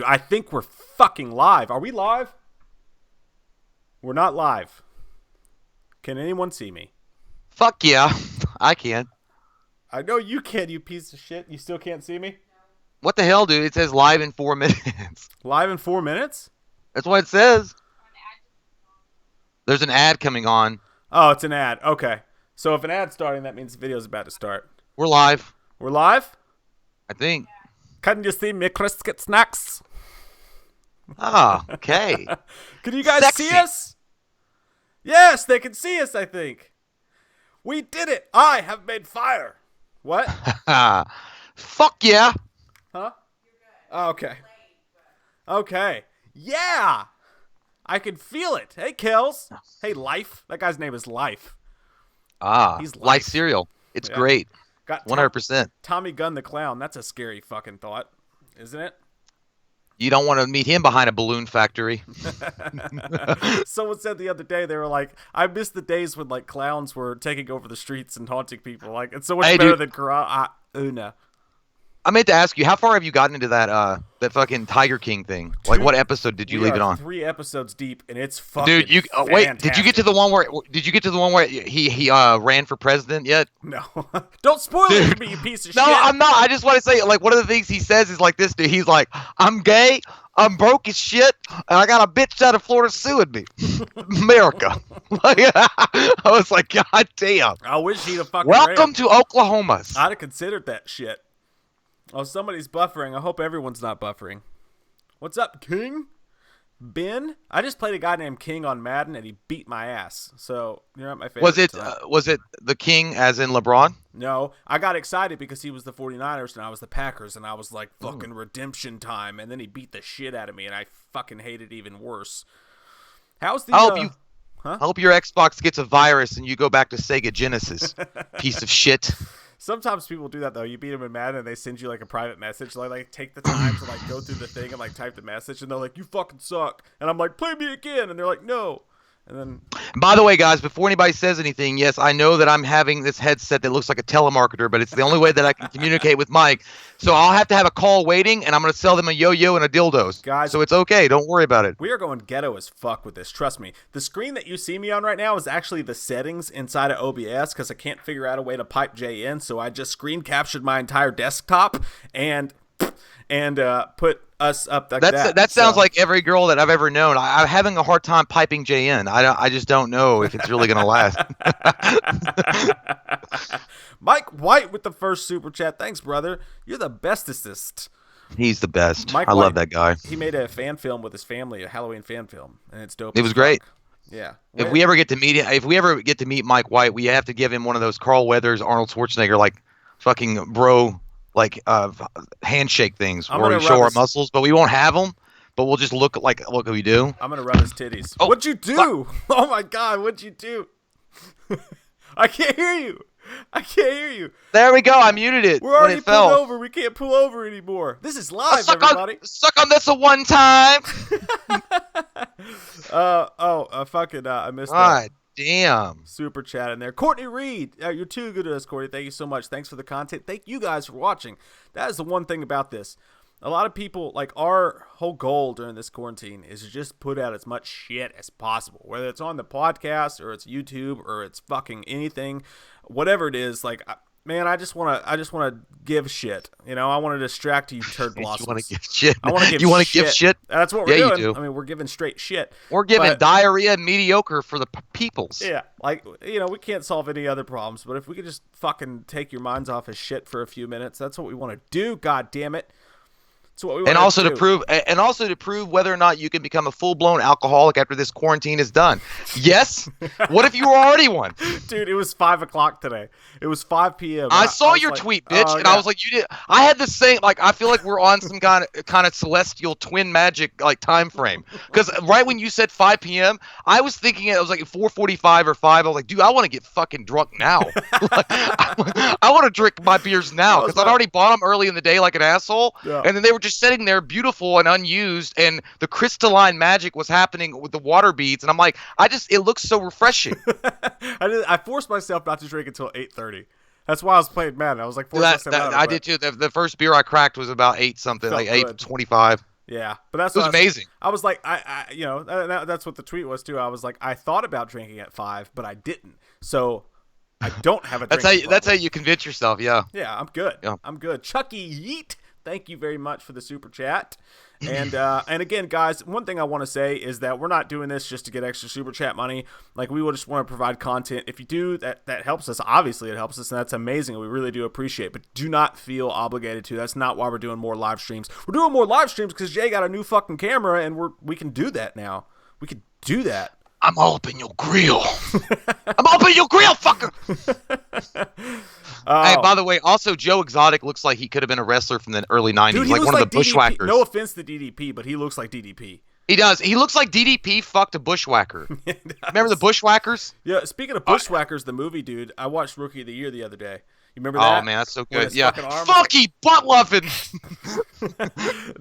I think we're fucking live. Are we live? We're not live. Can anyone see me? Fuck yeah, I can. I know you can, you piece of shit. You still can't see me? What the hell, dude? It says live in 4 minutes. Live in 4 minutes? That's what it says. There's an ad coming on. Oh, it's an ad. Okay. So if an ad's starting, that means the video's about to start. We're live, We're live? I think. Can you see me, Cricket Snacks? Ah, okay. Can you guys Sexy. see us? Yes, they can see us, I think. We did it. I have made fire. What? Fuck yeah. Huh? Oh, okay. Okay. Yeah. I can feel it. Hey, Kills. Hey, Life. That guy's name is Life. He's Life life. cereal. It's Yeah. great. Got 100%. Tommy Gunn the Clown. That's a scary fucking thought, isn't it? You don't want to meet him behind a balloon factory. Someone said the other day, they were like, I miss the days when like clowns were taking over the streets and haunting people. Like, it's so much Hey, better dude. than karate. Una. I meant to ask you, how far have you gotten into that fucking Tiger King thing? Like, what episode did you leave it on? 3 episodes deep, and it's fucking Dude, you wait. Did you get to the one where? Did you get to the one where he ran for president yet? No. Don't spoil it for me, you piece of No, shit. I'm not. I just want to say, like, one of the things he says is like this, dude. He's like, I'm gay, I'm broke as shit, and I got a bitch out of Florida suing me. America. Like, I was like, God damn. I wish he'd have fucking Welcome ran. to Oklahoma. I'd have considered that shit. Oh, somebody's buffering. I hope everyone's not buffering. What's up, King? Ben? I just played a guy named King on Madden, and he beat my ass. So, you're not my favorite. Was it the King as in LeBron? No, I got excited because he was the 49ers and I was the Packers, and I was like, fucking redemption time. And then he beat the shit out of me, and I fucking hated it even worse. How's the... I hope your Xbox gets a virus and you go back to Sega Genesis. Piece of shit. Sometimes people do that, though. You beat them in Madden, and they send you, like, a private message. Like take the time to, like, go through the thing and, like, type the message. And they're like, you fucking suck. And I'm like, play me again. And they're like, no. And then... By the way, guys, before anybody says anything, yes, I know that I'm having this headset that looks like a telemarketer, but it's the only way that I can communicate with Mike. So I'll have to have a call waiting, and I'm going to sell them a yo-yo and a dildos. Guys, so it's okay. Don't worry about it. we are going ghetto as fuck with this. Trust me. The screen that you see me on right now is actually the settings inside of OBS because I can't figure out a way to pipe J in. So I just screen captured my entire desktop and put us up like that. That sounds like every girl that I've ever known. I'm having a hard time piping Jay in. I just don't know if it's really going to last. Mike White with the first super chat. Thanks, brother. You're the bestest. He's the best. Mike I White, love that guy. He made a fan film with his family, a Halloween fan film, and it's dope. It was great. Yeah. If we ever get to meet Mike White, we have to give him one of those Carl Weathers, Arnold Schwarzenegger, like fucking bro, like handshake things where we show our muscles, but we won't have them. But we'll just look like what we do. I'm gonna rub his titties. Oh, What'd you do? Oh my god, what'd you do? I can't hear you. I can't hear you. There we go. I muted it. We're already when it fell. pulled over. We can't pull over anymore. This is live, everybody. Suck on this a one time. I missed that. God damn. Super chat in there. Courtney Reed. You're too good to us, Courtney. Thank you so much. Thanks for the content. Thank you guys for watching. That is the one thing about this. A lot of people, like, our whole goal during this quarantine is to just put out as much shit as possible. Whether it's on the podcast or it's YouTube or it's fucking anything, whatever it is, like, man, I just want to give shit. You know, I want to distract you turd blossoms. You want to give shit? I want to give You want to shit. give shit? That's what we're doing. You do. I mean, we're giving straight shit. We're giving diarrhea mediocre for the peoples. Yeah, like, you know, we can't solve any other problems, but if we could just fucking take your minds off of shit for a few minutes, that's what we want to do, god damn it. That's what we want And also do. to prove whether or not you can become a full-blown alcoholic after this quarantine is done. Yes? What if you were already one? Dude, it was 5 o'clock today. It was 5 p.m. I saw your like, tweet, bitch, and yeah. I was like, you did. I had the same. Like, I feel like we're on some kind of celestial twin magic like time frame. Because right when you said 5 p.m., I was thinking it was like 4:45 or 5. I was like, dude, I want to get fucking drunk now. Like, I want to drink my beers now because I'd already bought them early in the day like an asshole, and then they were just sitting there beautiful and unused, and the crystalline magic was happening with the water beads, and I'm like, it looks so refreshing. I forced myself not to drink until 8:30. That's why I was playing Madden. I was like, I did too. The first beer I cracked was about 8 something, like 8.25. Yeah, but that's it was amazing. I was like, that's what the tweet was too. I was like, I thought about drinking at 5, but I didn't. So I don't have a. That's how you convince yourself. Yeah. Yeah, I'm good. Yeah. I'm good. Chucky Yeet, thank you very much for the super chat. And again, guys, one thing I want to say is that we're not doing this just to get extra super chat money. Like, we would just want to provide content. If you do, that helps us. Obviously, it helps us, and that's amazing. We really do appreciate it. But do not feel obligated to. That's not why we're doing more live streams. We're doing more live streams because Jay got a new fucking camera, and we can do that now. We can do that. I'm all up in your grill. I'm all up in your grill, fucker. Hey, by the way, also Joe Exotic looks like he could have been a wrestler from the early 90s, dude, like one of the Bushwhackers. No offense to DDP, but he looks like DDP. He does. He looks like DDP fucked a Bushwhacker. Remember the Bushwhackers? Yeah, speaking of Bushwhackers, the movie, dude, I watched Rookie of the Year the other day. You remember that? Oh, man, that's so good. Yeah. Funky butt loving.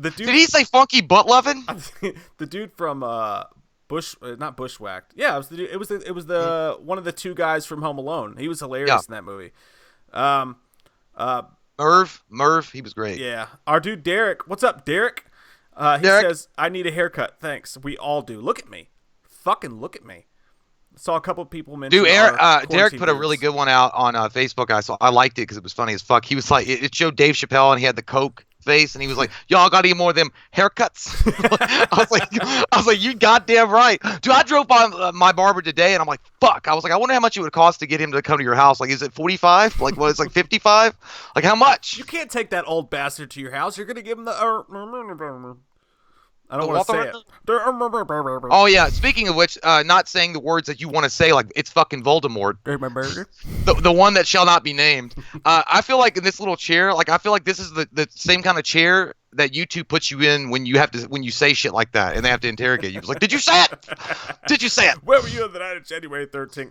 Did he say funky butt loving? The dude from not Bushwhacked. Yeah, it was the dude, it was the one of the two guys from Home Alone. He was hilarious in that movie. Merv, he was great. Yeah. Our dude Derek, what's up, Derek? He says, I need a haircut. Thanks. We all do. Look at me. Fucking look at me. Saw a couple of people mention. Dude, Derek put a really good one out on Facebook. I liked it because it was funny as fuck. He was like, it showed Dave Chappelle and he had the Coke face and he was like, y'all got any more of them haircuts? I was like, you goddamn right. Dude, I drove by my barber today and I'm like, fuck. I was like, I wonder how much it would cost to get him to come to your house. Like, is it 45? Like, what? It's like 55? Like, how much? You can't take that old bastard to your house. You're gonna give him the. I don't want to say it. Oh, yeah. Speaking of which, not saying the words that you want to say, like, it's fucking Voldemort. The one that shall not be named. I feel like in this little chair, like, I feel like this is the same kind of chair that YouTube puts you in when you say shit like that, and they have to interrogate you. It's like, did you say it? Did you say it? Where were you on the night of January 13th?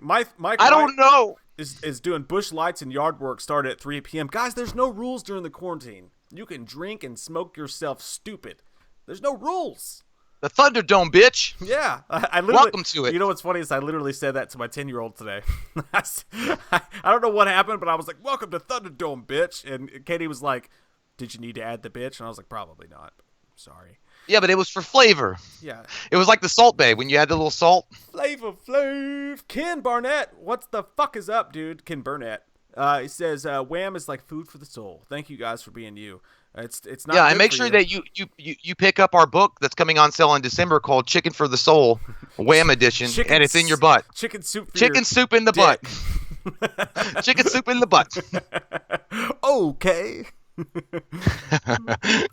I don't know. Is doing bush lights and yard work started at 3 p.m. Guys, there's no rules during the quarantine. You can drink and smoke yourself stupid. There's no rules. The Thunderdome, bitch. Yeah. I literally, welcome to it. You know what's funny is I literally said that to my 10-year-old today. I don't know what happened, but I was like, welcome to Thunderdome, bitch. And Katie was like, did you need to add the bitch? And I was like, probably not. Sorry. Yeah, but it was for flavor. Yeah. It was like the Salt Bae when you add the little salt. Flavor Flav. Ken Barnett. What the fuck is up, dude? Ken Burnett. He says, WWAM is like food for the soul. Thank you guys for being you. It's not. Yeah, and make sure that you pick up our book that's coming on sale in December called Chicken for the Soul, WHAM edition, and it's in your butt. Chicken soup. Chicken soup in the butt. Chicken soup in the butt. Okay.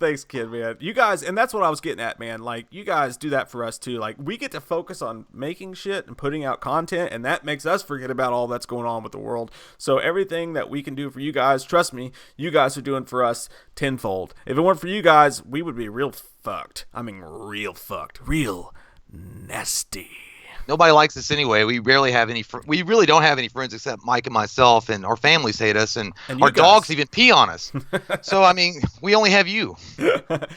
Thanks, kid, man. You guys, and that's what I was getting at, man. Like, you guys do that for us too. Like, we get to focus on making shit and putting out content, and that makes us forget about all that's going on with the world. So everything that we can do for you guys, trust me, you guys are doing for us tenfold. If it weren't for you guys, we would be real fucked. I mean, real fucked, real nasty. Nobody likes us anyway. We rarely have any. We really don't have any friends except Mike and myself, and our families hate us, and our dogs even pee on us. So I mean, we only have you.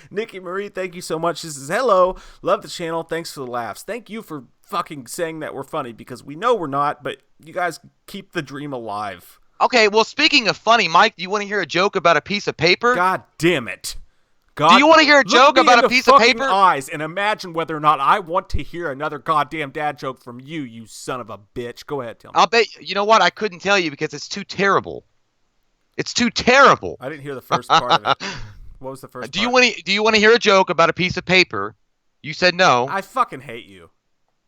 Nikki Marie, thank you so much. She says, "Hello, love the channel. Thanks for the laughs. Thank you for fucking saying that we're funny because we know we're not, but you guys keep the dream alive." Okay, well, speaking of funny, Mike, do you want to hear a joke about a piece of paper? God damn it. God, do you want to hear a joke about a piece of paper? Eyes and imagine whether or not I want to hear another goddamn dad joke from you, you son of a bitch. Go ahead, tell me. I'll bet you know what? I couldn't tell you because it's too terrible. It's too terrible. I didn't hear the first part of it. What was the first part? Do you want to hear a joke about a piece of paper? You said no. I fucking hate you.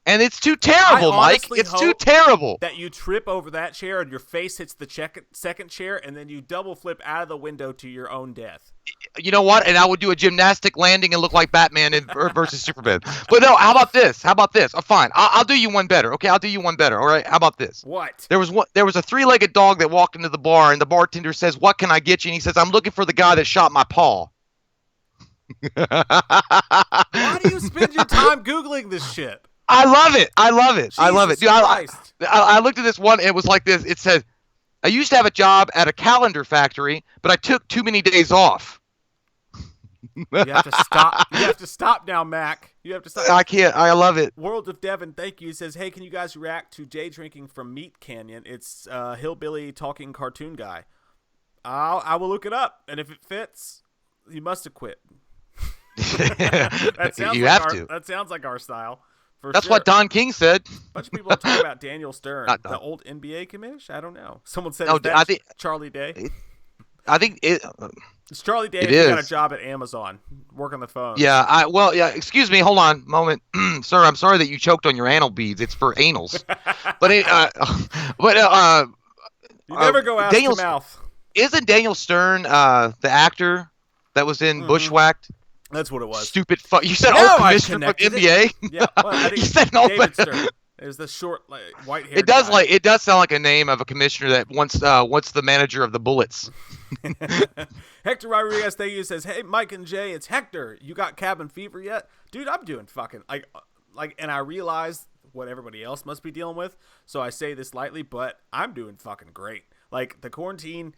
And it's too terrible, Mike. It's too terrible. That you trip over that chair and your face hits the second chair, and then you double flip out of the window to your own death. You know what? And I would do a gymnastic landing and look like Batman versus Superman. But no, how about this? Oh, fine. I'll do you one better. Okay, I'll do you one better. All right. How about this? What? There was a 3-legged dog that walked into the bar, and the bartender says, "What can I get you?" And he says, "I'm looking for the guy that shot my paw." Why do you spend your time Googling this shit? I love it. I love it. Dude, Christ. I looked at this one. It was like this. It said, "I used to have a job at a calendar factory, but I took too many days off." You have to stop. You have to stop now, Mac. You have to stop. I can't. I love it. World of Devon, thank you. He says, hey, can you guys react to Jay drinking from Meat Canyon? It's hillbilly talking cartoon guy. I will look it up, and if it fits, he must have quit. That sounds like our style. That's sure. What Don King said. A bunch of people are talking about Daniel Stern, the old NBA commish. I don't know. Someone said, I think Charlie Day? I think it's Charlie Day. He got a job at Amazon, work on the phone. Yeah, excuse me, hold on a moment. Sir, I'm sorry that you choked on your anal beads. It's for anals. But you never go out to mouth. Isn't Daniel Stern the actor that was in Bushwhacked? That's what it was. Stupid fuck. You said old commissioner from NBA? Yeah, well, I think you said David Stern. It was the short, white hair. It does sound like a name of a commissioner that wants the manager of the Bullets. Hector Rodriguez, thank you, says, hey, Mike and Jay, it's Hector. You got cabin fever yet? Dude, I'm doing fucking and I realize what everybody else must be dealing with, so I say this lightly, but I'm doing fucking great. Like, the quarantine,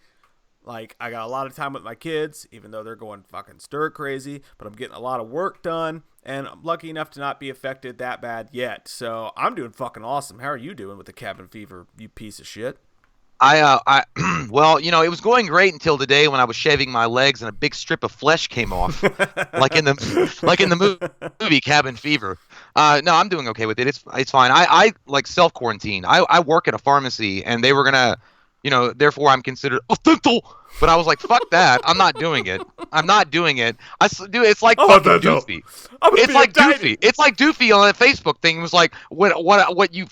I got a lot of time with my kids, even though they're going fucking stir crazy, but I'm getting a lot of work done, and I'm lucky enough to not be affected that bad yet. So I'm doing fucking awesome. How are you doing with the cabin fever, you piece of shit? Well, it was going great until today when I was shaving my legs and a big strip of flesh came off, like in the movie Cabin Fever. No, I'm doing okay with it. It's fine. I like self quarantine. I work at a pharmacy, and they were gonna, therefore I'm considered essential. But I was like, fuck that. I'm not doing it. It's like fucking Doofy. It's like Doofy. It's like Doofy on that Facebook thing. It was like, what you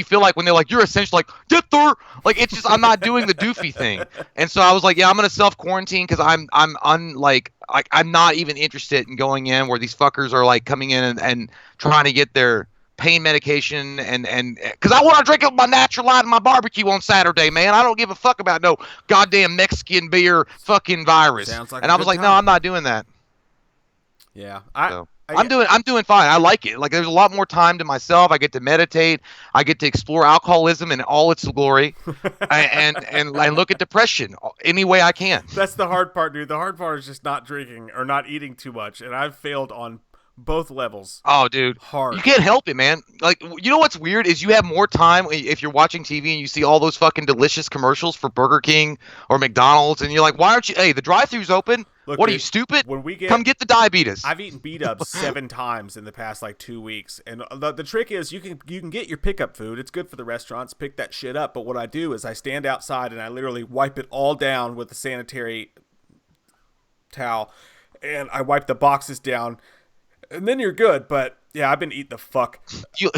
feel like when they're like, you're essentially like, get there. Like, it's just, I'm not doing the Doofy thing. And so I was like, yeah, I'm going to self-quarantine because I'm not even interested in going in where these fuckers are like coming in and trying to get their pain medication and because I want to drink up my natural light and my barbecue on Saturday, man. I don't give a fuck about no goddamn Mexican beer fucking virus. And I was like, no, I'm not doing that. Yeah, I'm doing fine. I like it. Like, there's a lot more time to myself. I get to meditate. I get to explore alcoholism in all its glory, and look at depression any way I can. That's the hard part, dude. The hard part is just not drinking or not eating too much, and I've failed on both levels. Oh, dude. Hard. You can't help it, man. Like, you know what's weird is you have more time if you're watching TV and you see all those fucking delicious commercials for Burger King or McDonald's, and you're like, why aren't you? Hey, the drive-thru's open. Look, what, dude, are you stupid? Come get the diabetes. I've eaten B-dubs 7 times in the past 2 weeks, and the trick is you can get your pickup food. It's good for the restaurants. Pick that shit up. But what I do is I stand outside and I literally wipe it all down with a sanitary towel, and I wipe the boxes down. And then you're good, but yeah, I've been eating the fuck. You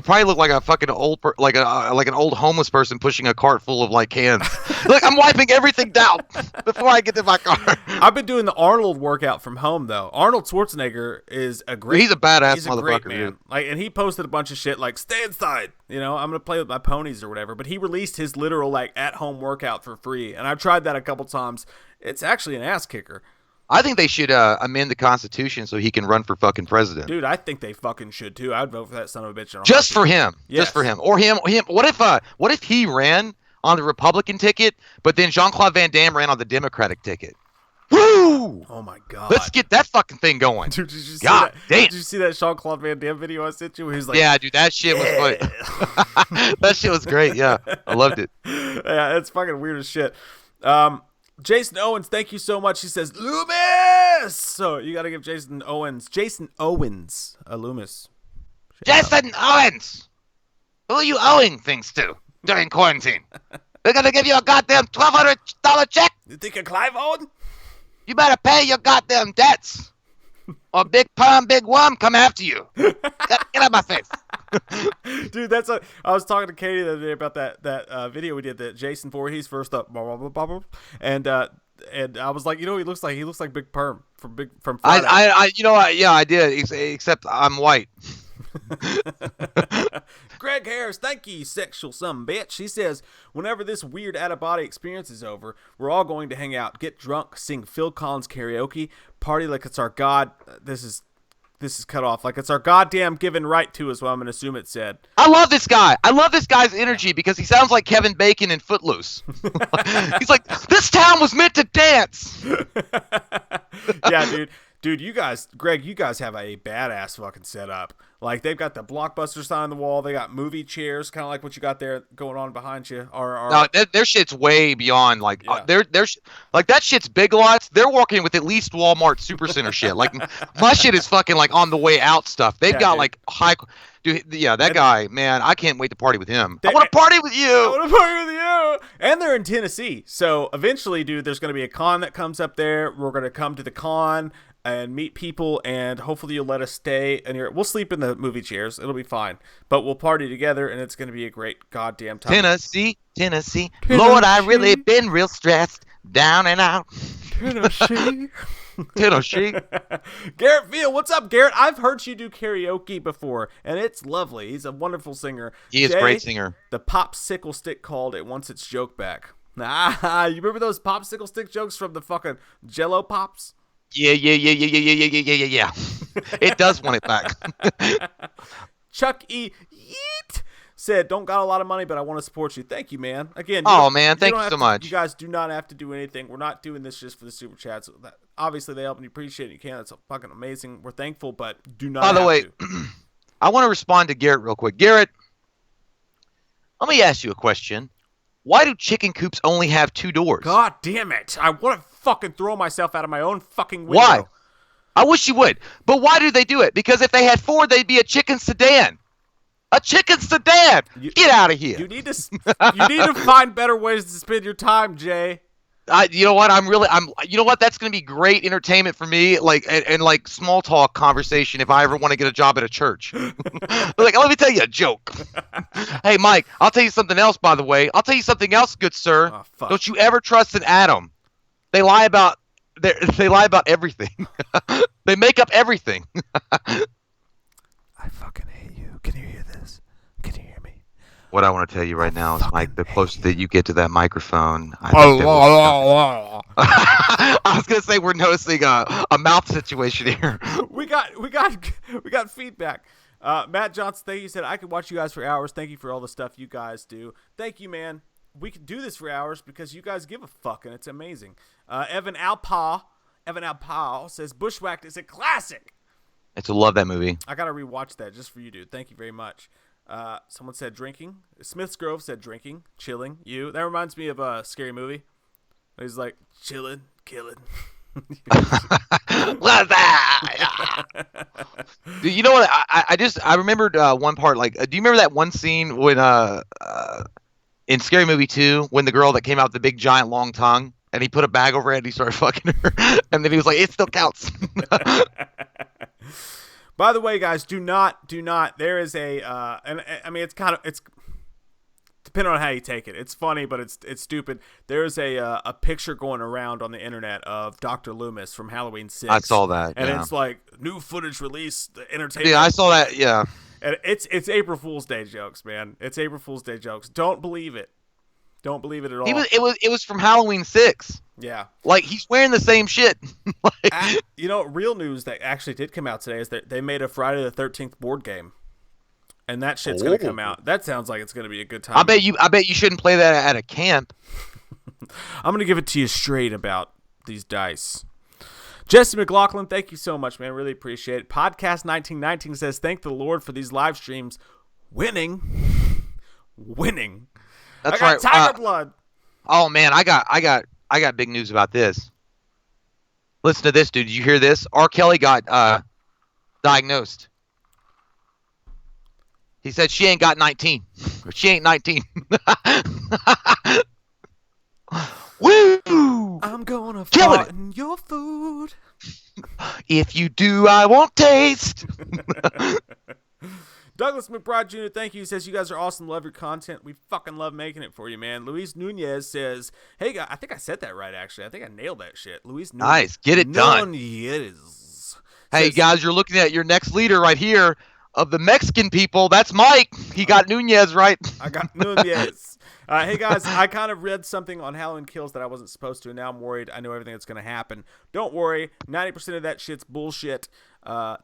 probably look like a fucking old like an old homeless person pushing a cart full of cans. Look, I'm wiping everything down before I get to my car. I've been doing the Arnold workout from home though. Arnold Schwarzenegger is a great. He's a badass he's motherfucker, a great man. Dude. And he posted a bunch of shit like stay inside. I'm gonna play with my ponies or whatever. But he released his literal at home workout for free, and I've tried that a couple times. It's actually an ass kicker. I think they should amend the Constitution so he can run for fucking president. Dude, I think they fucking should too. I'd vote for that son of a bitch. Just for him. Yes. Just for him. Or him. What if he ran on the Republican ticket, but then Jean-Claude Van Damme ran on the Democratic ticket? Woo! Oh my god. Let's get that fucking thing going. Dude, did you see God that? Damn. Did you see that Jean-Claude Van Damme video I sent you? Where he's like, yeah, dude, that shit was funny. That shit was great. Yeah, I loved it. Yeah, it's fucking weird as shit. Jason Owens, thank you so much. He says, Loomis! So you got to give Jason Owens a Loomis. Jason Owens! Who are you owing things to during quarantine? They're going to give you a goddamn $1,200 check? You think you're Clive Owen? You better pay your goddamn debts. Or Big Perm, Big Worm come after you. Get out of my face. Dude, I was talking to Katie the other day about that video we did, that Jason Voorhees first up, and I was like, he looks like Big Perm from Friday. I did, except I'm white. Greg Harris, thank you, sexual bitch. He says, whenever this weird out-of-body experience is over, we're all going to hang out, get drunk, sing Phil Collins karaoke, party like it's our god. This this is cut off. Like it's our goddamn given right to, is what I'm going to assume it said. I love this guy. I love this guy's energy because he sounds like Kevin Bacon in Footloose. He's like, this town was meant to dance. Yeah, dude. Dude, you guys, Greg, you guys have a badass fucking setup. Like, they've got the Blockbuster sign on the wall. They got movie chairs, kind of like what you got there going on behind you. No, their shit's way beyond, like, Yeah. like, that shit's Big Lots. They're working with at least Walmart Supercenter shit. Like, my shit is fucking, like, on the way out stuff. They've got, dude. like, high... Dude, yeah, that guy, man, I can't wait to party with him. I They- want to party with you! I want to party with you. And they're in Tennessee. So, eventually, dude, there's going to be a con that comes up there. We're going to come to the con and meet people, and hopefully you'll let us stay in here. We'll sleep in the movie chairs. It'll be fine. But we'll party together, and it's going to be a great goddamn time. Tennessee. Lord, I really been real stressed. Down and out. Tennessee. Tennessee. Garrett Veal, what's up, Garrett? I've heard you do karaoke before, and it's lovely. He's a wonderful singer. He is a great singer. The popsicle stick called it wants its joke back. Ah, you remember those popsicle stick jokes from the fucking Jello Pops? Yeah. It does want it back. Chuck E. Yeet said, don't got a lot of money, but I want to support you. Thank you, man. Again, Oh, man, thank you so much. You guys do not have to do anything. We're not doing this just for the super chats. Obviously, they help and you appreciate it. You can. It's fucking amazing. We're thankful, but do not By the have way, to. I want to respond to Garrett real quick. Garrett, let me ask you a question. Why do chicken coops only have 2 doors? God damn it. I want to fucking throw myself out of my own fucking window. Why? I wish you would. But why do they do it? Because if they had 4, they'd be a chicken sedan. A chicken sedan. Get out of here. You need to find better ways to spend your time, Jay. You know what? You know what? That's going to be great entertainment for me, like, and like small talk conversation if I ever want to get a job at a church. Like, let me tell you a joke. Hey, Mike, I'll tell you something else, by the way. I'll tell you something else, good sir. Oh, fuck. Don't you ever trust an atom. They lie about everything. They make up everything. I fucking hate you. Can you hear this? Can you hear me? What I want to tell you right now is, Mike, the closer that you get to that microphone, I was gonna say we're noticing a mouth situation here. We got feedback. Matt Johnson, thank you. Said I could watch you guys for hours. Thank you for all the stuff you guys do. Thank you, man. We could do this for hours because you guys give a fuck and it's amazing. Evan Alpaw says Bushwhacked is a classic. It's a love that movie. I gotta rewatch that just for you, dude. Thank you very much. Someone said drinking. Smith's Grove said drinking, chilling. You. That reminds me of a Scary Movie. He's like chilling, killing. Love that. Dude, you know what? I remembered one part. Like, do you remember that one scene when in Scary Movie 2 when the girl that came out with the big giant long tongue and he put a bag over it and he started fucking her and then he was like, it still counts. By the way, guys, do not. There is a, and I mean, it's depending on how you take it. It's funny, but it's stupid. There's a picture going around on the internet of Dr. Loomis from Halloween 6. I saw that, and yeah. it's like new footage released. The entertainment. Yeah, I saw that. Yeah, and it's April Fool's Day jokes, man. It's April Fool's Day jokes. Don't believe it. Don't believe it at all. It was from Halloween 6. Yeah. Like, he's wearing the same shit. You know, real news that actually did come out today is that they made a Friday the 13th board game. And that shit's going to come out. That sounds like it's going to be a good time. I bet you shouldn't play that at a camp. I'm going to give it to you straight about these dice. Jesse McLaughlin, thank you so much, man. Really appreciate it. Podcast 1919 says, thank the Lord for these live streams. Winning. That's I right. got Tiger Blood. Oh man, I got big news about this. Listen to this, dude. Did you hear this? R. Kelly got diagnosed. He said she ain't got 19. She ain't 19. Woo! I'm gonna Killing fart in your food. If you do, I won't taste. Douglas McBride Jr., thank you. He says, you guys are awesome. Love your content. We fucking love making it for you, man. Luis Nunez says, hey, guys, I think I said that right, actually. I think I nailed that shit. Luis Nunez. Nice. Get it done. Nunez. Hey, guys, you're looking at your next leader right here of the Mexican people. That's Mike. He got Nunez right. I got Nunez. Hey guys, I kind of read something on Halloween Kills that I wasn't supposed to, and now I'm worried. I know everything that's going to happen. Don't worry, 90% of that shit's bullshit.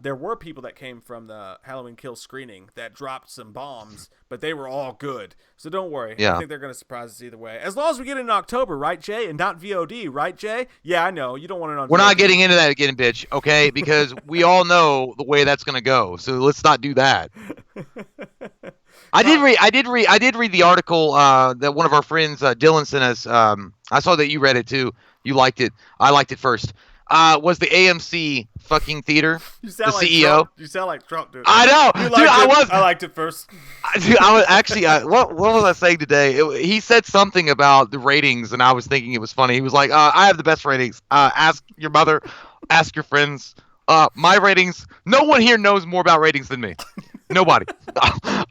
There were people that came from the Halloween Kills screening that dropped some bombs, but they were all good. So don't worry. Yeah. I think they're going to surprise us either way. As long as we get it in October, right, Jay? And not VOD, right, Jay? Yeah, I know. You don't want it on We're VOD. not getting into that again, bitch, okay? Because we all know the way that's going to go. So let's not do that. I did read the article that one of our friends Dylan sent us. I saw that you read it too. You liked it. I liked it first. Was the AMC fucking theater the like CEO? Trump. You sound like Trump, dude. I know, dude. I liked it first. Dude, I was actually. What was I saying today? He said something about the ratings, and I was thinking it was funny. He was like, "I have the best ratings. Ask your mother, ask your friends. My ratings. No one here knows more about ratings than me. Nobody."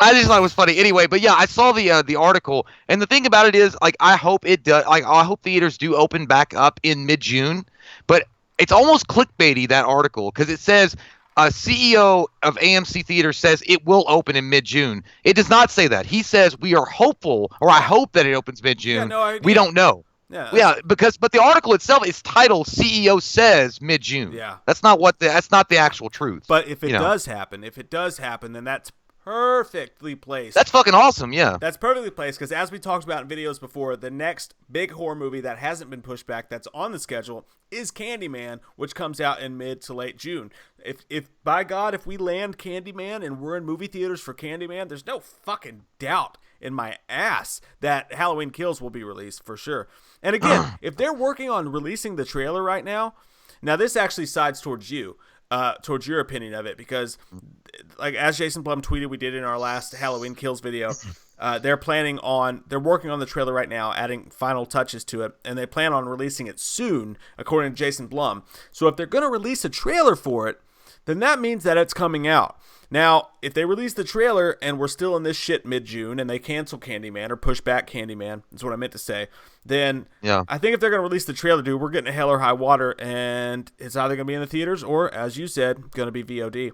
I just thought it was funny. Anyway, but yeah, I saw the article, and the thing about it is, like, I hope it does. Like, I hope theaters do open back up in mid-June, but it's almost clickbaity, that article, because it says CEO of AMC Theater says it will open in mid-June. It does not say that. He says we are hopeful, or I hope that it opens mid-June. Yeah, no idea. We don't know. Yeah, but the article itself is titled "CEO says mid-June." Yeah, that's not the actual truth. But if it does happen, then that's perfectly placed. That's fucking awesome, yeah. That's perfectly placed because, as we talked about in videos before, the next big horror movie that hasn't been pushed back that's on the schedule is Candyman, which comes out in mid to late June. If by God, if we land Candyman and we're in movie theaters for Candyman, there's no fucking doubt in my ass that Halloween Kills will be released for sure. And again, if they're working on releasing the trailer right now this actually sides towards you. Towards your opinion of it, because like as Jason Blum tweeted, we did in our last Halloween Kills video, they're working on the trailer right now, adding final touches to it, and they plan on releasing it soon, according to Jason Blum. So if they're going to release a trailer for it, then that means that it's coming out. Now, if they release the trailer and we're still in this shit mid-June and they cancel Candyman or push back Candyman, is what I meant to say, then I think if they're going to release the trailer, dude, we're getting a hell or high water, and it's either going to be in the theaters or, as you said, going to be VOD.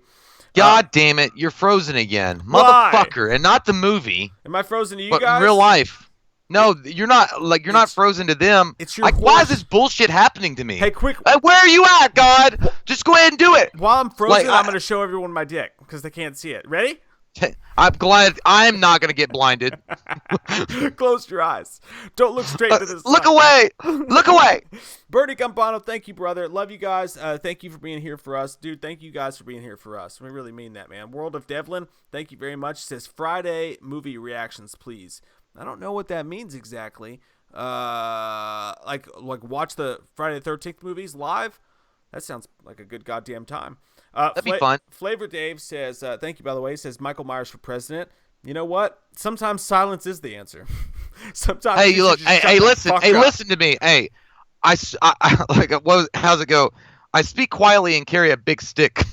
God damn it, you're frozen again. Why? Motherfucker, and not the movie. Am I frozen to you but guys? In real life. No, you're not. Like, you're not frozen to them. It's your why is this bullshit happening to me? Hey, quick. Where are you at, God? Just go ahead and do it. While I'm frozen, I'm going to show everyone my dick because they can't see it. Ready? I'm glad I'm not going to get blinded. Close your eyes. Don't look straight to the sun. Look away. Look away. Bernie Campano, thank you, brother. Love you guys. Thank you for being here for us. Dude, thank you guys for being here for us. We really mean that, man. World of Devlin, thank you very much. Says Friday movie reactions, please. I don't know what that means exactly. Like watch the Friday the 13th movies live? That sounds like a good goddamn time. That'd be fun. Flavor Dave says, thank you, by the way. He says, Michael Myers for president. You know what? Sometimes silence is the answer. Sometimes. Hey, look. Hey, listen. Hey, listen to me. Hey, I like. How's it go? I speak quietly and carry a big stick.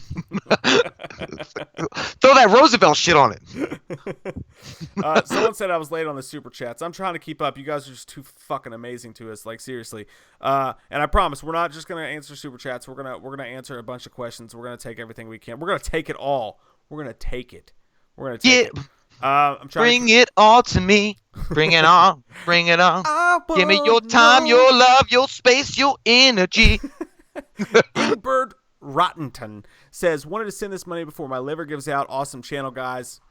Throw that Roosevelt shit on it. Someone said I was late on the super chats. I'm trying to keep up. You guys are just too fucking amazing to us. Like, seriously. And I promise we're not just gonna answer super chats. We're gonna answer a bunch of questions. We're gonna take everything we can. We're gonna take it all. We're gonna take it. We're gonna take it. I'm trying Bring it all to me. Bring it on. Bring it on. Give me your time, your love, your space, your energy. Ingbird Rottenton says, wanted to send this money before my liver gives out. Awesome channel, guys.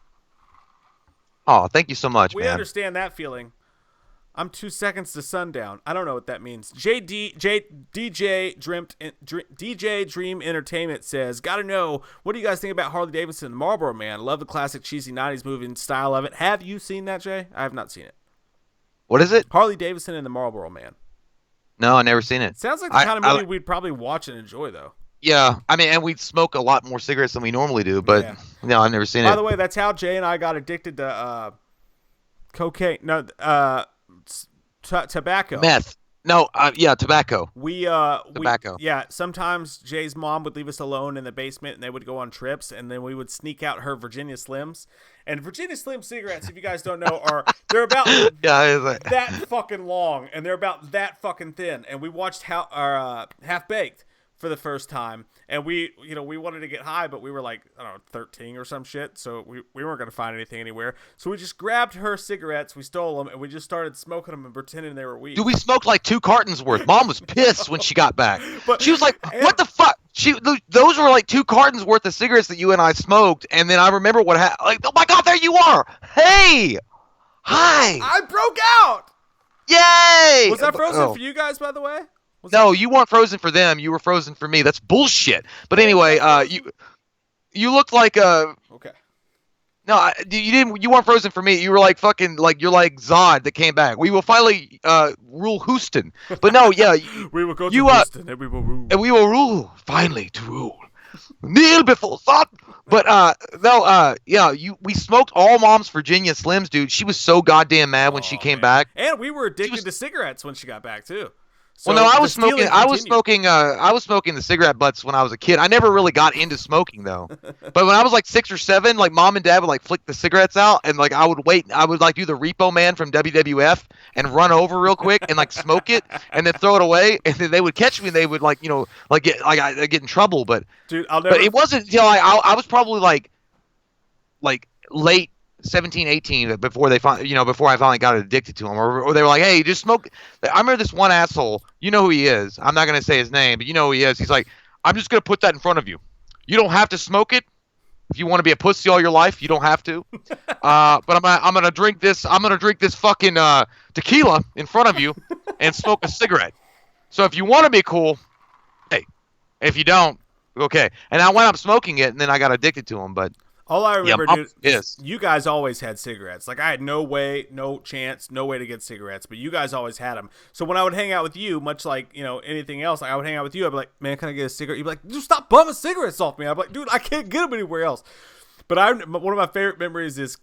Oh, thank you so much, we man. Understand that feeling. I'm 2 seconds to sundown. I don't know what that means. DJ Dream Entertainment says, gotta know, what do you guys think about Harley Davidson and the Marlboro Man? Love the classic cheesy 90s movie and style of it. Have you seen that, Jay? I have not seen it. What is it? Harley Davidson and the Marlboro Man. No, I never seen it. Sounds like the kind of movie we'd probably watch and enjoy, though. Yeah, I mean, and we'd smoke a lot more cigarettes than we normally do, but no, I've never seen it. By the way, that's how Jay and I got addicted to cocaine. No, tobacco. Meth. No, yeah, tobacco. Tobacco. Sometimes Jay's mom would leave us alone in the basement, and they would go on trips, and then we would sneak out her Virginia Slims. And Virginia Slim cigarettes, if you guys don't know, they're about that fucking long, and they're about that fucking thin. And we watched Half Baked for the first time, and we wanted to get high, but we were like, I don't know, 13 or some shit, so we weren't gonna find anything anywhere. So we just grabbed her cigarettes, we stole them, and we just started smoking them and pretending they were weed. Dude, we smoked like 2 cartons worth. Mom was pissed when she got back. But, she was like, "What the fuck?" Those were like 2 cartons worth of cigarettes that you and I smoked, and then I remember what happened. Like, oh my God, there you are! Hey, hi! I broke out. Yay! Was that frozen for you guys, by the way? No, you weren't frozen for them. You were frozen for me. That's bullshit. But anyway, you looked like okay. No, you didn't. You weren't frozen for me. You were like fucking like you're like Zod that came back. We will finally rule Houston. But no, yeah, we will go to Houston and we will rule. And we will rule finally to rule. Kneel before Zod. But no, yeah, we smoked all Mom's Virginia Slims, dude. She was so goddamn mad when she came back. And we were addicted to cigarettes when she got back too. So well, no, I was smoking the cigarette butts when I was a kid. I never really got into smoking though. But when I was like 6 or 7, like Mom and Dad would like flick the cigarettes out, and like I would wait. I would like do the Repo Man from WWF and run over real quick and like smoke it and then throw it away, and then they would catch me and they would like I get in trouble. But dude, but it wasn't until I was probably like late 17, 18 before I finally got addicted to them, or they were like, hey, just smoke. I remember this one asshole, you know who he is. I'm not going to say his name, but you know who he is. He's like, I'm just going to put that in front of you. You don't have to smoke it. If you want to be a pussy all your life, you don't have to. But I'm going to drink this. I'm going to drink this fucking tequila in front of you and smoke a cigarette. So if you want to be cool, hey, if you don't, okay. And I went up smoking it, and then I got addicted to them, but all I remember, dude, is you guys always had cigarettes. Like, I had no way to get cigarettes, but you guys always had them. So when I would hang out with you, much like, anything else, like I would hang out with you, I'd be like, man, can I get a cigarette? You'd be like, dude, stop bumming cigarettes off me. I'd be like, dude, I can't get them anywhere else. But one of my favorite memories is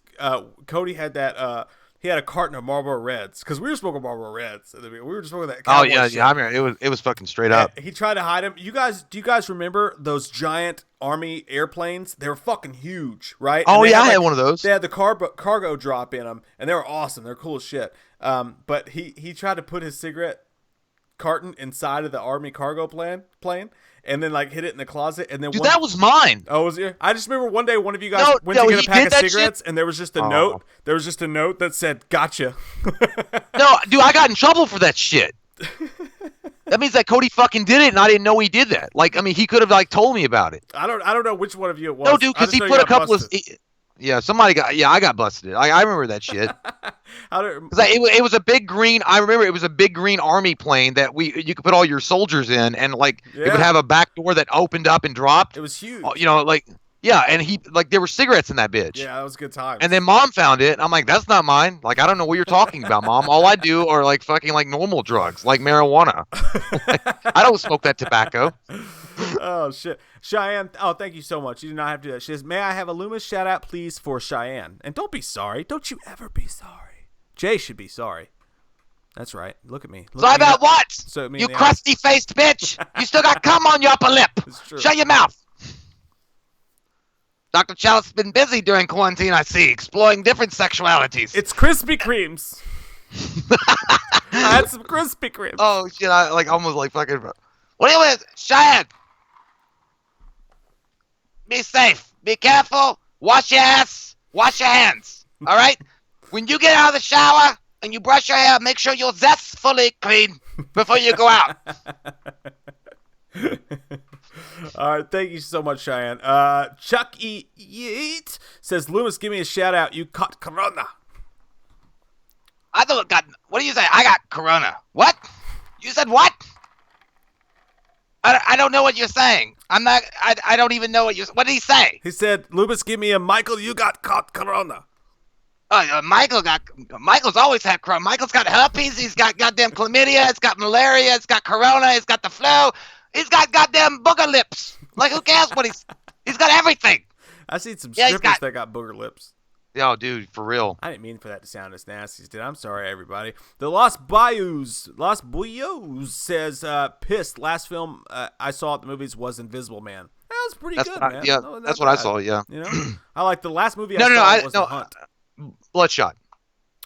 Cody had that, he had a carton of Marlboro Reds, because we were smoking Marlboro Reds. We were just smoking that. Oh yeah, shit. I remember it was fucking straight up. He tried to hide them. Do you guys remember those giant Army airplanes? They were fucking huge, right? Oh yeah, I had one of those. They had the cargo drop in them, and they were awesome. They're cool as shit. But he tried to put his cigarette carton inside of the Army cargo plane, and then like hid it in the closet, and then dude, that was mine. Oh, was it? I just remember one day one of you guys went to get a pack of cigarettes, and there was just a note. There was just a note that said, "Gotcha." No, dude, I got in trouble for that shit. That means that Cody fucking did it, and I didn't know he did that. Like, I mean, he could have like told me about it. I don't know which one of you it was. No, dude, because he put a couple of. Yeah, I got busted. I remember that shit. It was a big green. I remember it was a big green Army plane that you could put all your soldiers in, and like it would have a back door that opened up and dropped. It was huge. And there were cigarettes in that bitch. Yeah, that was a good time. And then Mom found it. And I'm like, that's not mine. Like, I don't know what you're talking about, Mom. All I do are like fucking like normal drugs, like marijuana. I don't smoke that tobacco. Oh shit, Cheyenne. Oh, thank you so much. You do not have to do that. She says, "May I have a Loomis shout out, please, for Cheyenne?" And don't be sorry. Don't you ever be sorry. Jay should be sorry. That's right. Look at me. Sorry about what? You crusty faced bitch. You still got cum on your upper lip. Shut your mouth. Dr. Chalice has been busy during quarantine, I see, exploring different sexualities. It's Krispy Kremes. I had some Krispy Kremes. Oh shit! I like almost like fucking. What do you want, Cheyenne? Be safe. Be careful. Wash your ass. Wash your hands. All right? When you get out of the shower and you brush your hair, make sure your zest's fully clean before you go out. All right. Thank you so much, Cheyenne. Chuck E. Yeet says, Loomis, give me a shout out. You caught Corona. What do you say? I got Corona. What? You said what? I don't know what you're saying. I don't even know what did he say? He said, Loomis, give me a Michael, you got caught Corona. Michael's always had Corona. Michael's got herpes. He's got goddamn chlamydia. He's got malaria. He's got Corona. He's got the flu. He's got goddamn booger lips. Like, who cares what he's got everything. I seen some strippers that got booger lips. Yo, dude, for real. I didn't mean for that to sound as nasty as it did. I'm sorry, everybody. The Los Buyos says, pissed. Last film I saw at the movies was Invisible Man. That was pretty good, man. Yeah, that's what I saw, yeah. You know? I like the last movie I saw was The Hunt. Bloodshot.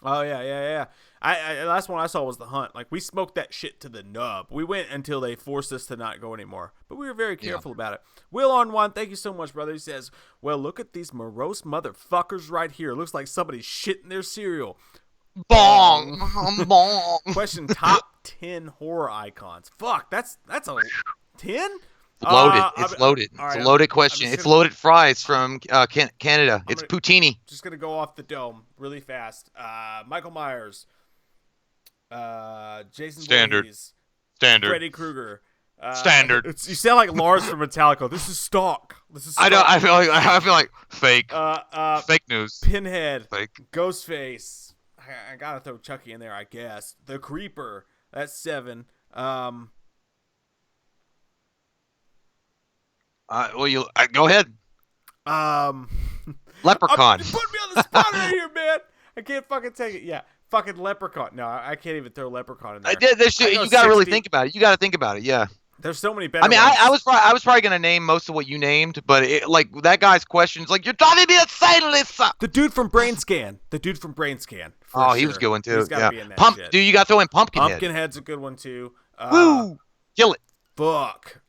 Oh, yeah. last one I saw was The Hunt. Like, we smoked that shit to the nub. We went until they forced us to not go anymore. But we were very careful about it. Will on one, thank you so much, brother. He says, well, look at these morose motherfuckers right here. Looks like somebody's shitting their cereal. Bong. Bong. Question, top 10 horror icons. Fuck, that's a 10? Loaded. It's loaded. Right, it's a loaded question. It's loaded fries from Canada. It's poutine. Just going to go off the dome really fast. Michael Myers. Jason Voorhees. Standard. Freddy Krueger. Standard. You sound like Lars from Metallica. This is stock. I know. I feel like fake. Fake news. Pinhead. Fake. Ghostface. I gotta throw Chucky in there, I guess. The Creeper. That's 7. Go ahead. Leprechaun. You put me on the spot right here, man. I can't fucking take it. Yeah. Fucking Leprechaun. No, I can't even throw Leprechaun in there. You gotta really think about it. You gotta think about it. Yeah. There's so many better. I mean, ones. I was probably gonna name most of what you named, but that guy's questions like you're driving me insane, Lisa. The dude from Brain Scan. Oh, he was good one too. He's gotta be in that shit. Dude, you gotta throw in Pumpkinhead. Pumpkinhead's a good one too. Woo! Kill it. Fuck.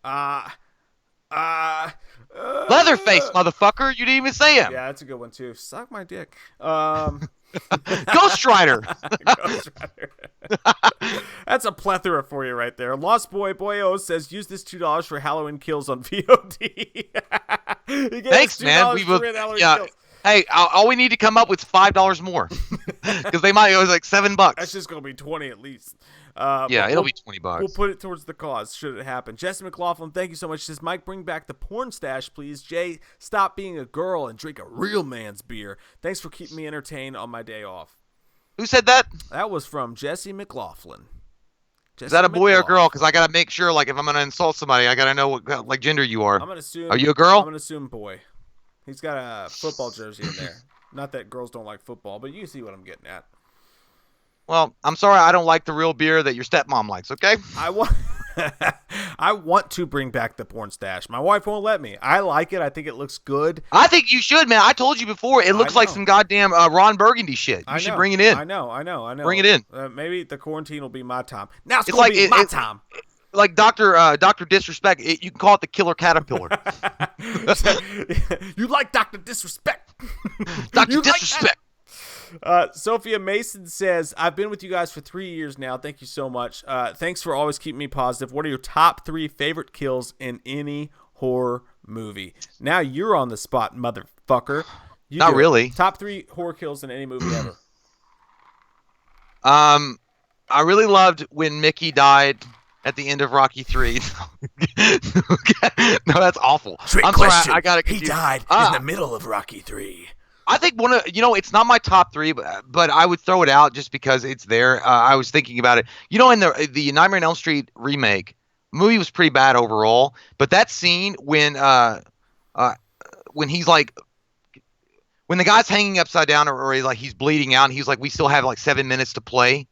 Leatherface, motherfucker. You didn't even say him. Yeah, that's a good one too. Suck my dick. Ghost Rider. Ghost Rider. That's a plethora for you right there. Lost Boy Boyo says, use this $2 for Halloween kills on VOD. Thanks, man. Kills. Hey, all we need to come up with is $5 more, because they might go like $7. That's just gonna be 20 at least. It'll be $20. We'll put it towards the cause should it happen. Jesse McLaughlin, thank you so much. Says, Mike, bring back the porn stash, please. Jay, stop being a girl and drink a real man's beer. Thanks for keeping me entertained on my day off. Who said that? That was from Jesse McLaughlin. Is that a boy or a girl? Because I gotta make sure, like, if I'm gonna insult somebody, I gotta know what like gender you are. I'm gonna assume. Are you a girl? I'm gonna assume boy. He's got a football jersey in there. Not that girls don't like football, but you see what I'm getting at. Well, I'm sorry, I don't like the real beer that your stepmom likes. Okay. I want to bring back the porn stash. My wife won't let me. I like it. I think it looks good. I think you should, man. I told you before. It looks like some goddamn Ron Burgundy shit. You should bring it in. I know. Bring it in. Maybe the quarantine will be my time. Now it's going to be my time. Like Dr. Disrespect. You can call it the Killer Caterpillar. You like Dr. Disrespect. Dr. Disrespect. Sophia Mason says, I've been with you guys for 3 years now. Thank you so much. Thanks for always keeping me positive. What are your top 3 favorite kills in any horror movie? Now you're on the spot, motherfucker. Not really. Top 3 horror kills in any movie ever. I really loved when Mickey died at the end of Rocky 3. No, that's awful. I'm question. Sorry, I got it. He died in the middle of Rocky 3. I think it's not my top 3, but I would throw it out just because it's there. I was thinking about it. In the Nightmare on Elm Street remake, the movie was pretty bad overall. But that scene when he's like, when the guy's hanging upside down or he's bleeding out, and he's like, we still have like 7 minutes to play.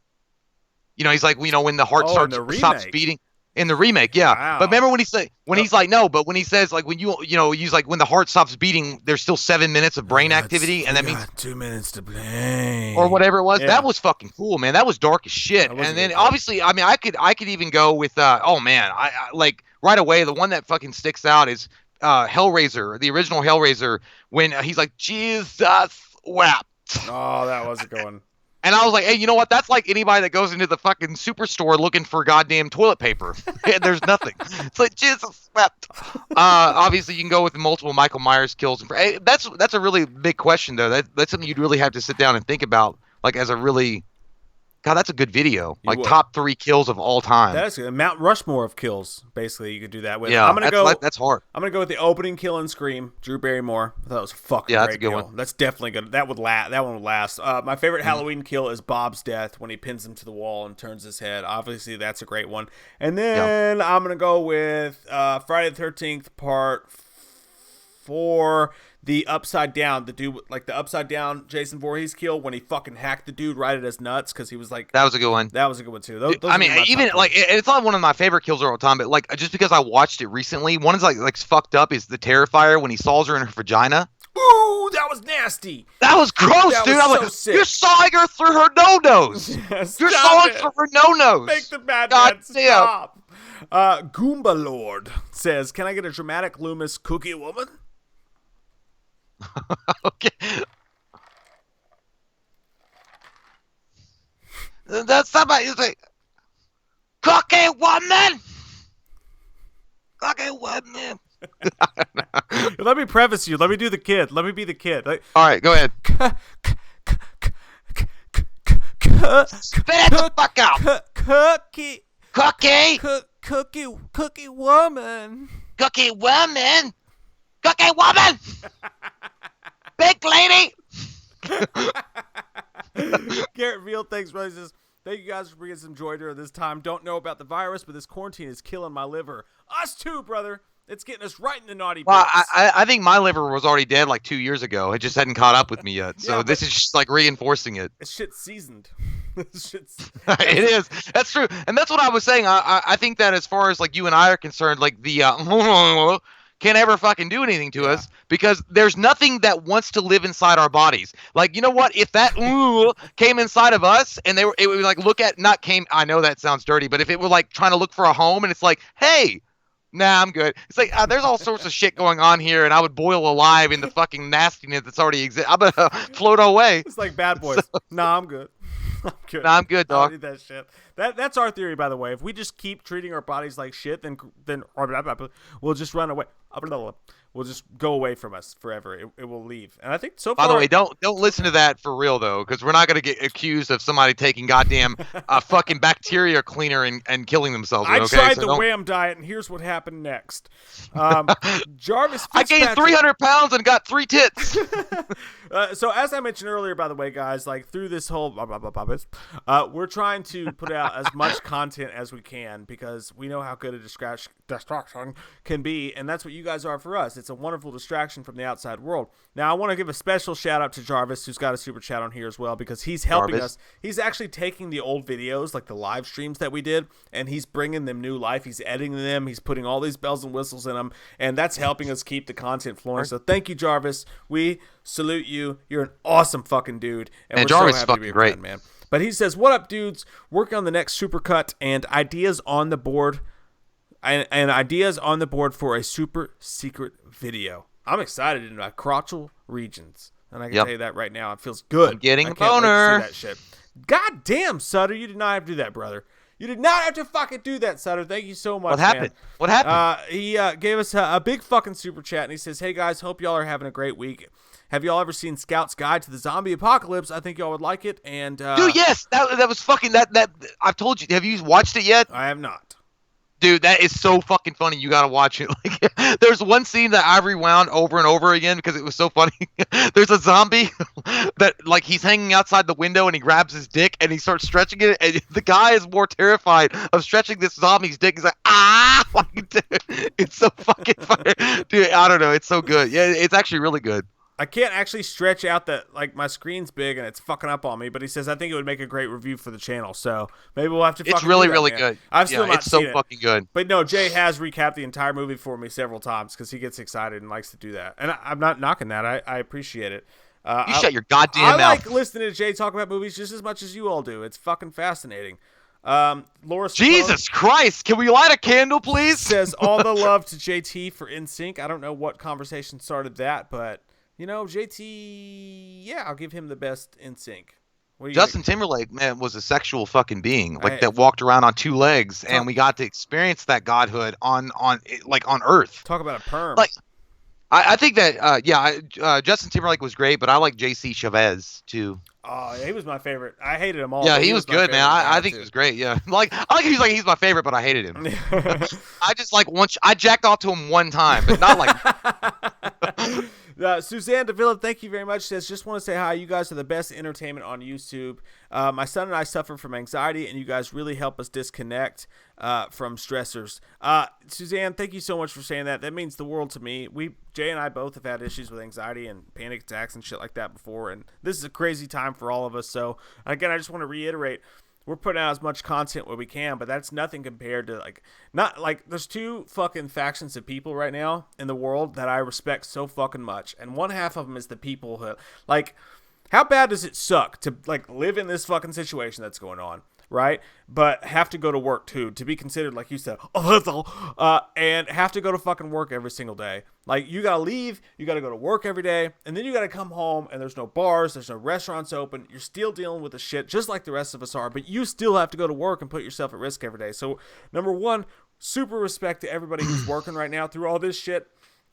He's like, when the heart stops beating. In the remake, yeah. Wow. But remember when he said, he's like, no, but when he says, like, when he's like, when the heart stops beating, there's still 7 minutes of brain activity, and that means 2 minutes to play, or whatever it was. Yeah. That was fucking cool, man. That was dark as shit. And then obviously, I mean, I could even go with, I like right away, the one that fucking sticks out is Hellraiser, the original Hellraiser, when he's like, Jesus wept. Oh, that was a good one. And I was like, hey, you know what? That's like anybody that goes into the fucking superstore looking for goddamn toilet paper. There's nothing. It's like, Jesus wept. Obviously, you can go with multiple Michael Myers kills. Hey, that's a really big question, though. That's something you'd really have to sit down and think about, like, as a really... God, that's a good video. Like, top 3 kills of all time. That's good. Mount Rushmore of kills, basically, you could do that with. Yeah, that's hard. I'm going to go with the opening kill in Scream, Drew Barrymore. I thought it was a fucking great that's a good kill. One. That's definitely good. That one would last. My favorite Halloween kill is Bob's death when he pins him to the wall and turns his head. Obviously, that's a great one. And then I'm going to go with Friday the 13th Part 4. The upside down, the dude, like the upside down Jason Voorhees kill when he fucking hacked the dude right at his nuts because he was like. That was a good one. That was a good one too. Those I mean, even like it's not one of my favorite kills of all time, but like just because I watched it recently, one is like fucked up is the Terrifier when he saws her in her vagina. Ooh, that was nasty. That was gross, That dude. was I'm so like, sick. you're sawing her through her no-nos. You're sawing through her no-nos. Make the bad God man damn. stop. Goomba Lord says, can I get a dramatic Loomis cookie woman? Okay. That's somebody who's like, cookie woman. Cookie woman. Let me preface you. Let me do the kid. Let me be the kid. Like, All right, go ahead. Spit it the fuck out. Cookie woman. Cookie woman. Cookie woman. Big lady. Garrett Veal, thanks, brother. He says, thank you guys for bringing some joy during this time. Don't know about the virus, but this quarantine is killing my liver. Us too, brother. It's getting us right in the naughty Well, bits. I think my liver was already dead like 2 years ago. It just hadn't caught up with me yet. So Yeah, this is just like reinforcing it. This shit's seasoned. This shit's... It is. That's true. And that's what I was saying. I think that as far as like you and I are concerned, like the can't ever fucking do anything to us because there's nothing that wants to live inside our bodies. Like, you know what? If that came inside of us and it would like look at, not came, I know that sounds dirty, but if it were like trying to look for a home and it's like, hey, nah, I'm good. It's like, there's all sorts of shit going on here, and I would boil alive in the fucking nastiness that's already exist. I'm gonna float away. It's like Bad Boys. Nah, I'm good. I'm good. Nah, I'm good, I don't dog. need that shit. That's our theory, by the way. If we just keep treating our bodies like shit, then we'll just run away. Will just go away from us forever. It will leave. And I think so far. By the way, don't listen to that for real though, because we're not gonna get accused of somebody taking goddamn fucking bacteria cleaner and killing themselves. I Okay? tried So the don't- WWAM diet, and here's what happened next. Jarvis I gained 300 pounds and got 3 tits. So as I mentioned earlier, by the way, guys, like through this whole we're trying to put out as much content as we can because we know how good a distraction can be, and that's what you guys are for us. It's a wonderful distraction from the outside world. Now, I want to give a special shout out to Jarvis, who's got a super chat on here as well, because he's helping us. He's actually taking the old videos, like the live streams that we did, and he's bringing them new life. He's editing them. He's putting all these bells and whistles in them, and that's helping us keep the content flowing. So thank you, Jarvis. We salute you. You're an awesome fucking dude, and we're Jarvis so is happy to fucking be a great, friend, man. But he says, "What up, dudes? Working on the next supercut and ideas on the board." And ideas on the board for a super secret video. I'm excited in my crotchal regions. And I can tell you that right now. It feels good. I'm getting I a can't wait to boner. see that shit. God damn, Sutter. You did not have to do that, brother. You did not have to fucking do that, Sutter. Thank you so much, What happened? man. What happened? He gave us a big fucking super chat. And he says, hey, guys, hope y'all are having a great week. Have y'all ever seen Scout's Guide to the Zombie Apocalypse? I think y'all would like it. And Dude, yes. That was fucking, that I've told you. Have you watched it yet? I have not. Dude, that is so fucking funny. You gotta watch it. Like, there's one scene that I rewound over and over again because it was so funny. There's a zombie that, like, he's hanging outside the window and he grabs his dick and he starts stretching it. And the guy is more terrified of stretching this zombie's dick. He's like, ah! Like, dude, it's so fucking funny. Dude, I don't know. It's so good. Yeah, it's actually really good. I can't actually stretch out that, like, my screen's big and it's fucking up on me, but he says I think it would make a great review for the channel, so maybe we'll have to fucking It's really, do that, really man. good. I've still not it's so seen it. fucking good. But no, Jay has recapped the entire movie for me several times because he gets excited and likes to do that. And I'm not knocking that. I appreciate it. You shut your goddamn I mouth. like listening to Jay talk about movies just as much as you all do. It's fucking fascinating. Laura Jesus Christ, can we light a candle, please? says all the love to JT for NSYNC. I don't know what conversation started that, but... You know, JT, yeah, I'll give him the best in sync. Justin Timberlake, man, was a sexual fucking being, like that walked around on 2 legs, and we got to experience that godhood on Earth. Talk about a perm. Like, I think that, Justin Timberlake was great, but I like J.C. Chavez too. Oh, he was my favorite. I hated him all. Yeah, he was good, man. I think he was great. Yeah, he's my favorite, but I hated him. I just I jacked off to him one time, but not like. Suzanne DeVilla, thank you very much. Says, just want to say hi. You guys are the best entertainment on YouTube. My son and I suffer from anxiety, and you guys really help us disconnect from stressors. Suzanne, thank you so much for saying that. That means the world to me. Jay and I both have had issues with anxiety and panic attacks and shit like that before, and this is a crazy time for all of us. So, again, I just want to reiterate, we're putting out as much content where we can, but that's nothing compared to not like there's two fucking factions of people right now in the world that I respect so fucking much, and one half of them is the people who like. How bad does it suck to like live in this fucking situation that's going on, right? But have to go to work too, to be considered, like you said, and have to go to fucking work every single day. Like you gotta leave, you gotta go to work every day, and then you gotta come home and there's no bars, there's no restaurants open. You're still dealing with the shit just like the rest of us are, but you still have to go to work and put yourself at risk every day. So number one, super respect to everybody who's working right now through all this shit.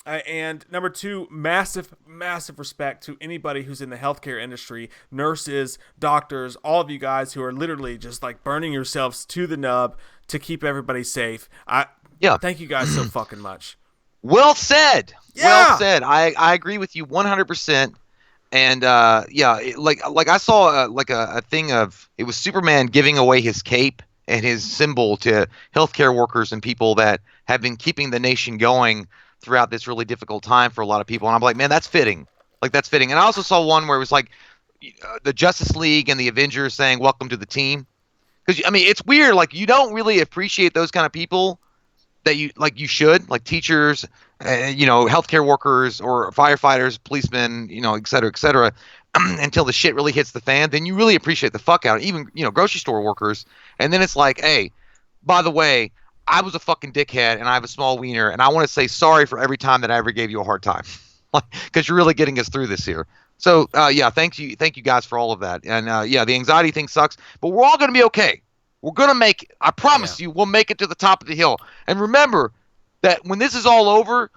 And number two, massive respect to anybody who's in the healthcare industry, nurses, doctors, all of you guys who are literally just like burning yourselves to the nub to keep everybody safe. Thank you guys so fucking much. Well said. Yeah. Well said. I agree with you 100%. And like I saw a thing of, it was Superman giving away his cape and his symbol to healthcare workers and people that have been keeping the nation going throughout this really difficult time for a lot of people. And I'm like, man, that's fitting. Like, that's fitting. And I also saw one where it was like the Justice League and the Avengers saying, welcome to the team. Because, I mean, it's weird. Like, you don't really appreciate those kind of people that you should, like teachers, healthcare workers or firefighters, policemen, et cetera, until the shit really hits the fan. Then you really appreciate the fuck out of it. Even, grocery store workers. And then it's like, hey, by the way, I was a fucking dickhead and I have a small wiener and I want to say sorry for every time that I ever gave you a hard time, because you're really getting us through this here. So thank you guys for all of that. And the anxiety thing sucks, but we're all going to be okay. We're going to make it. I promise you, we'll make it to the top of the hill. And remember that when this is all over,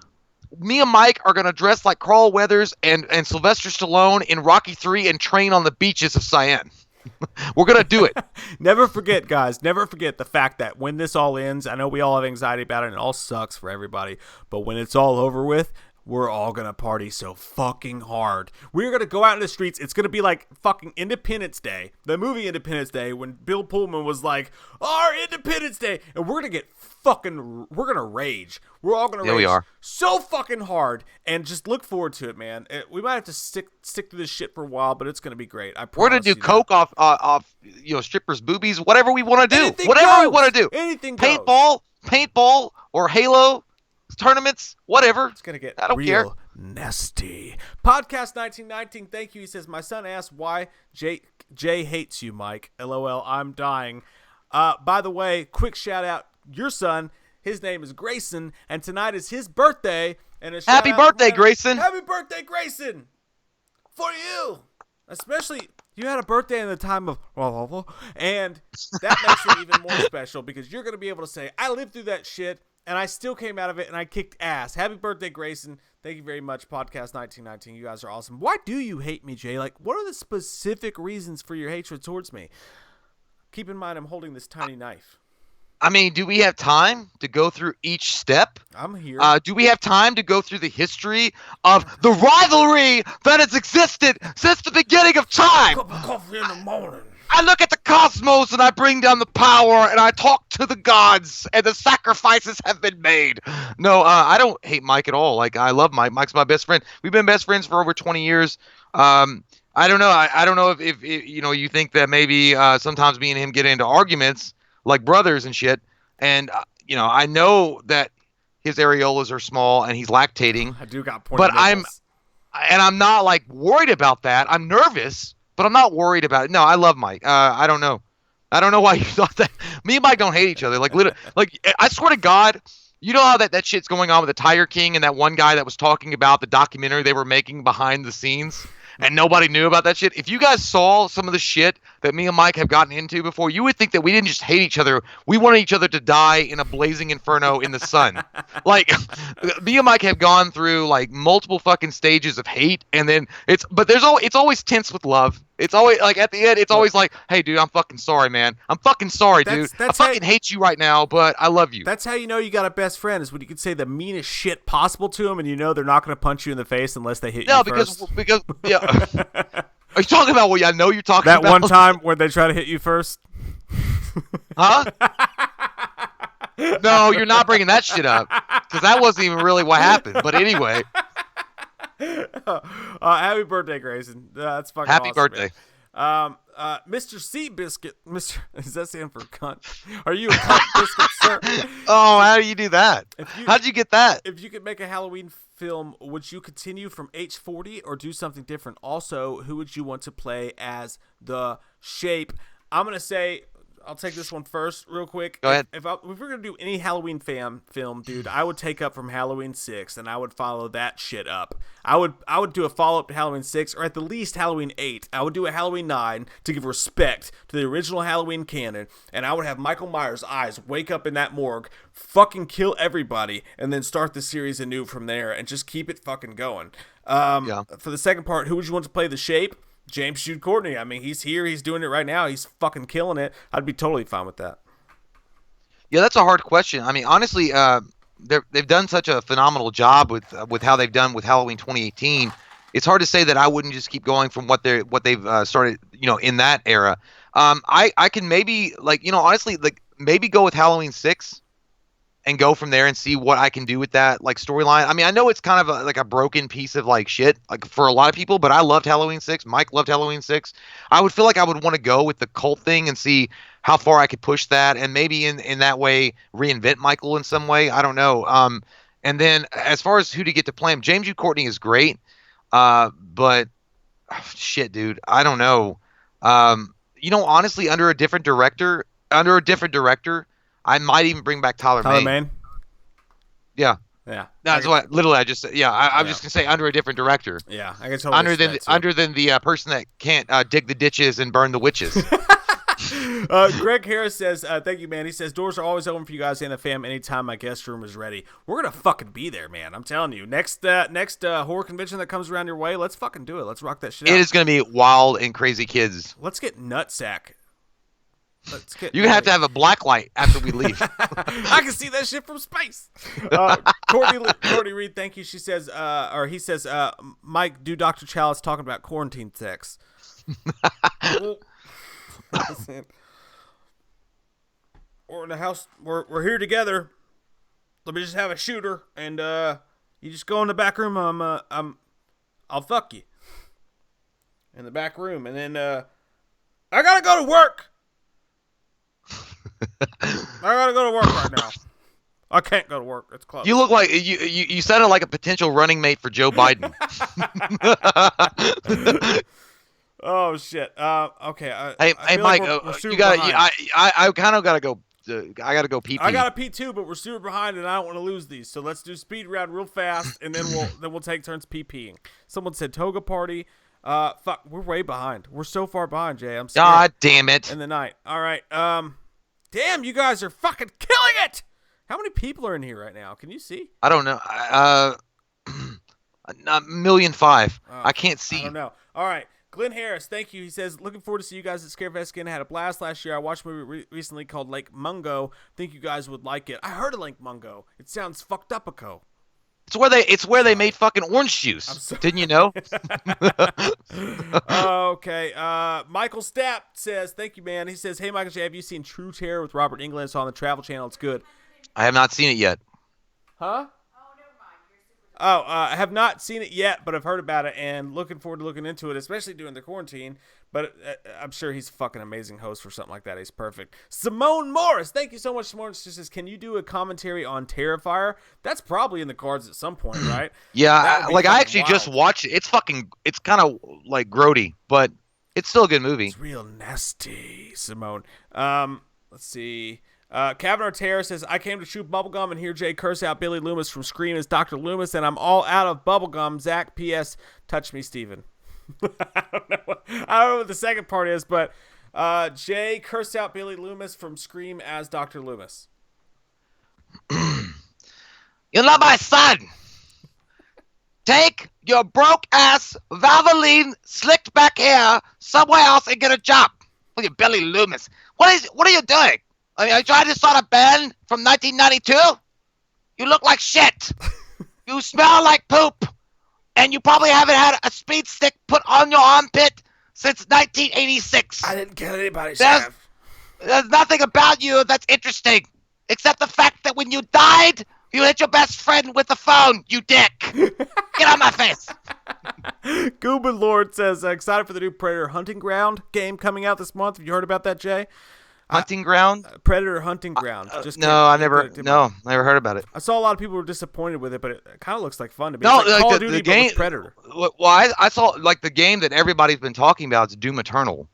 me and Mike are going to dress like Carl Weathers and Sylvester Stallone in Rocky III and train on the beaches of Cayenne. We're going to do it. Never forget, guys, the fact that when this all ends, I know we all have anxiety about it and it all sucks for everybody, but when it's all over with, we're all going to party so fucking hard. We're going to go out in the streets. It's going to be like fucking Independence Day, the movie Independence Day, when Bill Pullman was like, our Independence Day. And we're going to we're going to rage. We're all going to rage we are. So fucking hard. And just look forward to it, man. We might have to stick to this shit for a while, but it's going to be great. I promise. We're going to do coke off strippers' boobies, whatever we want to do. Anything whatever goes. we want to do. Anything goes. Paintball or Halo. Tournaments, whatever. It's gonna get real nasty. Podcast 1919. Thank you. He says, my son asked why Jay hates you, Mike. LOL. I'm dying. By the way, quick shout out. Your son. His name is Grayson, and tonight is his birthday. And happy birthday, Grayson. Happy birthday, Grayson. For you, especially. You had a birthday in the time of and that makes it even more special because you're gonna be able to say, I lived through that shit. And I still came out of it, and I kicked ass. Happy birthday, Grayson. Thank you very much, Podcast 1919. You guys are awesome. Why do you hate me, Jay? Like, what are the specific reasons for your hatred towards me? Keep in mind, I'm holding this tiny knife. I mean, do we have time to go through each step? I'm here. Do we have time to go through the history of the rivalry that has existed since the beginning of time? Cup of coffee in the morning. I look at the cosmos and I bring down the power and I talk to the gods and the sacrifices have been made. No, I don't hate Mike at all. Like, I love Mike. Mike's my best friend. We've been best friends for over 20 years. I don't know. I don't know if you think that maybe sometimes me and him get into arguments like brothers and shit. And I know that his areolas are small and he's lactating. I do got pointy nipples. I'm not like worried about that. I'm nervous. But I'm not worried about it. No, I love Mike. I don't know. I don't know why you thought that. Me and Mike don't hate each other. Like, literally, like I swear to God, you know how that shit's going on with the Tiger King and that one guy that was talking about the documentary they were making behind the scenes, and nobody knew about that shit? If you guys saw some of the shit that me and Mike have gotten into before, you would think that we didn't just hate each other. We wanted each other to die in a blazing inferno in the sun. Like, me and Mike have gone through like multiple fucking stages of hate, and then it's always tense with love. It's always like at the end, it's always like, hey, dude, I'm fucking sorry, man. I'm fucking sorry, dude. I fucking hate you right now, but I love you. That's how you know you got a best friend, is when you can say the meanest shit possible to them, and you know they're not going to punch you in the face unless they hit you first. No, because yeah. Are you talking about what I know you're talking about? That one time where they try to hit you first? Huh? No, you're not bringing that shit up, because that wasn't even really what happened. But anyway. Happy birthday, Grayson. That's fucking happy awesome, birthday. Mr. Seabiscuit, is that stand for cunt? Are you a cunt biscuit, sir? Oh, how do you do that? How'd you get that? If you could make a Halloween film, would you continue from H40 or do something different? Also, who would you want to play as the Shape? I'm going to say, I'll take this one first real quick. Go ahead. If we're going to do any Halloween film, dude, I would take up from Halloween 6 and I would follow that shit up. I would do a follow-up to Halloween 6 or at the least Halloween 8. I would do a Halloween 9 to give respect to the original Halloween canon, and I would have Michael Myers' eyes wake up in that morgue, fucking kill everybody, and then start the series anew from there and just keep it fucking going. For the second part, who would you want to play the Shape? James Jude Courtney. I mean, he's here. He's doing it right now. He's fucking killing it. I'd be totally fine with that. Yeah, that's a hard question. I mean, honestly, they've done such a phenomenal job with how they've done with Halloween 2018. It's hard to say that I wouldn't just keep going from what they've started, in that era. I can maybe honestly maybe go with Halloween 6 and go from there and see what I can do with that storyline. I mean, I know it's kind of a broken piece of shit for a lot of people, but I loved Halloween 6. Mike loved Halloween 6. I would feel like I would want to go with the cult thing and see how far I could push that, and maybe in that way reinvent Michael in some way. I don't know. And then as far as who to get to play him, James Jude Courtney is great, but shit, dude, I don't know. Honestly, under a different director, I might even bring back Tyler Mane. Yeah. Yeah. That's what literally I just said. Yeah, I'm just gonna say under a different director. Yeah, I can totally under than the person that can't dig the ditches and burn the witches. Greg Harris says, thank you, man. He says, doors are always open for you guys and the fam anytime my guest room is ready. We're going to fucking be there, man. I'm telling you. Next horror convention that comes around your way, let's fucking do it. Let's rock that shit out. It is going to be wild and crazy kids. Let's get nutsack. You're going to have a black light after we leave. I can see that shit from space. Courtney Reed, thank you. She says, he says, Mike, do Dr. Chalice talking about quarantine sex. We're in the house. We're here together. Let me just have a shooter, and you just go in the back room. I'll fuck you in the back room, and then I gotta go to work. I gotta go to work right now. I can't go to work. It's closed. You look like you sounded like a potential running mate for Joe Biden. Oh shit. Okay. Hey, Mike. You got. I kind of gotta go. I gotta go pee. I gotta pee too, but we're super behind, and I don't want to lose these. So let's do speed round real fast, and then we'll take turns peeing. Someone said toga party. Fuck, we're way behind. We're so far behind, Jay. I'm scared. God damn it. In the night. All right. Damn, you guys are fucking killing it. How many people are in here right now? Can you see? I don't know. 1,000,005. I can't see. I don't know. All right. Glenn Harris, thank you. He says, looking forward to see you guys at Scarefest. I had a blast last year. I watched a movie recently called Lake Mungo. Think you guys would like it. I heard of Lake Mungo. It sounds fucked up-a-co. It's where they made fucking orange juice. Didn't you know? Okay. Michael Stapp says, thank you, man. He says, hey, Michael J., have you seen True Terror with Robert Englund? It's on the Travel Channel. It's good. I have not seen it yet. Huh? I have not seen it yet, but I've heard about it and looking forward to looking into it, especially during the quarantine. But I'm sure he's a fucking amazing host for something like that. He's perfect. Simone Morris, thank you so much, Simone. She says, can you do a commentary on Terrifier? That's probably in the cards at some point, right? Yeah, I actually just watched it. It's kind of like grody, but it's still a good movie. It's real nasty, Simone. Let's see. Kavanaugh Terra says, I came to chew bubblegum and hear Jay curse out Billy Loomis from Scream as Dr. Loomis, and I'm all out of bubblegum. Zach, P.S. Touch me, Steven. I don't know what the second part is, but Jay cursed out Billy Loomis from Scream as Dr. Loomis. You're not my son. Take your broke-ass, Valvoline, slicked back hair somewhere else and get a job. Look at Billy Loomis. What are you doing? I mean, are you trying to start a band from 1992? You look like shit. You smell like poop. And you probably haven't had a speed stick put on your armpit since 1986. I didn't kill anybody, Chef. There's nothing about you that's interesting, except the fact that when you died You hit your best friend with the phone, you dick. Get out my face. Goober Lord says, excited for the new Predator Hunting Ground game coming out this month. Have you heard about that, Jay? Hunting Ground? Predator Hunting Ground. Never heard about it. I saw a lot of people were disappointed with it, but it kind of looks like fun to me. No, it's like Call of Duty, but with Predator. Well, I saw like the game that everybody's been talking about is Doom Eternal,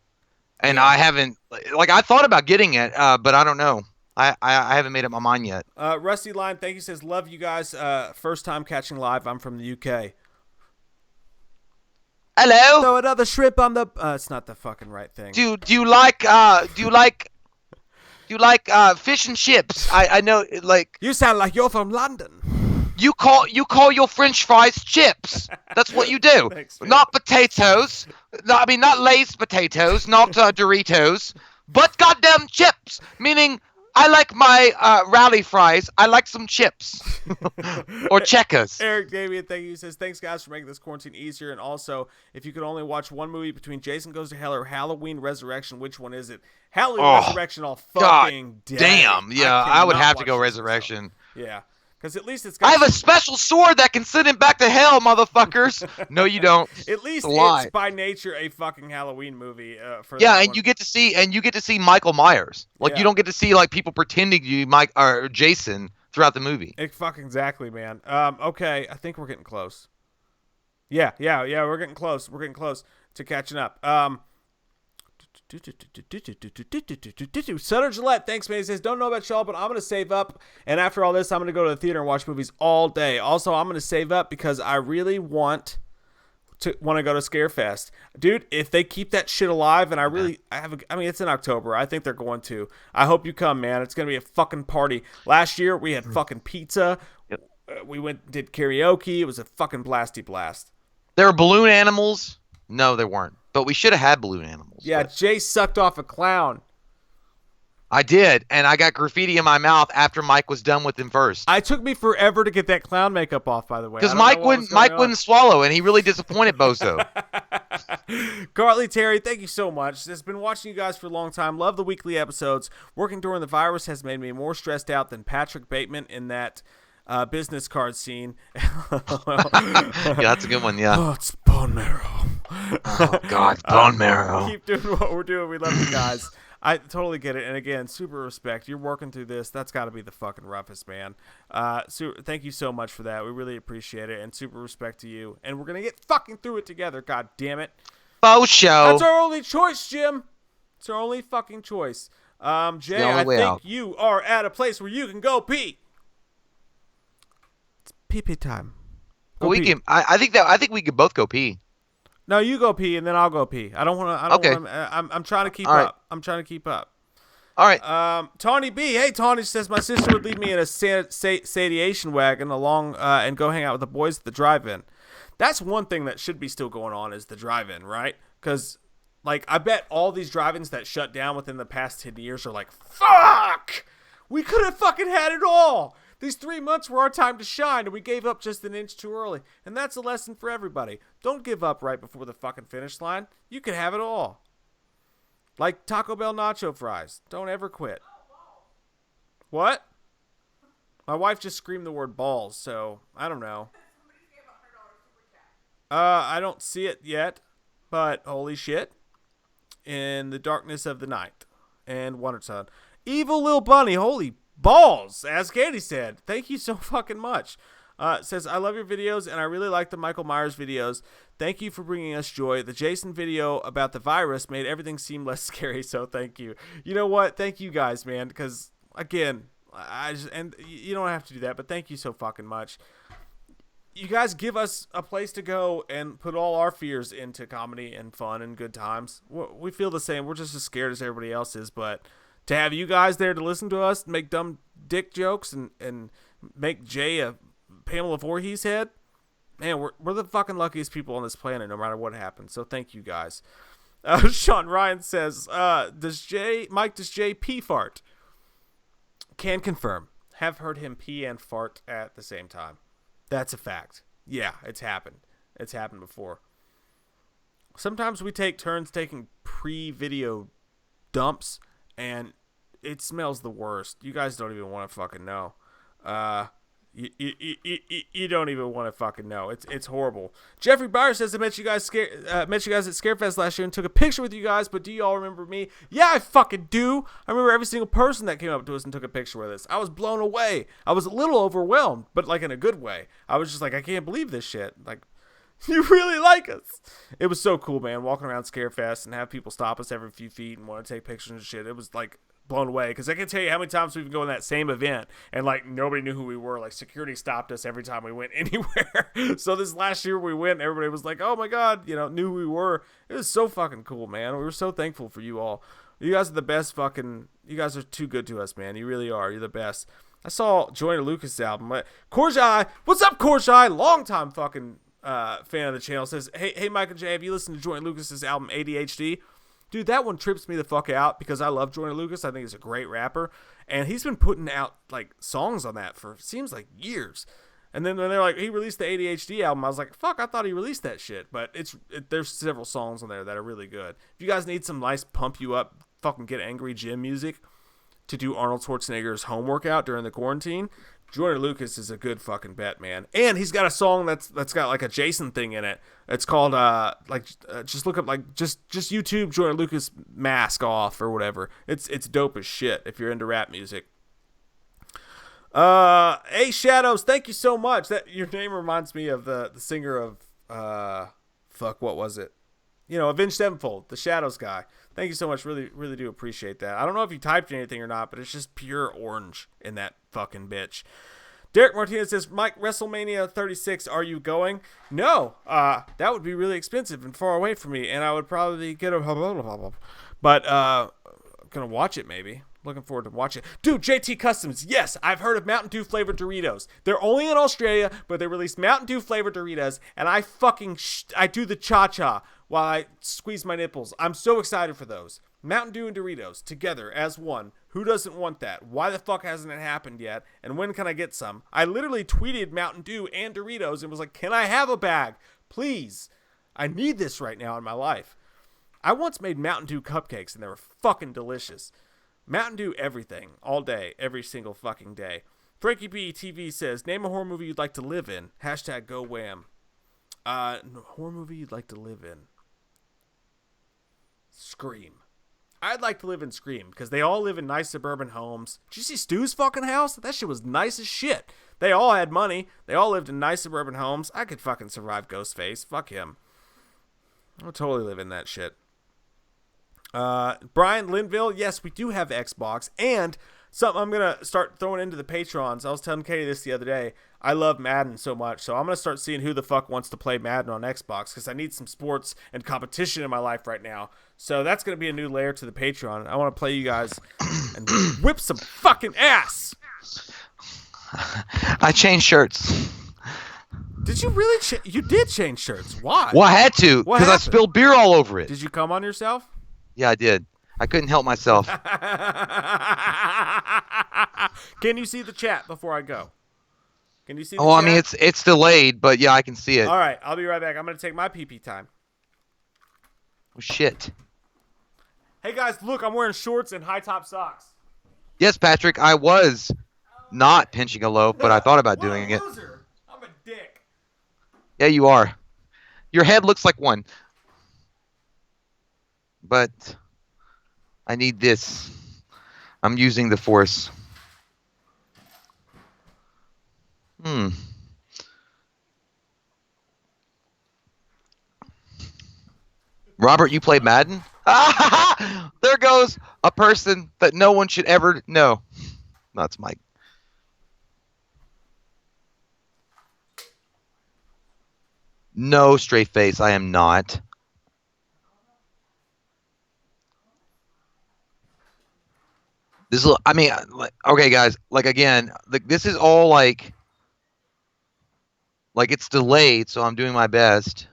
and I haven't I thought about getting it, but I don't know. I haven't made up my mind yet. Rusty Line, thank you. Says love you guys. First time catching live. I'm from the UK. Hello. Throw another shrimp on the. It's not the fucking right thing. Do you like fish and chips? I know like. You sound like you're from London. You call your French fries chips. That's what you do. Thanks, not potatoes. Not Lay's potatoes. Not Doritos. But goddamn chips. Meaning. I like my rally fries. I like some chips. Or checkers. Eric Davian, thank you. He says, thanks, guys, for making this quarantine easier. And also, if you could only watch one movie between Jason Goes to Hell or Halloween Resurrection, which one is it? Halloween Resurrection all fucking damn. Yeah, I would have to go Resurrection. Yeah. Because at least it's got... I have a special sword that can send him back to hell, motherfuckers. No, you don't. At least it's by nature a fucking Halloween movie. You get to see Michael Myers. You don't get to see like people pretending to be Mike or Jason throughout the movie. Exactly, man. Okay, I think we're getting close. Yeah, we're getting close. We're getting close to catching up. Sutter Gillette, thanks, man. He says, don't know about y'all, but I'm going to save up. And after all this, I'm going to go to the theater and watch movies all day. Also, I'm going to save up because I really want to go to Scarefest. Dude, if they keep that shit alive, and it's in October. I think they're going to. I hope you come, man. It's going to be a fucking party. Last year, we had fucking pizza. Yep. We did karaoke. It was a fucking blasty blast. There were balloon animals. No, there weren't. But we should have had balloon animals. Yeah, Jay sucked off a clown. I did, and I got graffiti in my mouth after Mike was done with him first. It took me forever to get that clown makeup off, by the way. Because Mike wouldn't swallow, and he really disappointed Bozo. Carly Terry, thank you so much. Has been watching you guys for a long time. Love the weekly episodes. Working during the virus has made me more stressed out than Patrick Bateman in that business card scene. Yeah, that's a good one, yeah. Oh, it's bone marrow. Oh, God, bone marrow. Keep doing what we're doing. We love you guys. I totally get it. And again, super respect. You're working through this. That's got to be the fucking roughest, man. Thank you so much for that. We really appreciate it. And super respect to you. And we're going to get fucking through it together. God damn it. Faux show. That's our only choice, Jim. It's our only fucking choice. Jay, I think you are at a place where you can go pee. It's pee time. Well, we can. I think we could both go pee. No, you go pee and then I'll go pee. I don't want to. Okay. I'm trying to keep up. Right. I'm trying to keep up. All right. Tawny B. Hey, Tawny says my sister would leave me in a satiation wagon along and go hang out with the boys at the drive-in. That's one thing that should be still going on is the drive-in, right? Because, like, I bet all these drive-ins that shut down within the past 10 years are like, fuck! We could have fucking had it all! These 3 months were our time to shine, and we gave up just an inch too early. And that's a lesson for everybody. Don't give up right before the fucking finish line. You can have it all. Like Taco Bell nacho fries. Don't ever quit. What? My wife just screamed the word balls, so I don't know. I don't see it yet, but holy shit. In the darkness of the night. And Wonderson. Evil Lil Bunny, holy balls, as Katie said. Thank you so fucking much. Says, I love your videos, and I really like the Michael Myers videos. Thank you for bringing us joy. The Jason video about the virus made everything seem less scary, so thank you. You know what? Thank you guys, man, because, again, and you don't have to do that, but thank you so fucking much. You guys give us a place to go and put all our fears into comedy and fun and good times. We feel the same. We're just as scared as everybody else is, but to have you guys there to listen to us, make dumb dick jokes, and make Jay a Pamela Voorhees head, man, we're the fucking luckiest people on this planet, no matter what happens. So thank you guys. Sean Ryan says, does Jay pee fart? Can confirm. Have heard him pee and fart at the same time. That's a fact. Yeah, it's happened. It's happened before. Sometimes we take turns taking pre-video dumps, and it smells the worst. You guys don't even want to fucking know. You don't even want to fucking know. It's horrible. Jeffrey Byer says, I met you guys at Scarefest last year and took a picture with you guys, but do you all remember me? Yeah, I fucking do. I remember every single person that came up to us and took a picture with us. I was blown away. I was a little overwhelmed, but like in a good way. I was just like, I can't believe this shit. Like, you really like us. It was so cool, man, walking around Scarefest and have people stop us every few feet and want to take pictures and shit. It was like blown away, because I can tell you how many times we've gone to that same event and like nobody knew who we were. Like security stopped us every time we went anywhere. So this last year we went, everybody was like, oh my god, knew who we were. It was so fucking cool, man. We were so thankful for you all. You guys are the best you guys are too good to us, man. You really are. You're the best. I saw Joyner Lucas' album. Korjai, what's up, Korjai? Long time fucking fan of the channel, says, hey Michael J, have you listened to Joyner Lucas' album ADHD? Dude, that one trips me the fuck out, because I love Joyner Lucas. I think he's a great rapper, and he's been putting out like songs on that for seems like years. And then when they're like, he released the ADHD album, I was like, fuck, I thought he released that shit. But there's several songs on there that are really good. If you guys need some nice pump you up, fucking get angry gym music to do Arnold Schwarzenegger's home workout during the quarantine, Joyner Lucas is a good fucking bet, man. And he's got a song that's got like a Jason thing in it. It's called just look up just YouTube Joyner Lucas mask off or whatever. It's dope as shit if you're into rap music. Hey Shadows, thank you so much. That your name reminds me of the singer of what was it? Avenged Sevenfold, the Shadows guy. Thank you so much. Really, really do appreciate that. I don't know if you typed anything or not, but it's just pure orange in that fucking bitch. Derek Martinez says, Mike, WrestleMania 36, are you going? No. That would be really expensive and far away from me, and I would probably get a but I'm going to watch it maybe. Looking forward to watching it. Dude, JT Customs. Yes, I've heard of Mountain Dew flavored Doritos. They're only in Australia, but they released Mountain Dew flavored Doritos, and I I do the cha-cha while I squeeze my nipples. I'm so excited for those. Mountain Dew and Doritos together as one. Who doesn't want that? Why the fuck hasn't it happened yet? And when can I get some? I literally tweeted Mountain Dew and Doritos and was like, can I have a bag? Please. I need this right now in my life. I once made Mountain Dew cupcakes, and they were fucking delicious. Mountain Dew everything, all day, every single fucking day. Frankie B TV says, name a horror movie you'd like to live in. Hashtag go wham. Horror movie you'd like to live in. Scream. I'd like to live in Scream, because they all live in nice suburban homes. Did you see Stu's fucking house? That shit was nice as shit. They all had money. They all lived in nice suburban homes. I could fucking survive Ghostface. Fuck him. I'll totally live in that shit. Brian Linville, yes, we do have Xbox, and something I'm gonna start throwing into the Patrons. I was telling Katie this the other day. I love Madden so much, so I'm gonna start seeing who the fuck wants to play Madden on Xbox, because I need some sports and competition in my life right now. So that's gonna be a new layer to the Patreon. I want to play you guys and whip some fucking ass. I changed shirts. Did you really? You did change shirts. Why? Well, I had to, because I spilled beer all over it. Did you come on yourself? Yeah, I did. I couldn't help myself. Can you see the chat before I go? Can you see the chat? I mean, it's delayed, but yeah, I can see it. All right, I'll be right back. I'm going to take my pee-pee time. Oh, shit. Hey, guys, look, I'm wearing shorts and high-top socks. Yes, Patrick, I was not pinching a loaf, but I thought about doing it. Loser. I'm a dick. Yeah, you are. Your head looks like one. But I need this. I'm using the Force. Robert, you play Madden? There goes a person that no one should ever know. That's Mike. No, straight face, I am not. This is, I mean, okay, guys. Like again, this is all like it's delayed, so I'm doing my best.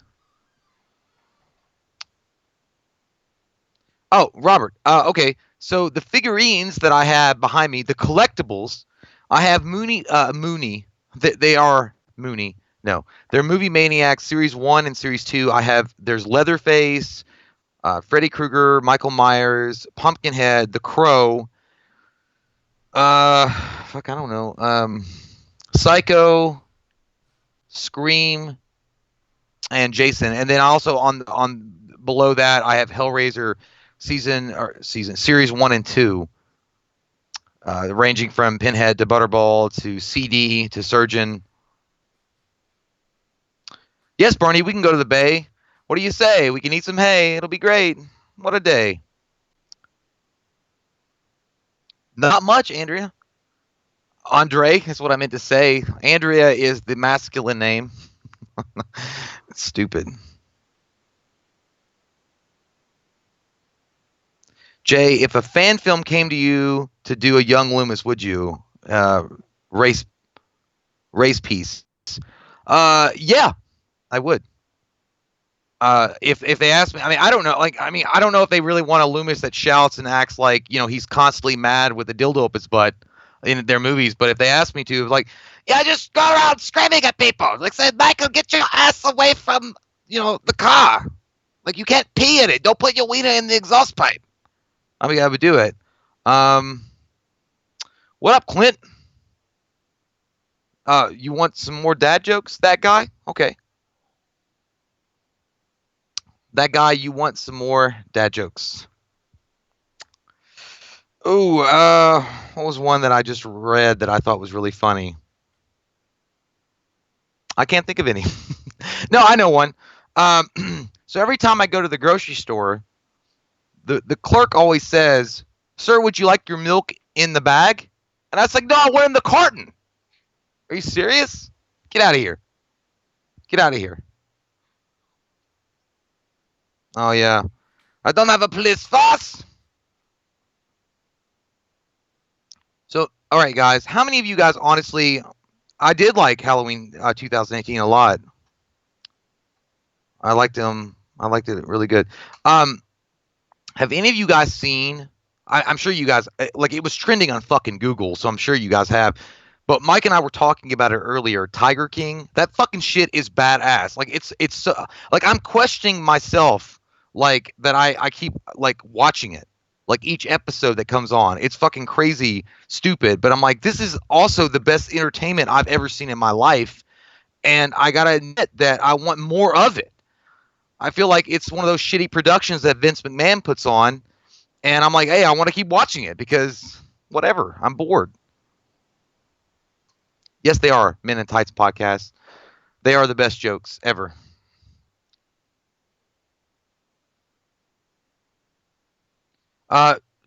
Oh, Robert. Okay, so the figurines that I have behind me, the collectibles, I have Mooney. They are Mooney. No, they're Movie Maniacs Series 1 and Series 2. There's Leatherface, Freddy Krueger, Michael Myers, Pumpkinhead, The Crow. I don't know. Psycho, Scream, and Jason. And then also on below that, I have Hellraiser series 1 and 2. Ranging from Pinhead to Butterball to CD to Surgeon. Yes, Barney, we can go to the bay. What do you say? We can eat some hay. It'll be great. What a day. Not much, Andrea. Andre is what I meant to say. Andrea is the masculine name. It's stupid. Jay, if a fan film came to you to do a young Loomis, would you? Race piece. Yeah, I would. If they ask me, I don't know. I don't know if they really want a Loomis that shouts and acts like he's constantly mad with a dildo up his butt in their movies. But if they ask me to, yeah, just go around screaming at people. Like, say, Michael, get your ass away from the car. Like, you can't pee in it. Don't put your wiener in the exhaust pipe. I would do it. What up, Clint? You want some more dad jokes? That guy? Okay. That guy, you want some more dad jokes? Oh, what was one that I just read that I thought was really funny? I can't think of any. No, I know one. So every time I go to the grocery store, the clerk always says, "Sir, would you like your milk in the bag?" And I was like, "No, I want it in the carton." Are you serious? Get out of here. Get out of here. Oh, yeah. I don't have a police force. So, all right, guys. How many of you guys, honestly, I did like Halloween 2018 a lot. I liked them. I liked it really good. Have any of you guys seen, I'm sure you guys, it was trending on fucking Google, so I'm sure you guys have. But Mike and I were talking about it earlier. Tiger King, that fucking shit is badass. It's so, I'm questioning myself, that I keep watching it, each episode that comes on. It's fucking crazy, stupid. But I'm like, this is also the best entertainment I've ever seen in my life, and I gotta admit that I want more of it. I feel like it's one of those shitty productions that Vince McMahon puts on, and I'm like, hey, I want to keep watching it because whatever, I'm bored. Yes, they are. Men in Tights podcast. They are the best jokes ever.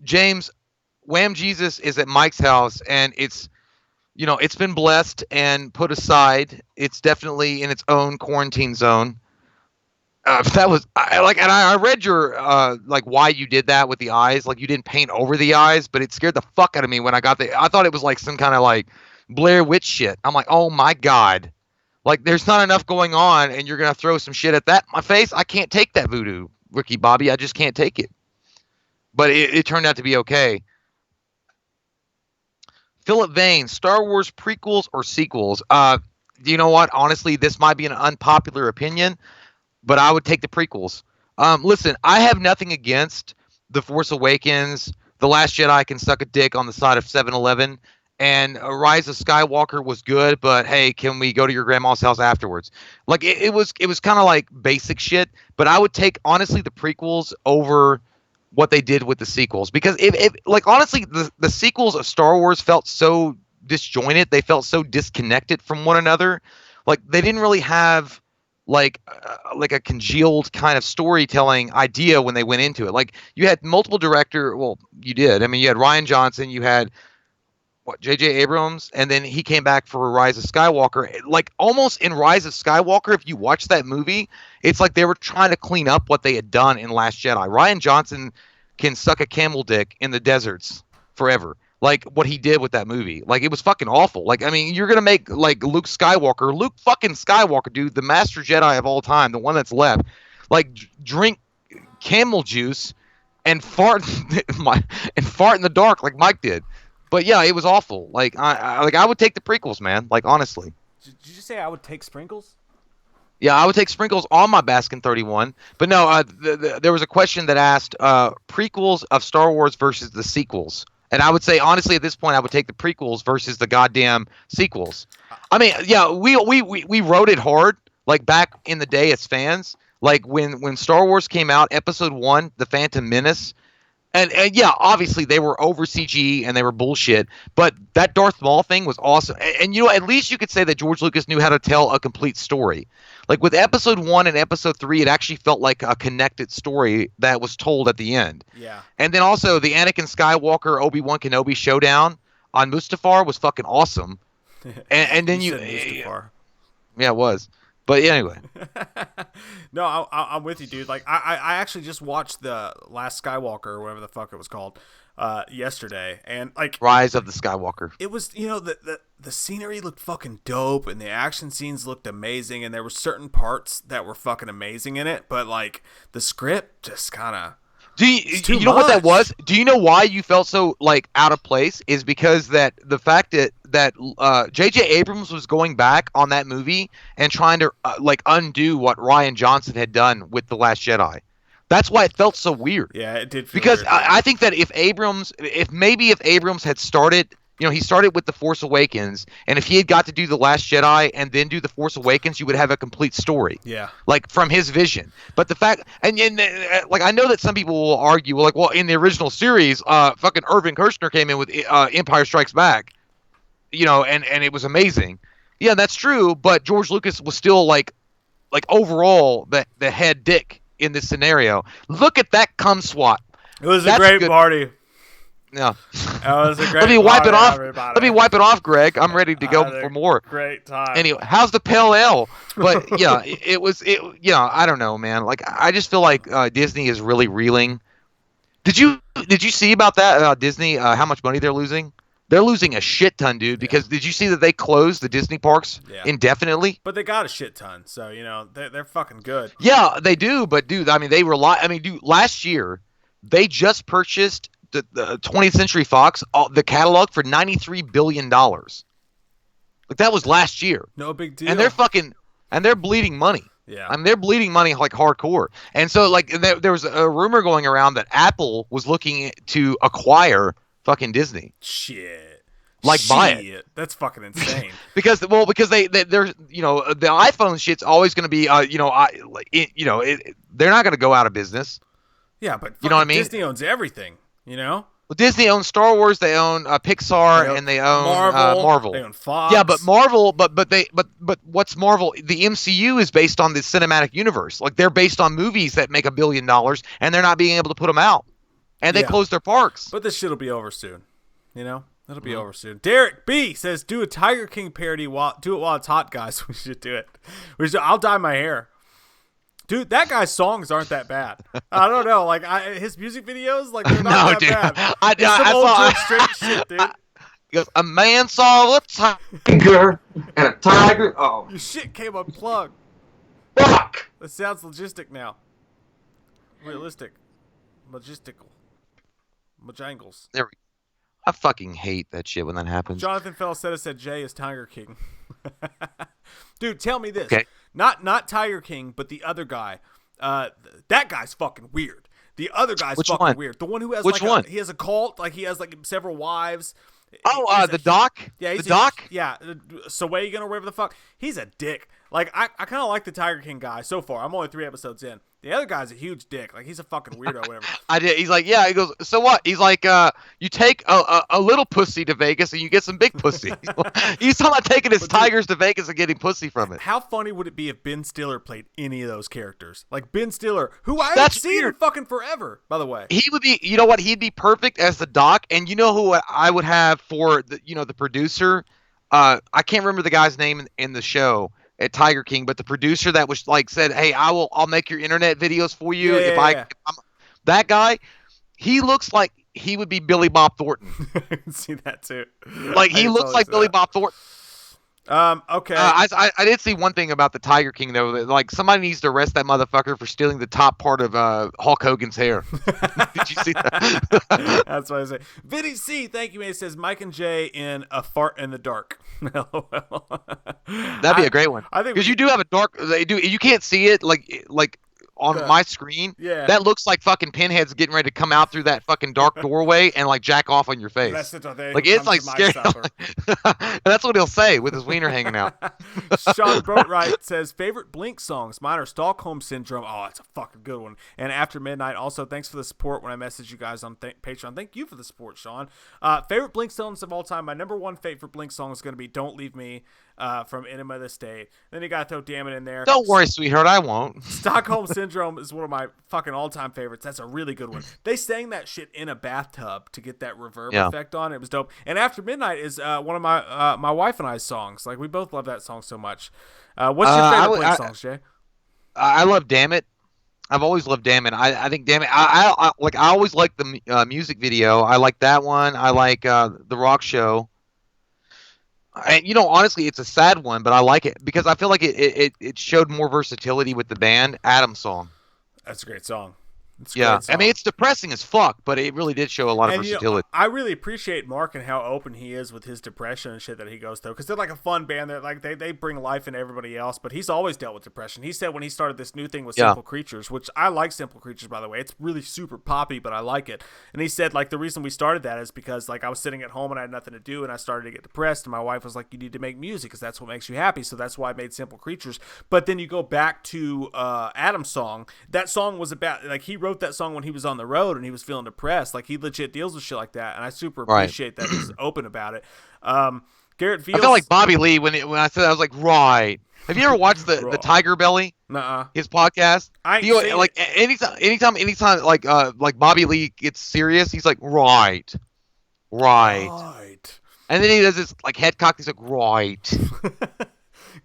James, Wham Jesus is at Mike's house, and it's been blessed and put aside. It's definitely in its own quarantine zone. That was and I read your why you did that with the eyes. You didn't paint over the eyes, but it scared the fuck out of me when I got I thought it was some kind of Blair Witch shit. I'm like, oh my god, there's not enough going on, and you're gonna throw some shit at my face. I can't take that voodoo, Ricky Bobby. I just can't take it. But it turned out to be okay. Philip Vane, Star Wars prequels or sequels? You know what? Honestly, this might be an unpopular opinion, but I would take the prequels. Listen, I have nothing against The Force Awakens, The Last Jedi can suck a dick on the side of 7-Eleven, and Rise of Skywalker was good, but hey, can we go to your grandma's house afterwards? It was kind of basic shit, but I would take, honestly, the prequels over what they did with the sequels, because if honestly, the sequels of Star Wars felt so disjointed. They felt so disconnected from one another. They didn't really have a congealed kind of storytelling idea when they went into it. You had multiple you did. I mean, you had Rian Johnson, you had J.J. Abrams, and then he came back for Rise of Skywalker. Almost in Rise of Skywalker, if you watch that movie, it's they were trying to clean up what they had done in Last Jedi. Rian Johnson can suck a camel dick in the deserts forever. What he did with that movie. It was fucking awful. You're going to make, Luke fucking Skywalker, dude, the master Jedi of all time, the one that's left, drink camel juice and fart in the dark like Mike did. But yeah, it was awful. I would take the prequels, man. Honestly. Did you just say I would take sprinkles? Yeah, I would take sprinkles on my Baskin 31. But no, there was a question that asked prequels of Star Wars versus the sequels. And I would say, honestly, at this point, I would take the prequels versus the goddamn sequels. I mean, yeah, we wrote it hard, like back in the day as fans. Like when Star Wars came out, Episode 1, The Phantom Menace, and yeah, obviously they were over CG and they were bullshit, but that Darth Maul thing was awesome. And you know, at least you could say that George Lucas knew how to tell a complete story. Like with Episode 1 and Episode 3, it actually felt like a connected story that was told at the end. Yeah. And then also the Anakin Skywalker Obi-Wan Kenobi showdown on Mustafar was fucking awesome. And then you said Mustafar. Yeah, it was. But anyway. No, I'm with you, dude. Like, I actually just watched the Last Skywalker or whatever the fuck it was called yesterday, and like Rise of the Skywalker. It was, you know, the scenery looked fucking dope, and the action scenes looked amazing, and there were certain parts that were fucking amazing in it, but like the script just kind of. Do you know what that was? Do you know why you felt so like out of place? Is because that the fact that J.J. Abrams was going back on that movie and trying to like undo what Rian Johnson had done with The Last Jedi. That's why it felt so weird. Yeah, it did. Because weird. I think that if Abrams had started. You know, he started with The Force Awakens, and if he had got to do The Last Jedi and then do The Force Awakens, you would have a complete story. Yeah. Like, from his vision. But the fact, and like, I know that some people will argue, well, like, well, in the original series, fucking Irvin Kershner came in with Empire Strikes Back, you know, and it was amazing. Yeah, that's true, but George Lucas was still, like overall, the head dick in this scenario. Look at that cum swat. It was a great party. Yeah. That was a great Let me wipe it off. Everybody. Let me wipe it off, Greg. I'm ready to go for more. Great time. Anyway, how's the Pale Ale? But yeah, it was. Yeah, I don't know, man. Like, I just feel like Disney is really reeling. Did you see about that Disney? How much money they're losing? They're losing a shit ton, dude. Because did you see that they closed the Disney parks indefinitely? But they got a shit ton, so you know they're fucking good. Yeah, they do. But dude, I mean, dude, last year they just purchased the 20th Century Fox, the catalog, for $93 billion. Like, that was last year. No big deal. And they're bleeding money. Yeah. I mean, they're bleeding money like hardcore. And so, like, there was a rumor going around that Apple was looking to acquire fucking Disney. Shit. Like, buy it. That's fucking insane. Because they're, you know, the iPhone shit's always going to be, they're not going to go out of business. Yeah, but you know what I mean? Disney owns everything. You know? Well, Disney owns Star Wars, they own Pixar, and they own Marvel. They own Fox. Yeah, but Marvel, but what's Marvel? The MCU is based on the cinematic universe. Like, they're based on movies that make $1 billion, and they're not being able to put them out, and they close their parks. But this shit'll be over soon. You know, it'll be over soon. Derek B says, "Do a Tiger King parody while it's hot, guys." We should do it. I'll dye my hair. Dude, that guy's songs aren't that bad. I don't know, like his music videos, like they're not that bad. I saw straight shit, dude. He goes, a man saw a tiger and a tiger. Oh, your shit came unplugged. Fuck. That sounds logistic now. Realistic, logistical, Mojangles. There we go. I fucking hate that shit when that happens. Jonathan Felicetta said Jay is Tiger King. Dude, tell me this. Okay. Not Tiger King, but the other guy. That guy's fucking weird. The other guy's fucking weird. The one who has he has a cult, like he has like several wives. Oh, the Doc? Yeah, the Doc? Yeah, Sawagan or whatever the fuck. He's a dick. Like, I kind of like the Tiger King guy so far. I'm only 3 episodes in. The other guy's a huge dick. Like, he's a fucking weirdo, whatever. I did. He's like, yeah. He goes, so what? He's like, you take a little pussy to Vegas and you get some big pussy. He's talking about taking his tigers to Vegas and getting pussy from it. How funny would it be if Ben Stiller played any of those characters? Like Ben Stiller, who I haven't seen in fucking forever, by the way. He would be, you know what? He'd be perfect as the Doc. And you know who I would have for the, you know, the producer? I can't remember the guy's name in the show at Tiger King, but the producer that was like said, "Hey, I'll make your internet videos for you that guy." He looks like he would be Billy Bob Thornton. I can see that too. Like he looks like Billy Bob Thornton. Okay. I did see one thing about the Tiger King though. That, like, somebody needs to arrest that motherfucker for stealing the top part of Hulk Hogan's hair. Did you see that? That's what I say. Vinny C, thank you, man. It says Mike and Jay in A Fart in the Dark. That'd be a great one. I think because you do have a dark. They do. You can't see it like on my screen, Yeah. that looks like fucking Pinhead's getting ready to come out through that fucking dark doorway and like jack off on your face. That's it, like it's like scary. And that's what he'll say with his wiener hanging out. Sean Boatwright says favorite Blink songs. Mine are Stockholm Syndrome. Oh, that's a fucking good one. And After Midnight. Also, thanks for the support when I messaged you guys on Patreon. Thank you for the support, Sean. Favorite Blink songs of all time. My number one favorite Blink song is going to be "Don't Leave Me" from Enema of the State. Then you got to throw "Damn It" in there. Don't worry, sweetheart, I won't. Stockholm Syndrome is one of my fucking all-time favorites. That's a really good one. They sang that shit in a bathtub to get that reverb effect on. It was dope. And After Midnight is one of my wife and I's songs. Like, we both love that song so much. What's your favorite Blink songs, Jay? I love "Damn It." I've always loved "Damn It." I think "Damn It." I always like the music video. I like that one. I like the Rock Show. And honestly, it's a sad one, but I like it because I feel like it showed more versatility with the band. "Adam's Song." That's a great song. Yeah, I mean, it's depressing as fuck, but it really did show a lot of versatility. I really appreciate Mark and how open he is with his depression and shit that he goes through, because they're like a fun band. They're like they bring life into everybody else, but he's always dealt with depression. He said when he started this new thing with Simple Creatures, which I like Simple Creatures, by the way. It's really super poppy, but I like it. And he said like the reason we started that is because like I was sitting at home and I had nothing to do, and I started to get depressed, and my wife was like, "You need to make music because that's what makes you happy." So that's why I made Simple Creatures. But then you go back to Adam's Song. That song was about like he wrote that song when he was on the road and he was feeling depressed. Like, he legit deals with shit like that, and I super appreciate that he's open about it. Garrett Fields, I felt like Bobby Lee when I said that, I was like, right. Have you ever watched the Tiger Belly? Nuh-uh. His podcast? Like anytime like Bobby Lee gets serious, he's like, right. And then he does this like head cock. He's like, right.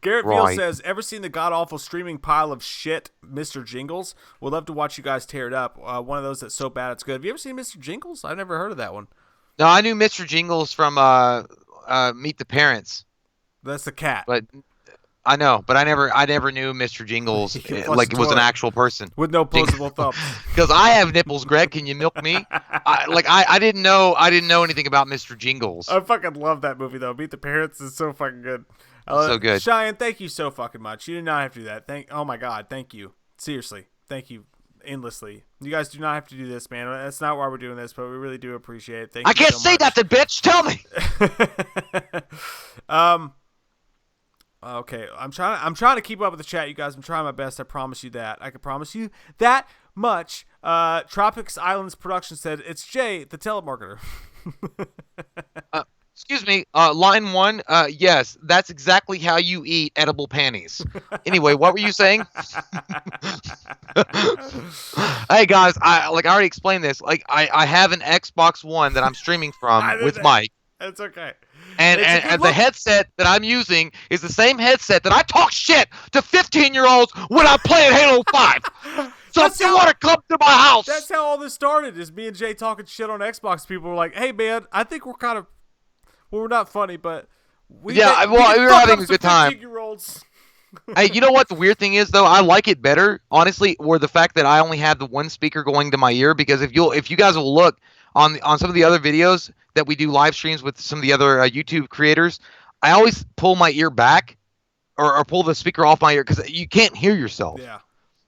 Garrett Fields says, ever seen the god-awful streaming pile of shit, Mr. Jingles? Would love to watch you guys tear it up. One of those that's so bad it's good. Have you ever seen Mr. Jingles? I never heard of that one. No, I knew Mr. Jingles from Meet the Parents. That's the cat. But I know, but I never knew Mr. Jingles like it was an actual person with no opposable thumbs. Because I have nipples, Greg. Can you milk me? I didn't know anything about Mr. Jingles. I fucking love that movie though. Meet the Parents is so fucking good. So good. Cheyenne, thank you so fucking much. You did not have to do that. Oh my god, thank you. Seriously, thank you endlessly. You guys do not have to do this, man. That's not why we're doing this, but we really do appreciate it. Thank you. I can't say nothing, bitch. Tell me. Okay, I'm trying to keep up with the chat, you guys. I'm trying my best. I promise you that. I can promise you that much. Tropics Islands Production said it's Jay, the telemarketer. Excuse me, line one, yes, that's exactly how you eat edible panties. Anyway, what were you saying? Hey guys, I already explained this. Like, I have an Xbox One that I'm streaming from with Mike. It's okay. And the headset that I'm using is the same headset that I talk shit to 15-year-olds when I'm playing Halo 5. So if you want to come to my house. That's how all this started, is me and Jay talking shit on Xbox. People were like, hey man, I think we're kind of... Well, we're not funny, but we were having a good time. 15-year-olds. Hey, you know what the weird thing is though? I like it better, honestly, or the fact that I only have the one speaker going to my ear. Because if you guys will look on some of the other videos that we do live streams with some of the other YouTube creators, I always pull my ear back or pull the speaker off my ear because you can't hear yourself. Yeah.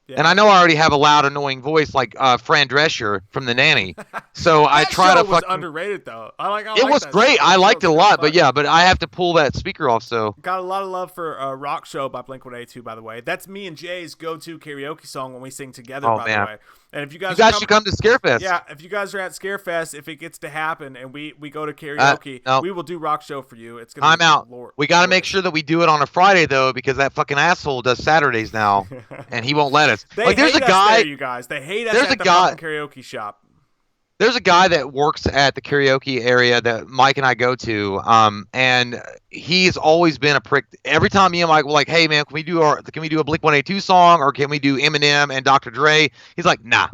And I know I already have a loud, annoying voice like Fran Drescher from The Nanny, so I try to. That was underrated though. It was great. I liked it a lot, but I have to pull that speaker off. So got a lot of love for "Rock Show" by Blink-182. By the way, that's me and Jay's go-to karaoke song when we sing together. By the way, and if you guys should come to Scarefest. Yeah, if you guys are at Scarefest, if it gets to happen and we go to karaoke, we will do "Rock Show" for you. It's gonna. I'm out. We got to make sure that we do it on a Friday though, because that fucking asshole does Saturdays now, and he won't let us. There's a guy. You guys, they hate us at the fucking karaoke shop. There's a guy that works at the karaoke area that Mike and I go to, and he's always been a prick. Every time me and Mike were like, "Hey man, can we do a Blink-182 song, or can we do Eminem and Dr. Dre?" He's like, "Nah,"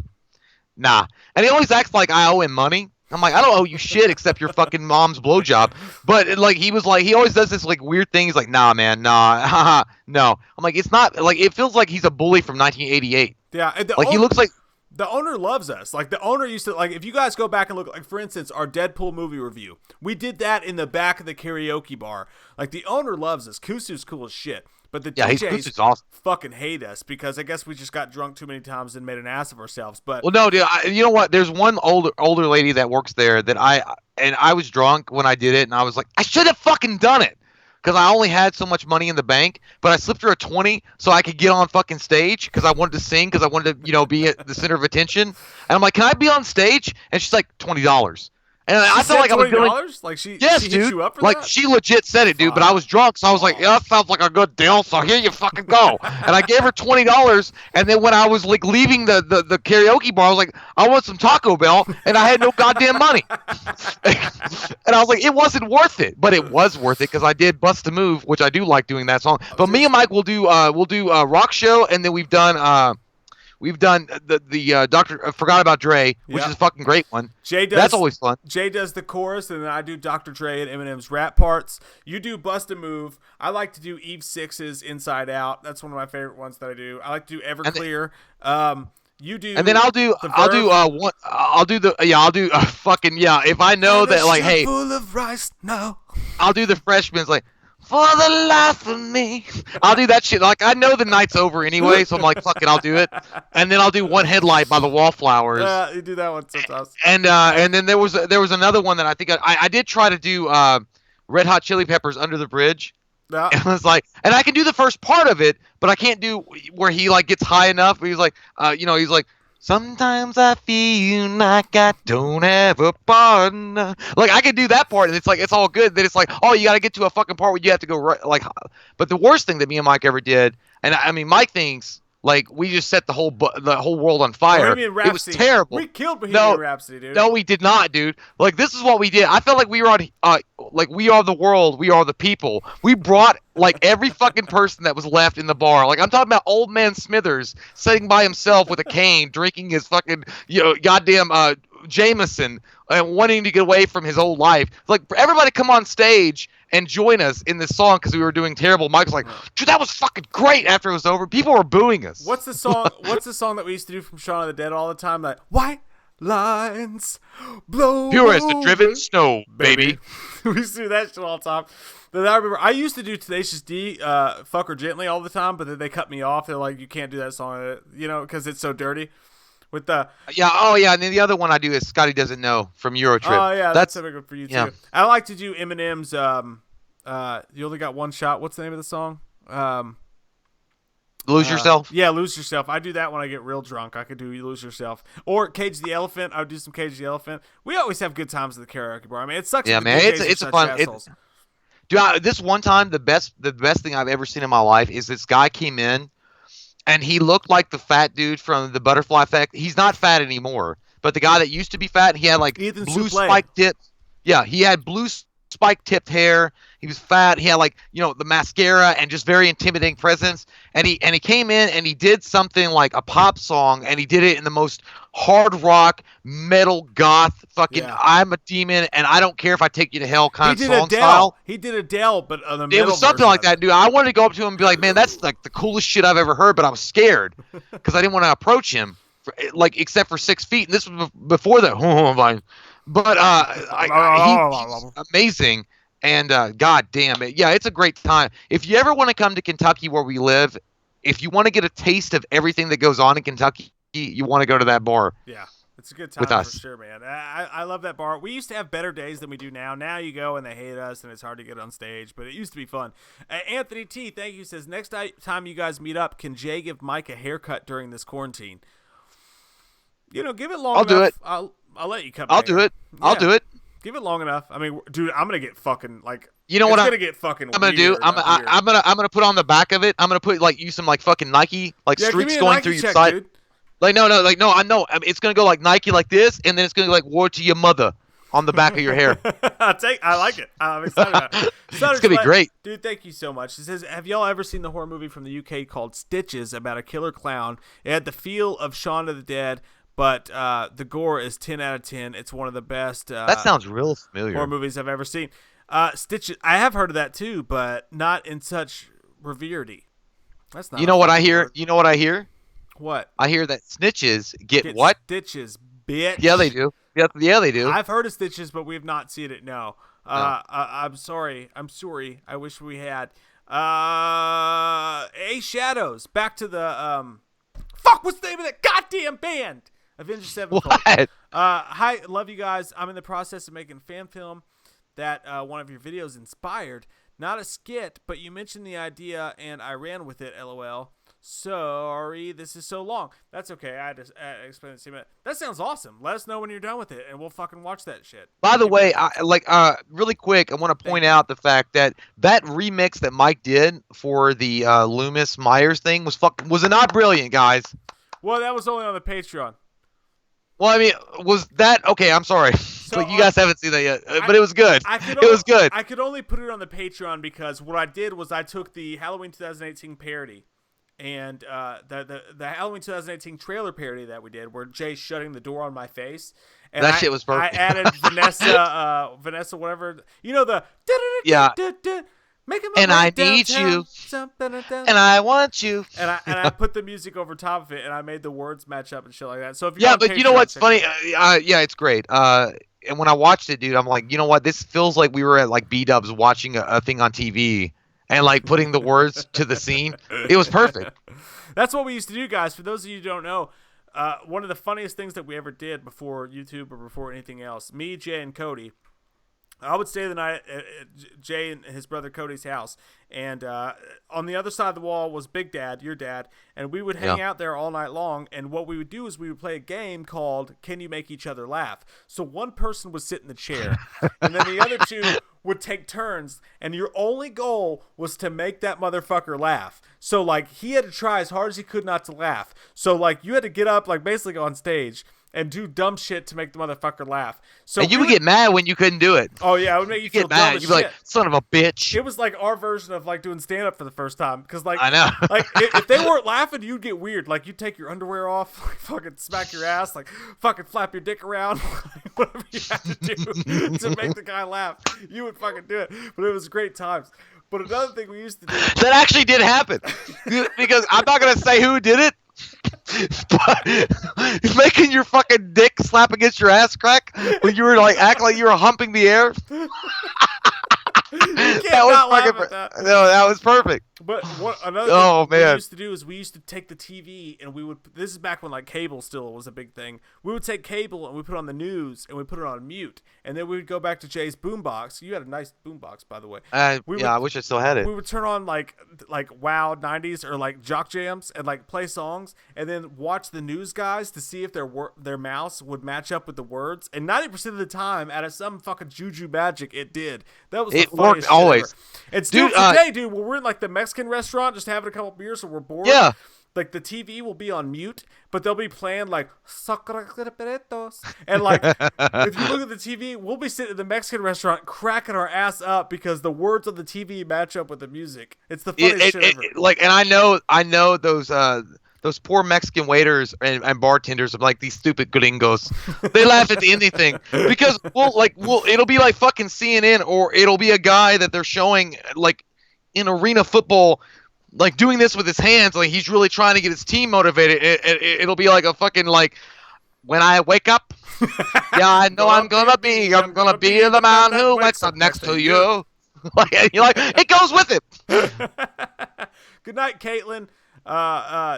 and he always acts like I owe him money. I'm like, I don't owe you shit except your fucking mom's blowjob. But like he always does this like weird thing. He's like, nah, man, nah, no. I'm like, it's not like it feels like he's a bully from 1988. Yeah, he looks like The owner loves us. Like, the owner used to, like, if you guys go back and look, like, for instance, our Deadpool movie review, we did that in the back of the karaoke bar. Like, the owner loves us. Kusu's cool as shit. But the DJs awesome. fucking hate us because I guess we just got drunk too many times and made an ass of ourselves. But well, no, dude, you know what? There's one older lady that works there that I was drunk when I did it, and I was like, I should have fucking done it. Because I only had so much money in the bank, but I slipped her a 20 so I could get on fucking stage because I wanted to sing, because I wanted to, be at the center of attention. And I'm like, can I be on stage? And she's like, $20. And I felt like I was doing. Like she yes, hit dude. You up for like that? She legit said it, dude. But I was drunk, so I was like, yeah, that sounds like a good deal. So here you fucking go. And I gave her $20. And then when I was like leaving the karaoke bar, I was like, I want some Taco Bell, and I had no goddamn money. And I was like, it wasn't worth it, but it was worth it because I did Bust a Move, which I do like doing that song. But me and Mike will do Rock Show, and then we've done the Doctor Forgot About Dre, which is a fucking great one. That's always fun. Jay does the chorus, and then I do Dr. Dre and Eminem's rap parts. You do Bust a Move. I like to do Eve Six's Inside Out. That's one of my favorite ones that I do. I like to do Everclear. You do, and then I'll do If I know that, like, hey, full of rice, no. I'll do the Freshman's, like, for the life of me. I'll do that shit. Like, I know the night's over anyway, so I'm like, fuck it, I'll do it. And then I'll do One Headlight by the Wallflowers. You do that one sometimes. And then there was another one that I think I did try to do Red Hot Chili Peppers Under the Bridge. Yeah. And I was like, and I can do the first part of it, but I can't do where he like gets high enough. He's like, he's like, sometimes I feel like I don't have a partner. Like, I can do that part, and it's like, it's all good. Then it's like, oh, you got to get to a fucking part where you have to go right, like. But the worst thing that me and Mike ever did, and I mean, Mike thinks like we just set the whole world on fire. Bohemian Rhapsody. It was terrible. We killed Bohemian Rhapsody, dude. No, we did not, dude. Like, this is what we did. I felt like we were on, like, We Are the World, We Are the People. We brought like every fucking person that was left in the bar. Like, I'm talking about Old Man Smithers sitting by himself with a cane, drinking his fucking, goddamn Jameson, and wanting to get away from his old life. Like, everybody come on stage and join us in this song because we were doing terrible. Mike was like, dude, that was fucking great after it was over. People were booing us. What's the song that we used to do from Shaun of the Dead all the time? Like, white lines blow pure as the driven snow, baby. We used to do that shit all the time. Then I remember I used to do Tenacious D, Fuck Her Gently all the time, but then they cut me off. They're like, you can't do that song, because it's so dirty. With the and then the other one I do is Scotty Doesn't Know from Eurotrip. Oh yeah, that's a big one for you too. I like to do Eminem's You Only Got One Shot. What's the name of the song? Lose Yourself. Yeah, Lose Yourself. I do that when I get real drunk. I could do Lose Yourself or Cage the Elephant. I would do some Cage the Elephant. We always have good times at the karaoke bar. I mean, it sucks. Yeah, man, it's a fun. Dude, this one time, the best thing I've ever seen in my life is this guy came in. And he looked like the fat dude from the Butterfly Effect. He's not fat anymore, but the guy that used to be fat, he had like blue spike tips. Yeah, he had blue spike tipped hair. He was fat. He had like the mascara and just very intimidating presence. And he came in and he did something like a pop song, and he did it in the most hard rock metal goth fucking I'm a demon and I don't care if I take you to hell kind of song style. He did Adele, but on the it was something like that, dude. I wanted to go up to him and be like, man, that's like the coolest shit I've ever heard, but I was scared because I didn't want to approach him, except for 6 feet, and this was before that. But he's amazing. And god damn it, yeah, it's a great time. If you ever want to come to Kentucky where we live, if you want to get a taste of everything that goes on in Kentucky, you want to go to that bar. Yeah, it's a good time for sure, man. I love that bar. We used to have better days than we do now. Now you go and they hate us and it's hard to get on stage, but it used to be fun. Anthony T, thank you, says, next time you guys meet up, can Jay give Mike a haircut during this quarantine? Give it long enough. I'll do it. I'll let you cut. I'll do it. I'll do it. Give it long enough. I mean, dude, I'm gonna get fucking like. You know what I'm gonna get fucking. I'm gonna do. I'm gonna put on the back of it. I'm gonna put use some like fucking Nike streaks going through your side. Dude. Like no, I know. I mean, it's gonna go like Nike like this, and then it's gonna go like "War to Your Mother" on the back of your hair. I like it. I'm excited about it. It's gonna be great, dude. Thank you so much. It says, have y'all ever seen the horror movie from the UK called Stitches about a killer clown? It had the feel of Shaun of the Dead. But the gore is 10 out of 10. It's one of the best. That sounds real familiar. Horror movies I've ever seen. Stitches. I have heard of that too, but not in such reveredy. That's not. You know what I hear? You know what I hear? What? I hear that snitches get Get what? stitches, bitch. Yeah, they do. Yeah, they do. I've heard of stitches, but we've not seen it. No. I'm sorry. I'm sorry. I wish we had. A Shadows. Back to the Fuck. What's the name of that goddamn band? Avenged Sevenfold. What? Hi, love you guys. I'm in the process of making a fan film that one of your videos inspired. Not a skit, but you mentioned the idea and I ran with it. LOL. Sorry, this is so long. That's okay. I had to explain this to you. That sounds awesome. Let us know when you're done with it, and we'll fucking watch that shit. By the way, really quick, I want to point out the fact that remix that Mike did for the Loomis Myers thing was not brilliant, guys. Well, that was only on the Patreon. Well, I mean, was that okay? I'm sorry, so, you guys haven't seen that yet, but it was good. It was good. I could only put it on the Patreon because what I did was I took the Halloween 2018 parody. And the Halloween 2018 trailer parody that we did, where Jay's shutting the door on my face, and that shit was perfect. I added Vanessa, whatever, you know the make him and I need you, and I want you, and I put the music over top of it, and I made the words match up and shit like that. So if but Patreon, you know what's funny? It's great. And when I watched it, dude, I'm like, you know what? This feels like we were at like B-Dubs watching a thing on TV. And like putting the words to the scene, it was perfect. That's what we used to do, guys. For those of you who don't know, one of the funniest things that we ever did before YouTube or before anything else, me, Jay, and Cody, I would stay the night at Jay and his brother Cody's house, and on the other side of the wall was Big Dad, your dad, and we would hang out there all night long, and what we would do is we would play a game called Can You Make Each Other Laugh? So one person would sit in the chair, and then the other two would take turns, and your only goal was to make that motherfucker laugh. So, like, he had to try as hard as he could not to laugh. So, like, you had to get up, like, basically on stage and do dumb shit to make the motherfucker laugh. So and you would get mad when you couldn't do it. Oh yeah, it would make you feel get mad. You'd be like, "Son of a bitch!" It was like our version of like doing stand up for the first time, because like I know, like if they weren't laughing, you'd get weird. Like you'd take your underwear off, like fucking smack your ass, like fucking flap your dick around, whatever you had to do to make the guy laugh. You would fucking do it, but it was great times. But another thing we used to do that actually did happen, because I'm not gonna say who did it. But making your fucking dick slap against your ass crack when you were like acting like you were humping the air. That was fucking no, that was perfect. But another thing we used to do is we used to take the TV and we would. This is back when like cable still was a big thing. We would take cable and we put on the news and we put it on mute, and then we would go back to Jay's boombox. You had a nice boombox, by the way. I wish I still had it. We would turn on like WOW 90s or like Jock Jams and like play songs, and then watch the news guys to see if their mouths would match up with the words. And 90% of the time, out of some fucking juju magic, it did. That was the funniest shit always. Ever. And still today, dude, when we're in like the Mexican restaurant just having a couple beers and we're bored, like the TV will be on mute, but they'll be playing like and like if you look at the TV, we'll be sitting in the Mexican restaurant cracking our ass up because the words on the TV match up with the music. It's the funniest shit ever. And I know those poor Mexican waiters and bartenders are like these stupid gringos. They laugh at anything because it'll be like fucking CNN, or it'll be a guy that they're showing like in arena football, like doing this with his hands, like he's really trying to get his team motivated. It'll be like a fucking like, when I wake up, yeah, I know I'm gonna be the man who wakes up next to you. Like, you're like, it goes with it. Good night, Caitlin.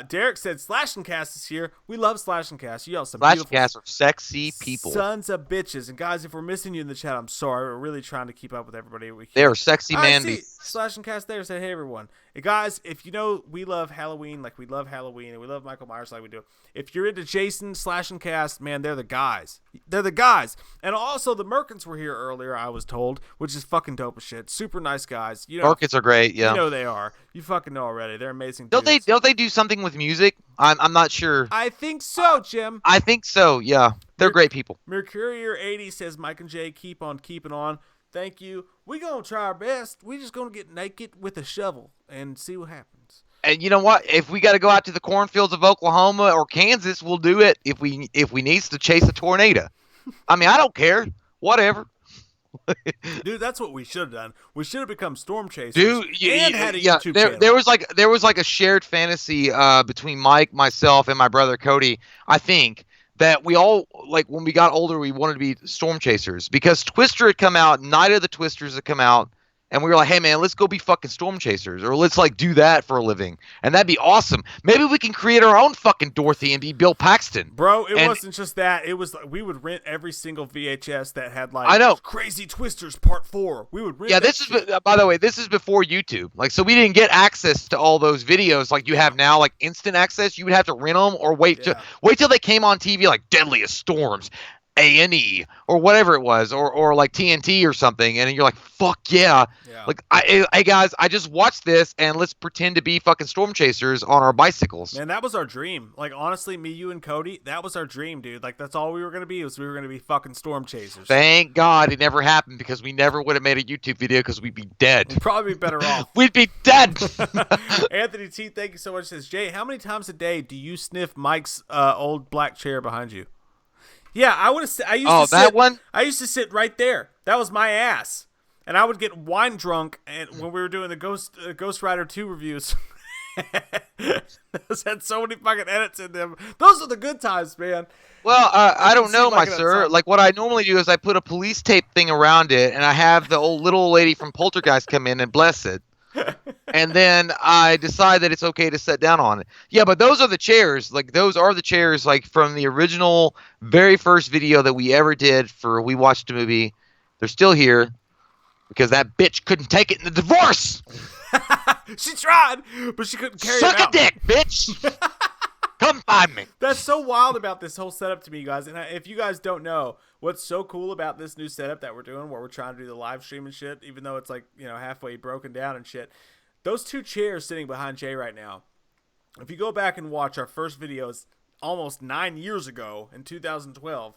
Derek said Slash and Cast is here. We love Slash and Cast. You all some Slash and Cast are sexy people, sons of bitches. And guys, if we're missing you in the chat, I'm sorry. We're really trying to keep up with everybody. They are sexy man beasts. Slash and Cast there said, hey everyone. And guys, if you know we love Halloween like we love Halloween, and we love Michael Myers like we do, if you're into Jason, Slash and Cast, man, they're the guys. They're the guys. And also the Merkins were here earlier, I was told, which is fucking dope as shit. Super nice guys. You know, Merkins are great. Yeah, you know they are. You fucking know already. They're amazing. Dudes. Don't they do something with music? I'm not sure. I think so, Jim. I think so. Yeah, they're great people. Mercurier80 says Mike and Jay keep on keeping on. Thank you. We gonna try our best. We just gonna get naked with a shovel and see what happens. And you know what? If we got to go out to the cornfields of Oklahoma or Kansas, we'll do it. If we needs to chase a tornado, I mean, I don't care. Whatever. Dude, that's what we should have done. We should have become storm chasers Dude, and had a yeah, YouTube there channel. there was like a shared fantasy between Mike, myself, and my brother Cody. I think that we all like when we got older, we wanted to be storm chasers because Twister had come out, Night of the Twisters had come out, and we were like, hey man, let's go be fucking storm chasers, or let's like do that for a living, and that'd be awesome. Maybe we can create our own fucking Dorothy and be Bill Paxton. Bro, it wasn't just that. It was like we would rent every single VHS that had like I know. Crazy Twisters Part 4. We would rent Yeah, that this shit. is by the way, this is before YouTube. Like, so we didn't get access to all those videos like you have now, like instant access. You would have to rent them or wait till they came on TV, like Deadliest Storms, A&E, or whatever it was, or like TNT or something, and you're like, fuck yeah. Like, hey guys, I just watched this, and let's pretend to be fucking storm chasers on our bicycles. Man, that was our dream. Like, honestly, me, you, and Cody, that was our dream, dude. Like, that's all we were gonna be. Was we were gonna be fucking storm chasers. Thank God it never happened because we never would have made a YouTube video because we'd be dead. We'd probably be better off. We'd be dead. Anthony T, thank you so much. Says Jay, how many times a day do you sniff Mike's old black chair behind you? Yeah, I used to sit, one? I used to sit right there. That was my ass. And I would get wine drunk and when we were doing the Ghost Rider 2 reviews. Those had so many fucking edits in them. Those are the good times, man. Well, I don't know, my sir. Like, what I normally do is I put a police tape thing around it, and I have the little lady from Poltergeist come in and bless it. And then I decide that it's okay to sit down on it. Yeah, but those are the chairs. Like, those are the chairs, like, from the original, very first video that we ever did for We Watched a Movie. They're still here because that bitch couldn't take it in the divorce. She tried, but she couldn't carry it out. Suck a dick, bitch. Come find me. That's so wild about this whole setup to me, guys. And if you guys don't know, what's so cool about this new setup that we're doing, where we're trying to do the live stream and shit, even though it's like, you know, halfway broken down and shit, those two chairs sitting behind Jay right now, if you go back and watch our first videos almost 9 years ago in 2012,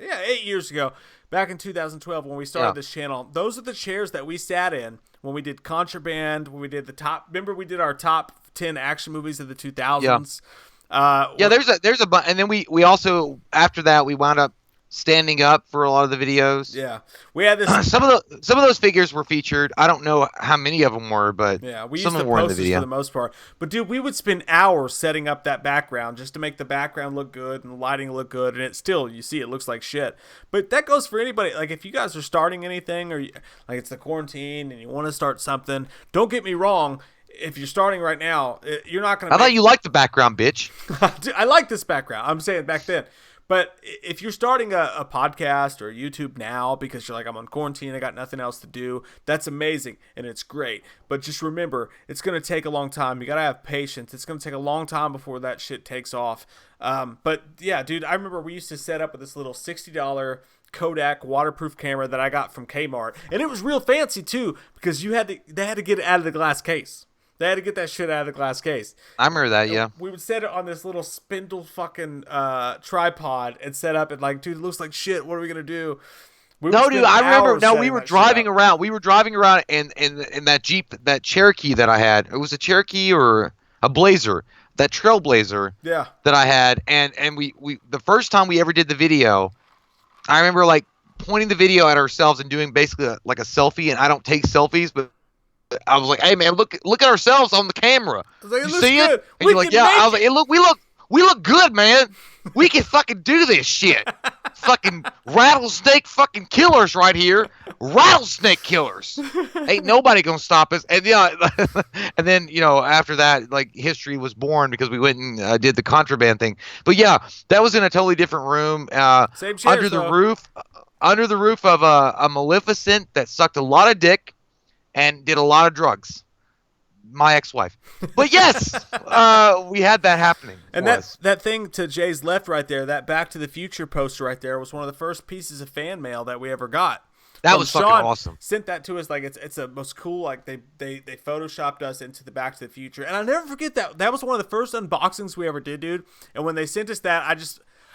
yeah, 8 years ago, back in 2012 when we started this channel, those are the chairs that we sat in when we did Contraband, when we did the top, remember we did our top 10 action movies of the 2000s? Yeah, there's a and then we also, after that, we wound up standing up for a lot of the videos. Yeah, we had this. Some of those figures were featured. I don't know how many of them were, but yeah, we some used of the them were in the posters video for the most part. But dude, we would spend hours setting up that background just to make the background look good and the lighting look good, and it still, you see, it looks like shit. But that goes for anybody. Like, if you guys are starting anything, or like it's the quarantine and you want to start something, don't get me wrong. If you're starting right now, you're not going to. I thought you liked the background, bitch. I like this background. I'm saying back then. But if you're starting a podcast or YouTube now because you're like, I'm on quarantine, I got nothing else to do, that's amazing and it's great. But just remember, it's going to take a long time. You got to have patience. It's going to take a long time before that shit takes off. But yeah, dude, I remember we used to set up with this little $60 Kodak waterproof camera that I got from Kmart. And it was real fancy too because they had to get it out of the glass case. They had to get that shit out of the glass case. I remember that, yeah. We would set it on this little spindle fucking tripod and set up and like, dude, it looks like shit. What are we going to do? No, dude, I remember. No, we were driving around. We were driving around in that Jeep, that Cherokee that I had. It was a Cherokee or a Blazer, that Trailblazer that I had. And we the first time we ever did the video, I remember like pointing the video at ourselves and doing basically like a selfie. And I don't take selfies, but I was like, "Hey man, look at ourselves on the camera. Like, you see it?" And you're like, "Yeah." I was like, "Hey, look, we look good, man. We can fucking do this shit. Fucking rattlesnake fucking killers right here. Rattlesnake killers. Ain't nobody gonna stop us." And yeah, and then after that, like history was born because we went and did the Contraband thing. But yeah, that was in a totally different room. Same chairs, under the roof of a Maleficent that sucked a lot of dick and did a lot of drugs. My ex-wife. But yes, we had that happening. And that thing to Jay's left right there, that Back to the Future poster right there, was one of the first pieces of fan mail that we ever got. That was fucking awesome. Sent that to us like it's the most cool. Like they photoshopped us into the Back to the Future, and I'll never forget that. That was one of the first unboxings we ever did, dude. And when they sent us that,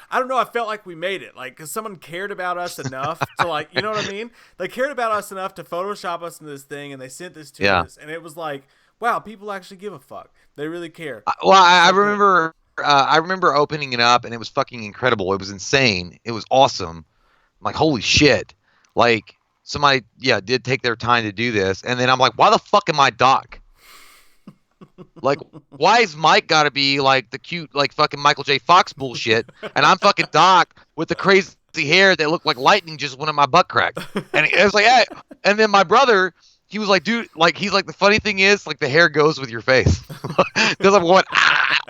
I don't know, I felt like we made it. Like, because someone cared about us enough to, like, you know what I mean? They cared about us enough to Photoshop us into this thing, and they sent this to us. And it was like, wow, people actually give a fuck. They really care. Well, I remember opening it up, and it was fucking incredible. It was insane. It was awesome. I'm like, holy shit. Like, somebody, did take their time to do this. And then I'm like, why the fuck am I Doc? Like, why is Mike got to be like the cute, like fucking Michael J. Fox bullshit, and I'm fucking Doc with the crazy hair that looked like lightning just went in my butt crack? And it was like, hey. And then my brother, he was like, dude, like, he's like, the funny thing is, like, the hair goes with your face, because I'm going,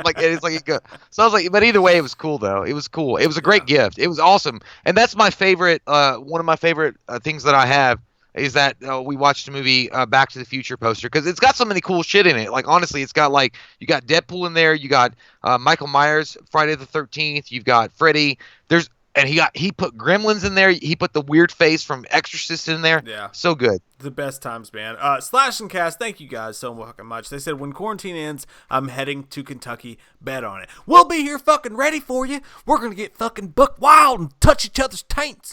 like, it's like it goes. So I was like, but either way, it was cool though. It was cool. It was a great gift. It was awesome, and that's my favorite. One of my favorite things that I have is that we watched the movie Back to the Future poster, because it's got so many cool shit in it. Like, honestly, it's got, like, you got Deadpool in there, you got Michael Myers, Friday the 13th, you've got Freddy. And he put Gremlins in there. He put the weird face from Exorcist in there. Yeah. So good. The best times, man. Slash and Cast, thank you guys so fucking much. They said, when quarantine ends, I'm heading to Kentucky. Bet on it. We'll be here fucking ready for you. We're going to get fucking buck wild and touch each other's taints.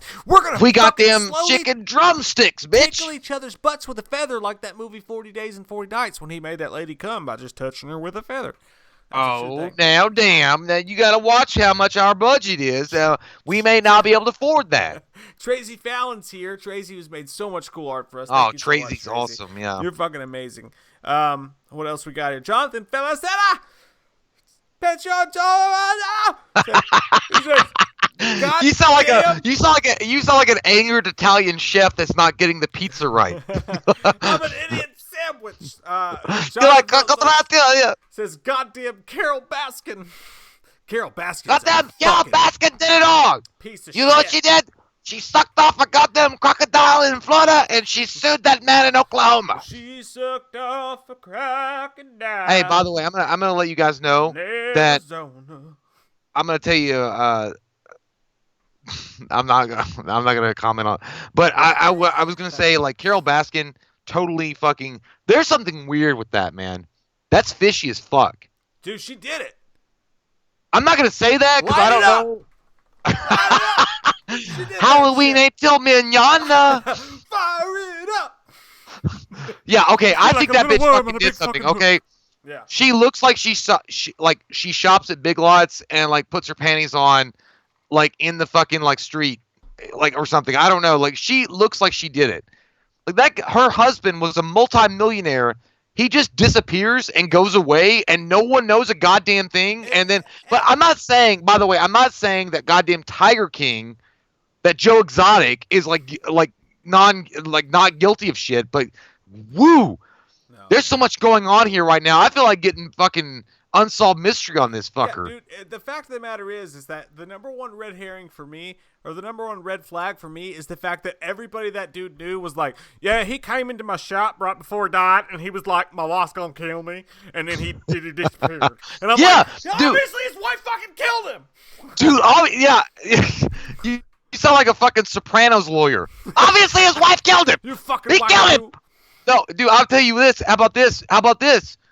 We got them chicken drumsticks, bitch. Tickle each other's butts with a feather, like that movie 40 Days and 40 Nights when he made that lady come by just touching her with a feather. Oh, now damn. Now you got to watch how much our budget is. We may not be able to afford that. Tracy Fallon's here. Tracy has made so much cool art for us. Thank you Tracy's so much, Tracy. Awesome, yeah. You're fucking amazing. What else we got here? Jonathan Felicetta! You sound like an angered Italian chef that's not getting the pizza right. I'm an idiot sandwich. Says goddamn Carol Baskin. Carol Baskin. Goddamn Carol Baskin did it all. Piece of shit. You know what she did? She sucked off a goddamn crocodile in Florida, and she sued that man in Oklahoma. She sucked off a crocodile. Hey, by the way, I'm gonna let you guys know that I'm gonna tell you. I'm not gonna comment on, but I was gonna say, like, Carol Baskin totally fucking. There's something weird with that, man. That's fishy as fuck. Dude, she did it. I'm not gonna say that because I don't know. Halloween ain't till manana. Fire it up. Yeah, okay. I think that bitch fucking did something. Okay. Yeah. She looks like she shops at Big Lots and, like, puts her panties on, like, in the fucking, like, street, like, or something. I don't know. Like, she looks like she did it. Like, that. Her husband was a multi-millionaire. He just disappears and goes away, and no one knows a goddamn thing. And then, but I'm not saying, by the way, I'm not saying that goddamn Tiger King, that Joe Exotic is not guilty of shit. But woo, there's so much going on here right now. I feel like getting fucking unsolved mystery on this fucker. Yeah, dude, the fact of the matter is that the number one red herring for me, or the number one red flag for me, is the fact that everybody that dude knew was like, yeah, he came into my shop right before he died, and he was like, my wife's gonna kill me, and then he disappeared. And I'm like, dude, obviously his wife fucking killed him. Dude, you sound like a fucking Sopranos lawyer. Obviously his wife killed him. You fucking he killed him. No, dude, I'll tell you this. How about this?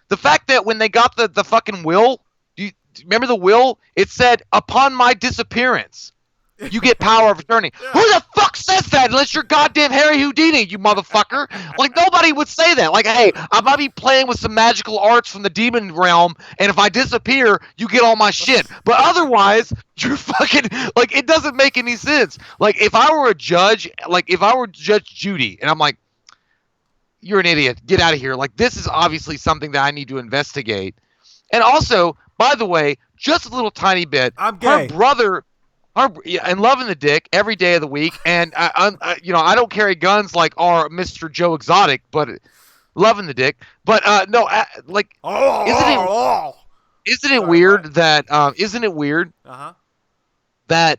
The fact that when they got the fucking will, do you remember the will? It said, upon my disappearance, you get power of attorney. Yeah. Who the fuck says that unless you're goddamn Harry Houdini, you motherfucker? Like, nobody would say that. Like, hey, I might be playing with some magical arts from the demon realm, and if I disappear, you get all my shit. But otherwise, you're fucking, like, it doesn't make any sense. Like, if I were Judge Judy, and I'm like, you're an idiot. Get out of here. Like, this is obviously something that I need to investigate. And also, by the way, just a little tiny bit. I'm gay. Her brother, and loving the dick every day of the week. And, I don't carry guns like our Mr. Joe Exotic, but loving the dick. But, no, like, isn't it weird that that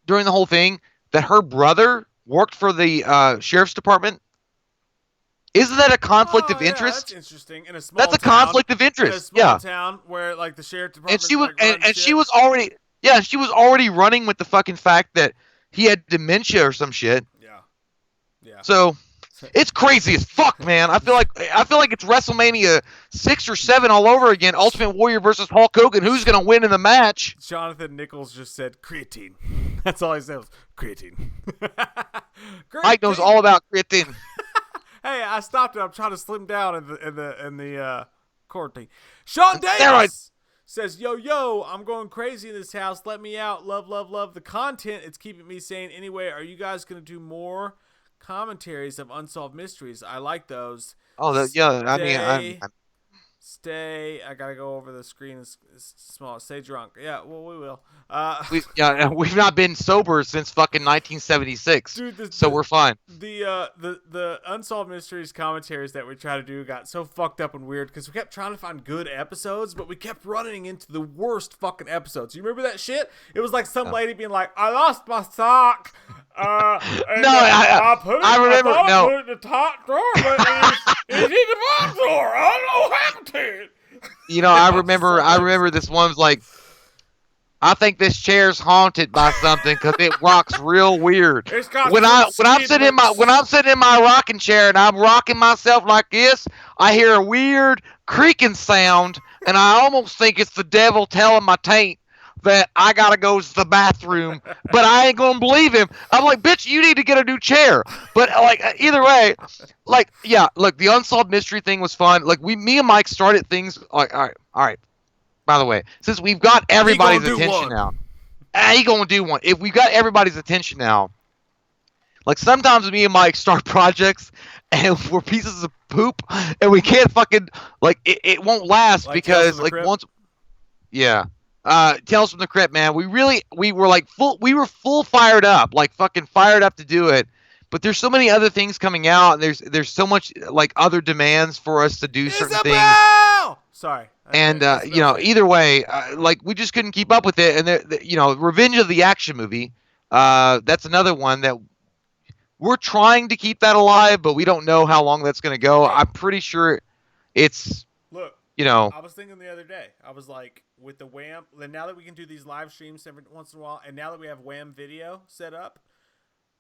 during the whole thing that her brother worked for the sheriff's department? Isn't that a conflict of interest? That's interesting. In a small That's a conflict of interest. In a small town where, like, the sheriff department. She was already running with the fucking fact that he had dementia or some shit. Yeah. So it's crazy as fuck, man. I feel like it's WrestleMania 6 or 7 all over again. Ultimate Warrior versus Hulk Hogan. Who's gonna win in the match? Jonathan Nichols just said creatine. That's all he said was creatine. Mike knows all about creatine. Hey, I stopped it. I'm trying to slim down in the quarantine. Sean Davis says, yo, I'm going crazy in this house. Let me out. Love the content. It's keeping me sane. Anyway, are you guys going to do more commentaries of Unsolved Mysteries? I like those. Oh, yeah. I mean, Stay. I gotta go over the screen. It's small. Stay drunk. Yeah, well, we will. We've not been sober since fucking 1976, dude, so we're fine. The Unsolved Mysteries commentaries that we try to do got so fucked up and weird because we kept trying to find good episodes, but we kept running into the worst fucking episodes. You remember that shit? It was like some lady being like, "I lost my sock." I remember. I put it in the top drawer, but it's in the bottom drawer. I don't know what happened to it. You know, I remember this one's like, I think this chair's haunted by something because it rocks real weird. When I'm sitting in my rocking chair and I'm rocking myself like this, I hear a weird creaking sound, and I almost think it's the devil telling my taint that I gotta go to the bathroom, but I ain't gonna believe him. I'm like, bitch, you need to get a new chair. But like, either way, like, yeah, look, the Unsolved Mystery thing was fun. Like, me and Mike started things like, all right. By the way, since we've got everybody's attention now, he gonna do one. If we've got everybody's attention now, like sometimes me and Mike start projects and we're pieces of poop and we can't fucking like it won't last like because like once, yeah. Tales from the Crypt, man. We were full fired up, like fucking fired up to do it. But there's so many other things coming out, and there's so much like other demands for us to do certain things. Sorry. And you know, either way, like we just couldn't keep up with it. And you know, Revenge of the Action Movie. That's another one that we're trying to keep that alive, but we don't know how long that's going to go. I'm pretty sure it's. Look. You know, I was thinking the other day, I was like, with the WWAM, now that we can do these live streams every once in a while, and now that we have WWAM video set up,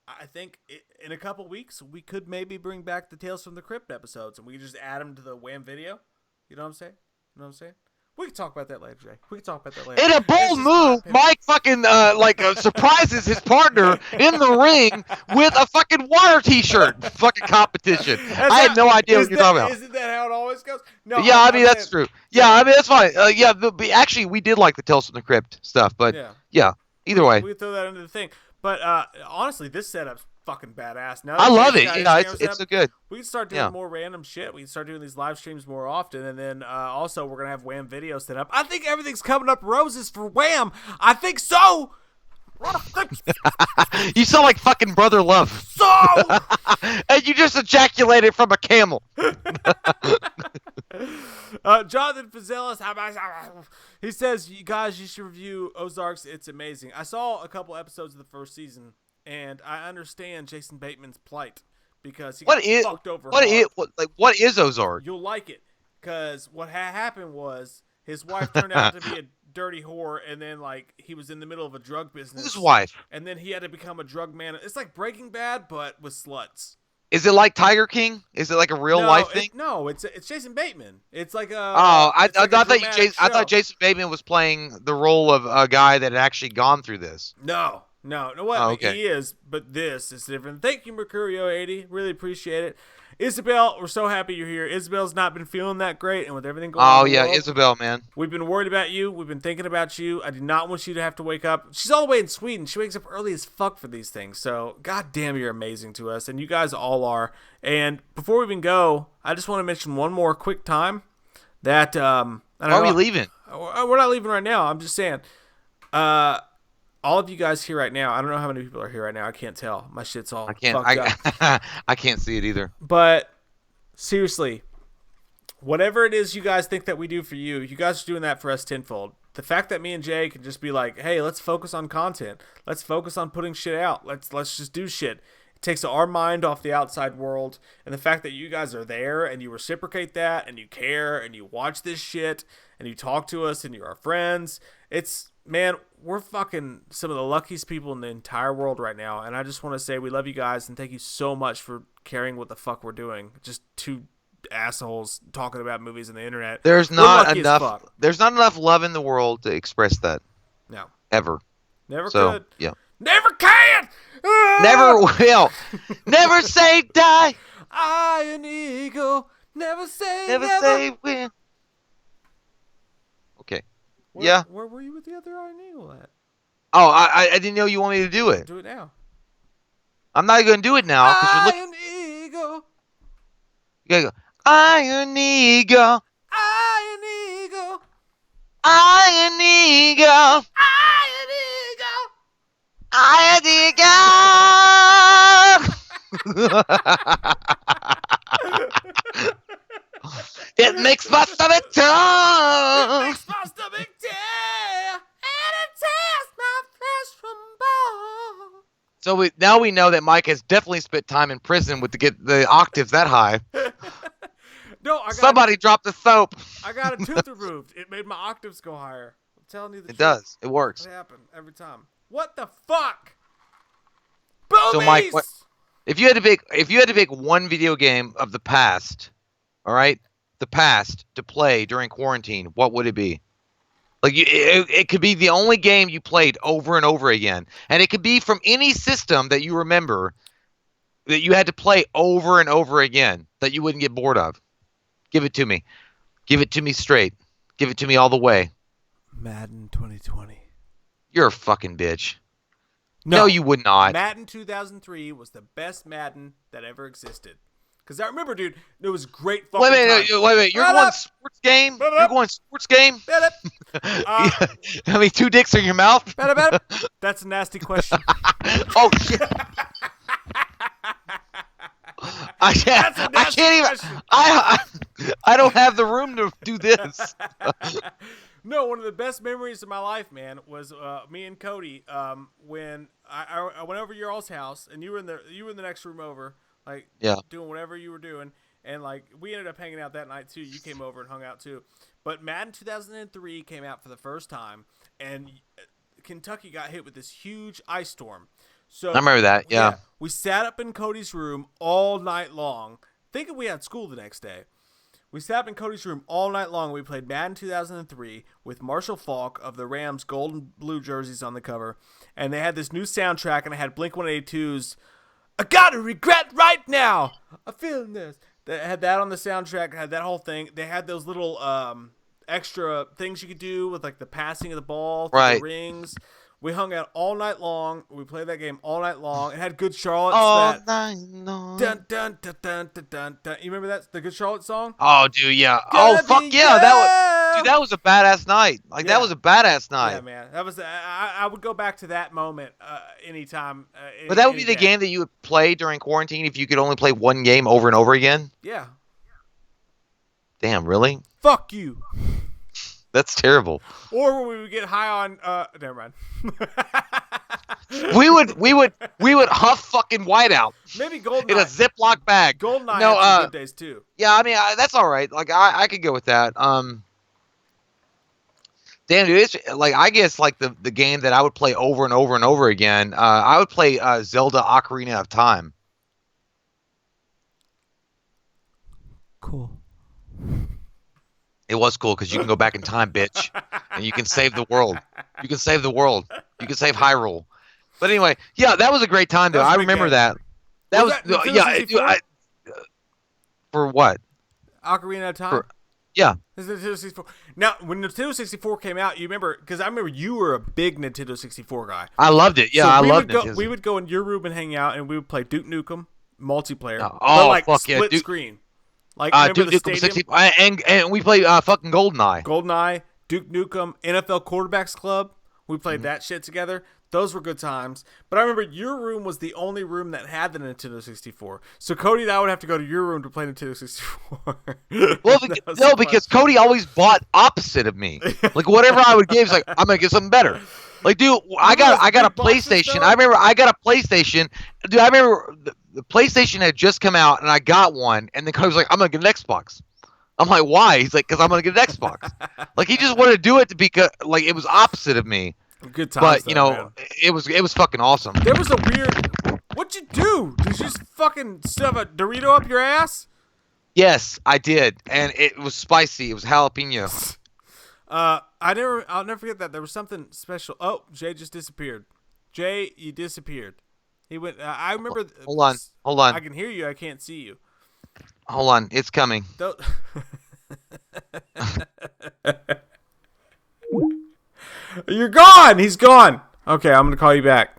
I think in a couple weeks, we could maybe bring back the Tales from the Crypt episodes, and we could just add them to the WWAM video. You know what I'm saying? We can talk about that later, Jay. In a bold move, Mike fucking surprises his partner in the ring with a fucking water T-shirt fucking competition. I had no idea what you're talking about. Isn't that how it always goes? No. Yeah, I mean that's true. Yeah, I mean that's fine. Actually, we did like the Tales from the Crypt stuff, but yeah. Either way, we throw that into the thing. But honestly, this setup's fucking badass. Now I love it. Yeah, it's so good. We can start doing more random shit. We can start doing these live streams more often, and then also we're gonna have WWAM video set up. I think everything's coming up roses for WWAM. I think so. You sound like fucking Brother Love. So, and you just ejaculated from a camel. Jonathan Fazelis, he says, "You guys, you should review Ozarks. It's amazing. I saw a couple episodes of the first season." And I understand Jason Bateman's plight because he got fucked over. What is Ozark? You'll like it because what happened was his wife turned out to be a dirty whore, and then like he was in the middle of a drug business. Whose wife? And then he had to become a drug man. It's like Breaking Bad, but with sluts. Is it like Tiger King? Is it like a real life thing? No, it's Jason Bateman. It's like a. Oh, I thought Jason Bateman was playing the role of a guy that had actually gone through this. No, what? Oh, okay. He is, but this is different. Thank you, Mercurio80. Really appreciate it. Isabel, we're so happy you're here. Isabel's not been feeling that great, and with everything going on. Oh, yeah, Isabel, man. We've been worried about you. We've been thinking about you. I did not want you to have to wake up. She's all the way in Sweden. She wakes up early as fuck for these things. So, goddamn, you're amazing to us, and you guys all are. And before we even go, I just want to mention one more quick time that. Why are we leaving? We're not leaving right now. I'm just saying. All of you guys here right now, I don't know how many people are here right now. I can't tell. My shit's all fucked up. I can't see it either. But seriously, whatever it is you guys think that we do for you, you guys are doing that for us tenfold. The fact that me and Jay can just be like, hey, let's focus on content. Let's focus on putting shit out. Let's just do shit. It takes our mind off the outside world. And the fact that you guys are there and you reciprocate that and you care and you watch this shit and you talk to us and you're our friends. Man, we're fucking some of the luckiest people in the entire world right now. And I just want to say we love you guys and thank you so much for caring what the fuck we're doing. Just two assholes talking about movies on the internet. There's not enough love in the world to express that. No. Ever. Never could. Yeah. Never can! Never will. Never say die. I an eagle. Never say never. Say when. Okay. Yeah. Where were you with the other Iron Eagle at? Oh, I didn't know you want me to do it. Do it now. I'm not going to do it now because you're looking. Iron Eagle. You gotta go. Iron Eagle. Iron Eagle. Iron Eagle. Iron Eagle. Iron Eagle. It makes my stomach turn. It makes my stomach tear, and it tears my flesh from bone. So now we know that Mike has definitely spent time in prison with to get the octaves that high. No, Somebody dropped the soap. I got a tooth removed. It made my octaves go higher. I'm telling you the truth. It does. It works. It happened every time. What the fuck? Boobies! So Mike, if you had to pick one video game of the past, all right, the past to play during quarantine, what would it be? Like it could be the only game you played over and over again, and it could be from any system that you remember that you had to play over and over again that you wouldn't get bored of. Give it to me. Give it to me straight. Give it to me all the way. Madden 2020. You're a fucking bitch. No, you would not. Madden 2003 was the best Madden that ever existed. Because I remember, dude, it was great fucking Wait. You're going sports game? You're going sports game? I mean, 2 dicks in your mouth? That's a nasty question. Oh, shit. I can't even. I don't have the room to do this. No, one of the best memories of my life, man, was me and Cody when I went over your all's house and you were in the next room over, like doing whatever you were doing, and like we ended up hanging out that night too. You came over and hung out too. But Madden 2003 came out for the first time, and Kentucky got hit with this huge ice storm. So I remember that. Yeah. We sat up in Cody's room all night long, thinking we had school the next day. We sat up in Cody's room all night long. We played Madden 2003 with Marshall Faulk of the Rams' gold and blue jerseys on the cover. And they had this new soundtrack, and it had Blink-182's I Gotta Regret Right Now. I'm feeling this. They had that on the soundtrack, had that whole thing. They had those little extra things you could do with like the passing of the ball through the rings. We hung out all night long. We played that game all night long. It had Good Charlotte. All night long. Dun, dun, dun, dun, dun, dun, dun. You remember that? The Good Charlotte song? Oh, dude, yeah. Fuck yeah. That was a badass night. Like, that was a badass night. Yeah, man. That was. I would go back to that moment anytime. But that would be the game that you would play during quarantine if you could only play one game over and over again? Yeah. Damn, really? Fuck you. That's terrible. Or when we would get high on never mind. we would huff fucking whiteout. Maybe GoldenEye in a Ziploc bag. GoldenEye had some good days too. Yeah, I mean that's all right. Like I could go with that. Damn, dude, it's like I guess like the game that I would play over and over and over again. I would play Zelda Ocarina of Time. Cool. It was cool because you can go back in time, bitch, and you can save the world. You can save the world. You can save Hyrule. But anyway, yeah, that was a great time, though. I remember that. That was for what? Ocarina of Time. Yeah. Nintendo 64. Now, when Nintendo 64 came out, you remember, because I remember you were a big Nintendo 64 guy. I loved it. Yeah, so I loved it. We would go in your room and hang out, and we would play Duke Nukem multiplayer. Oh, like fuck split yeah. screen. Like, remember Duke the Nukem stadium? 64, and we played fucking GoldenEye. GoldenEye, Duke Nukem, NFL Quarterbacks Club. We played that shit together. Those were good times. But I remember your room was the only room that had the Nintendo 64. So Cody and I would have to go to your room to play Nintendo 64. Well, because Cody always bought opposite of me. Like whatever I would give, he's like, I'm gonna get something better. Like, dude, I got a PlayStation. I remember I got a PlayStation. Dude, I remember the PlayStation had just come out, and I got one. And then Cody was like, I'm gonna get an Xbox. I'm like, why? He's like, because I'm gonna get an Xbox. Like he just wanted to do it because like it was opposite of me. Good times, but you know, man. It was fucking awesome. There was a weird. What'd you do? Did you just fucking stuff a Dorito up your ass? Yes, I did, and it was spicy. It was jalapeno. I'll never forget that. There was something special. Oh, Jay just disappeared. Jay, you disappeared. He went. I remember. Hold on. I can hear you. I can't see you. Hold on, it's coming. You're gone. He's gone. Okay, I'm gonna call you back.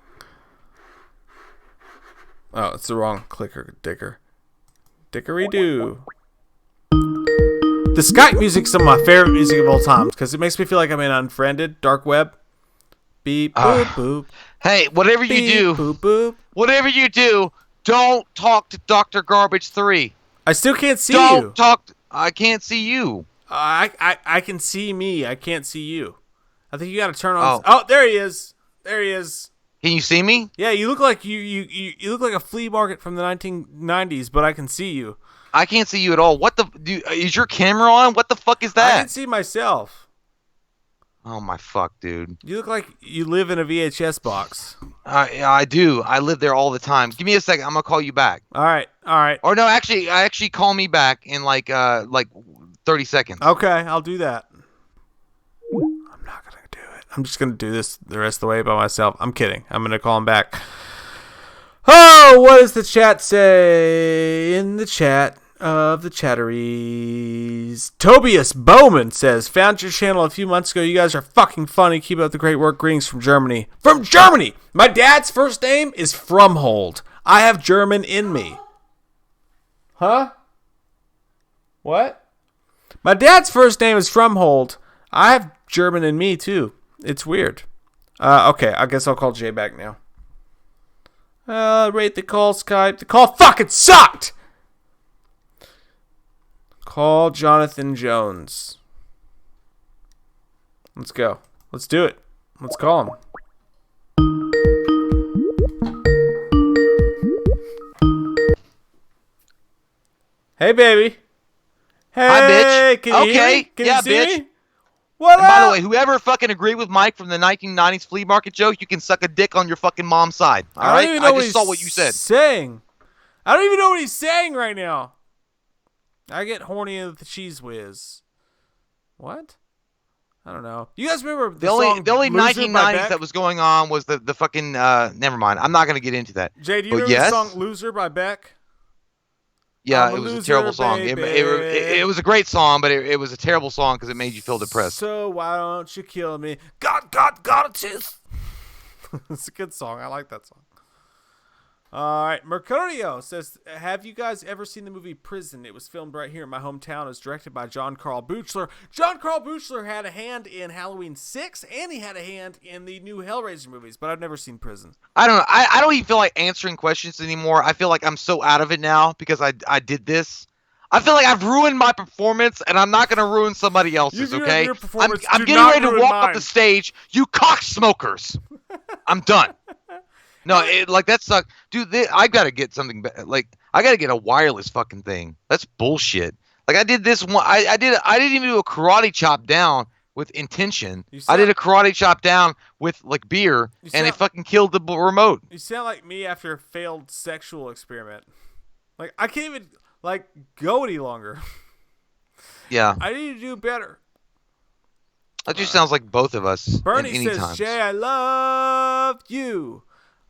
Oh, it's the wrong clicker, dicker. Dickery-doo. The Skype music's some of my favorite music of all time because it makes me feel like I'm in Unfriended, dark web. Beep, boop, boop. Hey, whatever you Beep, do, boop, boop. whatever you do, don't talk to Dr. Garbage 3. I still can't see Don't you. talk. I can't see you. I can see me. I can't see you. I think you got to turn on. Oh, there he is. There he is. Can you see me? Yeah, you look like you look like a flea market from the 1990s, but I can see you. I can't see you at all. What the? Is your camera on? What the fuck is that? I can see myself. Oh my fuck, dude. You look like you live in a VHS box. I do. I live there all the time. Give me a second. I'm gonna call you back. All right. Or no, actually call me back in like 30 seconds. Okay, I'll do that. I'm not gonna do it. I'm just gonna do this the rest of the way by myself. I'm kidding. I'm gonna call him back. Oh, what does the chat say in the chat of the chatteries? Tobias Bowman says, found your channel a few months ago. You guys are fucking funny. Keep up the great work. Greetings from Germany. From Germany! My dad's first name is Frumhold. I have German in me. Huh? What? My dad's first name is Frumhold. I have German in me, too. It's weird. Okay, I guess I'll call Jay back now. Rate the call, Skype. The call fucking sucked! Call Jonathan Jones. Let's go. Let's do it. Let's call him. Hey, baby. Hey, hi, bitch. Can you hear me? Can yeah, you see bitch. me? What and up? by the way, whoever fucking agreed with Mike from the 1990s flea market joke, you can suck a dick on your fucking mom's side. All right? I just saw what you said. Saying. I don't even know what he's saying right now. I get horny with the cheese whiz. What? I don't know. You guys remember the only 1990s that that was going on was the fucking never mind. I'm not gonna get into that. Jay, do you remember the song "Loser" by Beck? Yeah, it was a terrible song. It was a great song, but it was a terrible song because it made you feel depressed. So why don't you kill me? Got a tooth. It's a good song. I like that song. All right, Mercurio says, have you guys ever seen the movie Prison? It was filmed right here in my hometown. It was directed by John Carl Buechler. John Carl Buechler had a hand in Halloween 6, and he had a hand in the new Hellraiser movies, but I've never seen Prison. I don't know. I don't even feel like answering questions anymore. I feel like I'm so out of it now because I did this. I feel like I've ruined my performance, and I'm not going to ruin somebody else's, okay? I'm getting ready to walk off the stage. You cocksmokers. I'm done. No, that sucks. Dude, I got to get something, I got to get a wireless fucking thing. That's bullshit. Like, I did this one. I didn't even do a karate chop down with intention. I did a karate chop down with, beer, and it fucking killed the remote. You sound like me after a failed sexual experiment. Like, I can't even, go any longer. Yeah. I need to do better. That just sounds like both of us. Bernie says, Jay, I love you.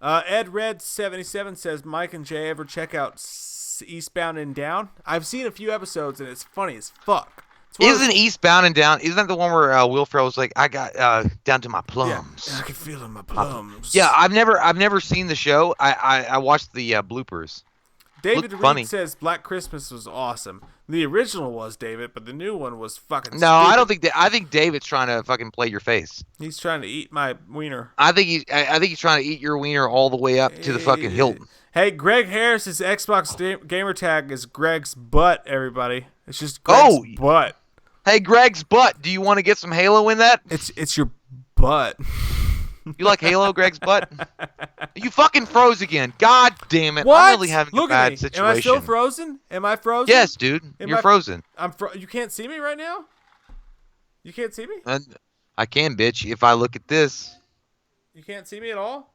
Ed Red 77 says, Mike and Jay ever check out Eastbound and Down? I've seen a few episodes and it's funny as fuck. Isn't Eastbound and Down? Isn't that the one where Will Ferrell's like, I got down to my plums? Yeah, I can feel in my plums. Yeah, I've never seen the show. I watched the bloopers. David Reed says Black Christmas was awesome. The original was, David, but the new one was fucking stupid. I don't think that. I think David's trying to fucking play your face. He's trying to eat my wiener. I think he's trying to eat your wiener all the way up to the fucking hilt. Hey, Greg Harris's Xbox gamer tag is Greg's butt, everybody. It's just Greg's butt. Hey, Greg's butt. Do you want to get some Halo in that? It's your butt. You like Halo, Greg's butt? You fucking froze again. God damn it. What? I'm really having a bad situation. Am I still frozen? Am I frozen? Yes, dude. You're frozen. You can't see me right now? You can't see me? I can, bitch, if I look at this. You can't see me at all?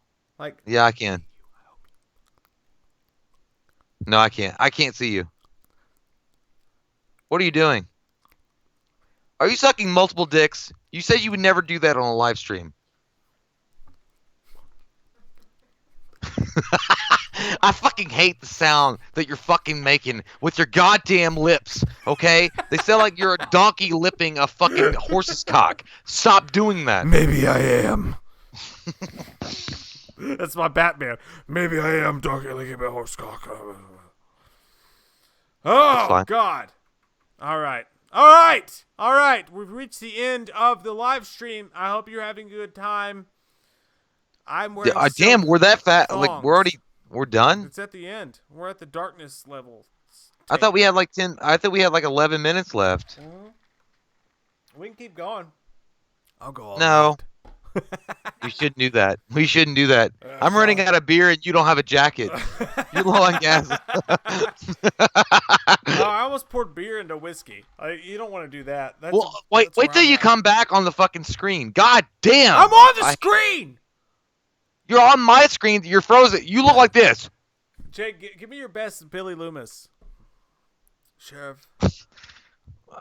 Yeah, I can. No, I can't. I can't see you. What are you doing? Are you sucking multiple dicks? You said you would never do that on a live stream. I fucking hate the sound that you're fucking making with your goddamn lips, okay? They sound like you're a donkey lipping a fucking horse's cock. Stop doing that. Maybe I am. That's my Batman. Maybe I am donkey licking my horse cock. Oh, God. All right. We've reached the end of the live stream. I hope you're having a good time. I'm wearing damn, we're that fat. thongs. Like, we're done? It's at the end. We're at the darkness level. I thought we had like 11 minutes left. Mm-hmm. We can keep going. I'll go all No. night. We shouldn't do that. I'm running out of beer and you don't have a jacket. You're low on gas. I almost poured beer into whiskey. You don't want to do that. Wait till you come back on the fucking screen. God damn. I'm on the screen. You're on my screen. You're frozen. You look like this. Jake, give me your best Billy Loomis. Sheriff.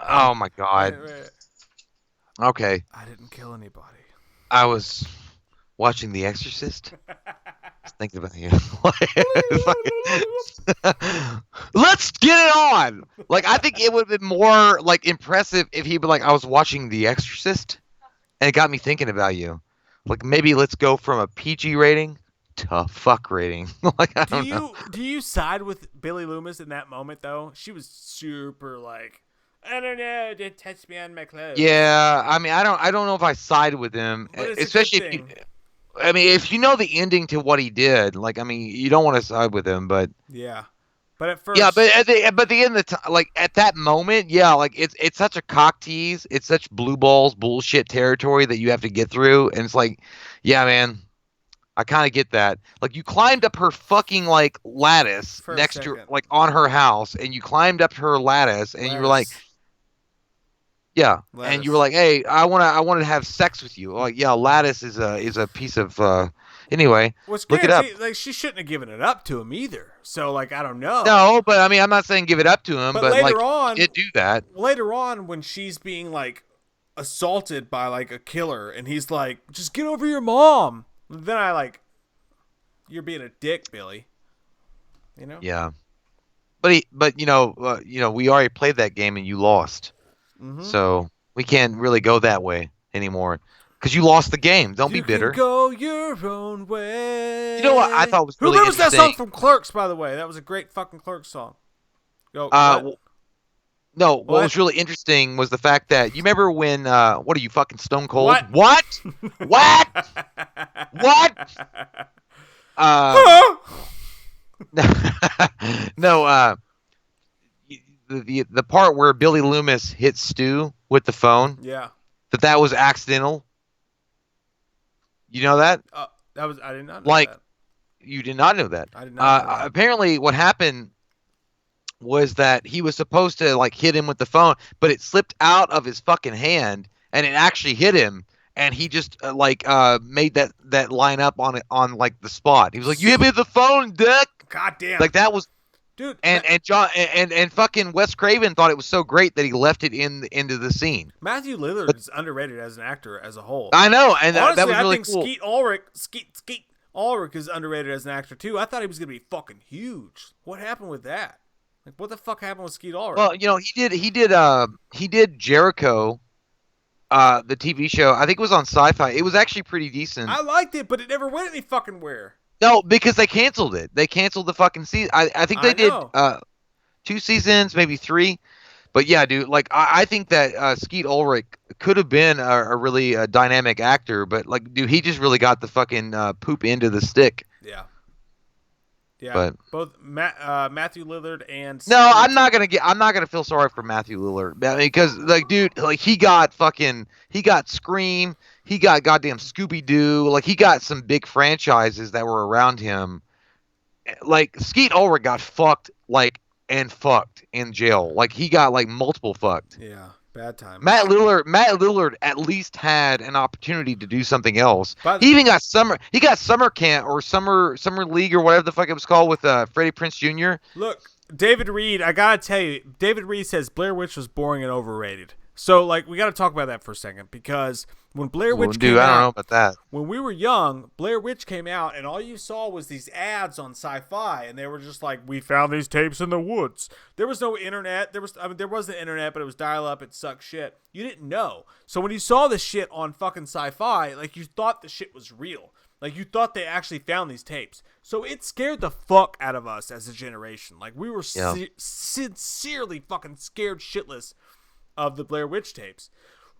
Oh my God. Wait. Okay. I didn't kill anybody. I was watching The Exorcist. Just thinking about you. Let's get it on. Like, I think it would have been more like impressive if he'd be like, I was watching The Exorcist, and it got me thinking about you. Like, maybe let's go from a PG rating to a fuck rating. Like, I don't know. Do you side with Billy Loomis in that moment though? She was super like, I don't know, don't touch me on my clothes. Yeah, I mean, I don't know if I side with him, especially if you know the ending to what he did. Like, I mean, you don't want to side with him, but yeah. But at first, yeah, but at the end of the time, like at that moment, yeah, like it's such a cock tease, it's such blue balls bullshit territory that you have to get through, and it's like, yeah, man, I kind of get that. Like, you climbed up her fucking like lattice next to, like, on her house, and you climbed up her lattice, and you were like. Yeah, and you were like, "Hey, I want to have sex with you." Like, yeah, lattice is a piece of anyway. Look it up. Like, she shouldn't have given it up to him either. So, like, I don't know. No, but I mean, I'm not saying give it up to him, but later like, on, he did do that. Later on, when she's being like assaulted by like a killer, and he's like, "Just get over your mom." Then I like, you're being a dick, Billy. You know? Yeah, but you know, we already played that game and you lost. Mm-hmm. So we can't really go that way anymore because you lost the game. Don't be bitter. Can go your own way. You know what I thought was really interesting? Who remembers that song from Clerks, by the way? That was a great fucking Clerks song. No, what was really interesting was the fact that you remember when what are you, fucking Stone Cold? What? No. The part where Billy Loomis hit Stu with the phone. Yeah. That was accidental. You know that? I did not know that. You did not know that. I did not know that. Apparently what happened was that he was supposed to like hit him with the phone, but it slipped out of his fucking hand and it actually hit him, and he just made that line up on like the spot. He was like, "You hit me with the phone, dick." God damn. Like, that was. Dude, and John and fucking Wes Craven thought it was so great that he left it into the scene. Matthew Lillard is underrated as an actor as a whole. I know, and honestly, that was really cool. I think Skeet Ulrich is underrated as an actor too. I thought he was gonna be fucking huge. What happened with that? Like, what the fuck happened with Skeet Ulrich? Well, he did Jericho, the TV show. I think it was on Sci-Fi. It was actually pretty decent. I liked it, but it never went any fucking where. No, because they canceled it. They canceled the fucking season. I think they did 2 seasons, maybe 3. But yeah, dude, like I think that Skeet Ulrich could have been a really dynamic actor, but like, dude, he just really got the fucking poop into the stick. Yeah. Yeah. But both Matthew Lillard and no, I'm not gonna feel sorry for Matthew Lillard because, like, dude, like he got Scream. He got goddamn Scooby-Doo. Like, he got some big franchises that were around him. Like, Skeet Ulrich got fucked in jail. Like, he got, like, multiple fucked. Yeah, bad time. Matt Lillard at least had an opportunity to do something else. He even got summer camp or summer league or whatever the fuck it was called with Freddie Prinze Jr. Look, David Reed, I gotta tell you, David Reed says Blair Witch was boring and overrated. So, like, we got to talk about that for a second because when Blair Witch came I don't know out, about that. when we were young, Blair Witch came out, and all you saw was these ads on Sci-Fi, and they were just like, "We found these tapes in the woods." There was no internet. There wasn't internet, but it was dial-up. It sucked shit. You didn't know. So when you saw this shit on fucking Sci-Fi, like, you thought the shit was real. Like, you thought they actually found these tapes. So it scared the fuck out of us as a generation. Like, we were sincerely fucking scared shitless of the Blair Witch tapes.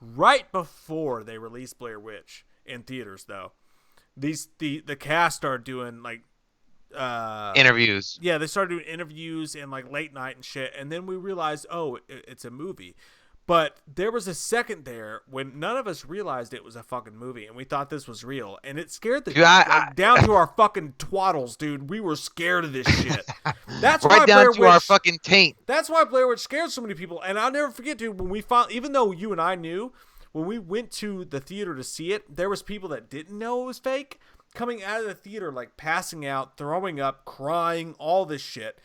Right before they released Blair Witch in theaters, though, the cast started doing like interviews. Yeah, they started doing interviews and like late night and shit. And then we realized, oh, it's a movie. But there was a second there when none of us realized it was a fucking movie, and we thought this was real, and it scared the down to our fucking twaddles, dude. We were scared of this shit. That's right why down Blair to Witch, our fucking taint. That's why Blair Witch scared so many people, and I'll never forget, dude. When we found, even though you and I knew, when we went to the theater to see it, there was people that didn't know it was fake coming out of the theater, like passing out, throwing up, crying, all this shit.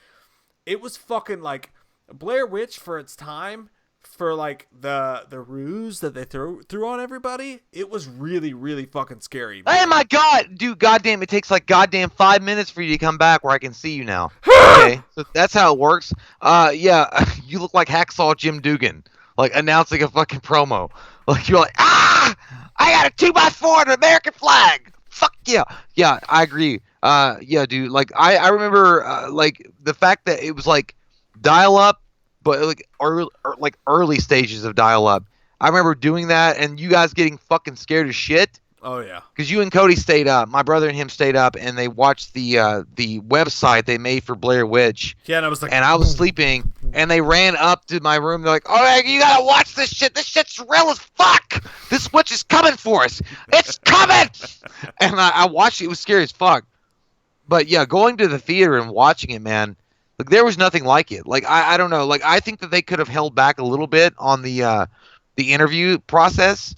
It was fucking like Blair Witch for its time. For like the ruse that they threw on everybody, it was really, really fucking scary. Hey, my God, dude! Goddamn, it takes like goddamn 5 minutes for you to come back where I can see you now. Okay, so that's how it works. Yeah, you look like Hacksaw Jim Dugan, like announcing a fucking promo. Like you're like, I got a 2x4 and an American flag. Fuck yeah, yeah, I agree. Yeah, dude. Like I remember like the fact that it was like dial up. But like early stages of dial-up, I remember doing that, and you guys getting fucking scared as shit. Oh yeah, because you and Cody stayed up. My brother and him stayed up, and they watched the website they made for Blair Witch. Yeah, and I was like, and I was sleeping, and they ran up to my room. They're like, "Oh, man, you gotta watch this shit. This shit's real as fuck. This witch is coming for us. It's coming." And I watched it. It was scary as fuck. But yeah, going to the theater and watching it, man. Like there was nothing like it. Like I don't know. Like I think that they could have held back a little bit on the interview process.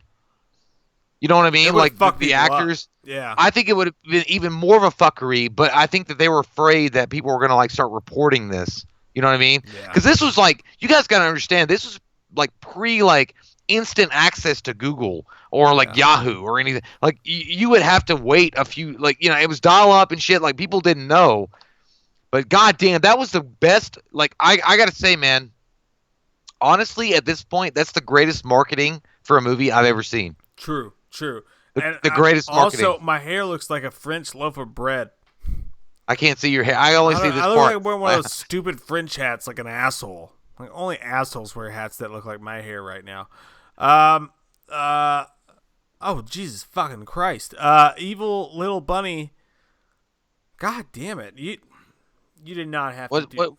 You know what I mean? Like the actors. Yeah. I think it would have been even more of a fuckery. But I think that they were afraid that people were gonna like start reporting this. You know what I mean? Because this was like, you guys gotta understand. This was like like instant access to Google or like Yahoo or anything. Like you would have to wait a few. Like it was dial up and shit. Like people didn't know. But goddamn, that was the best. Like I gotta say, man. Honestly, at this point, that's the greatest marketing for a movie I've ever seen. True. The greatest marketing. Also, my hair looks like a French loaf of bread. I can't see your hair. I only see this part. I look like I'm wearing one of those stupid French hats, like an asshole. Like only assholes wear hats that look like my hair right now. Oh Jesus fucking Christ! Evil little bunny. God damn it! You did not have to do. What?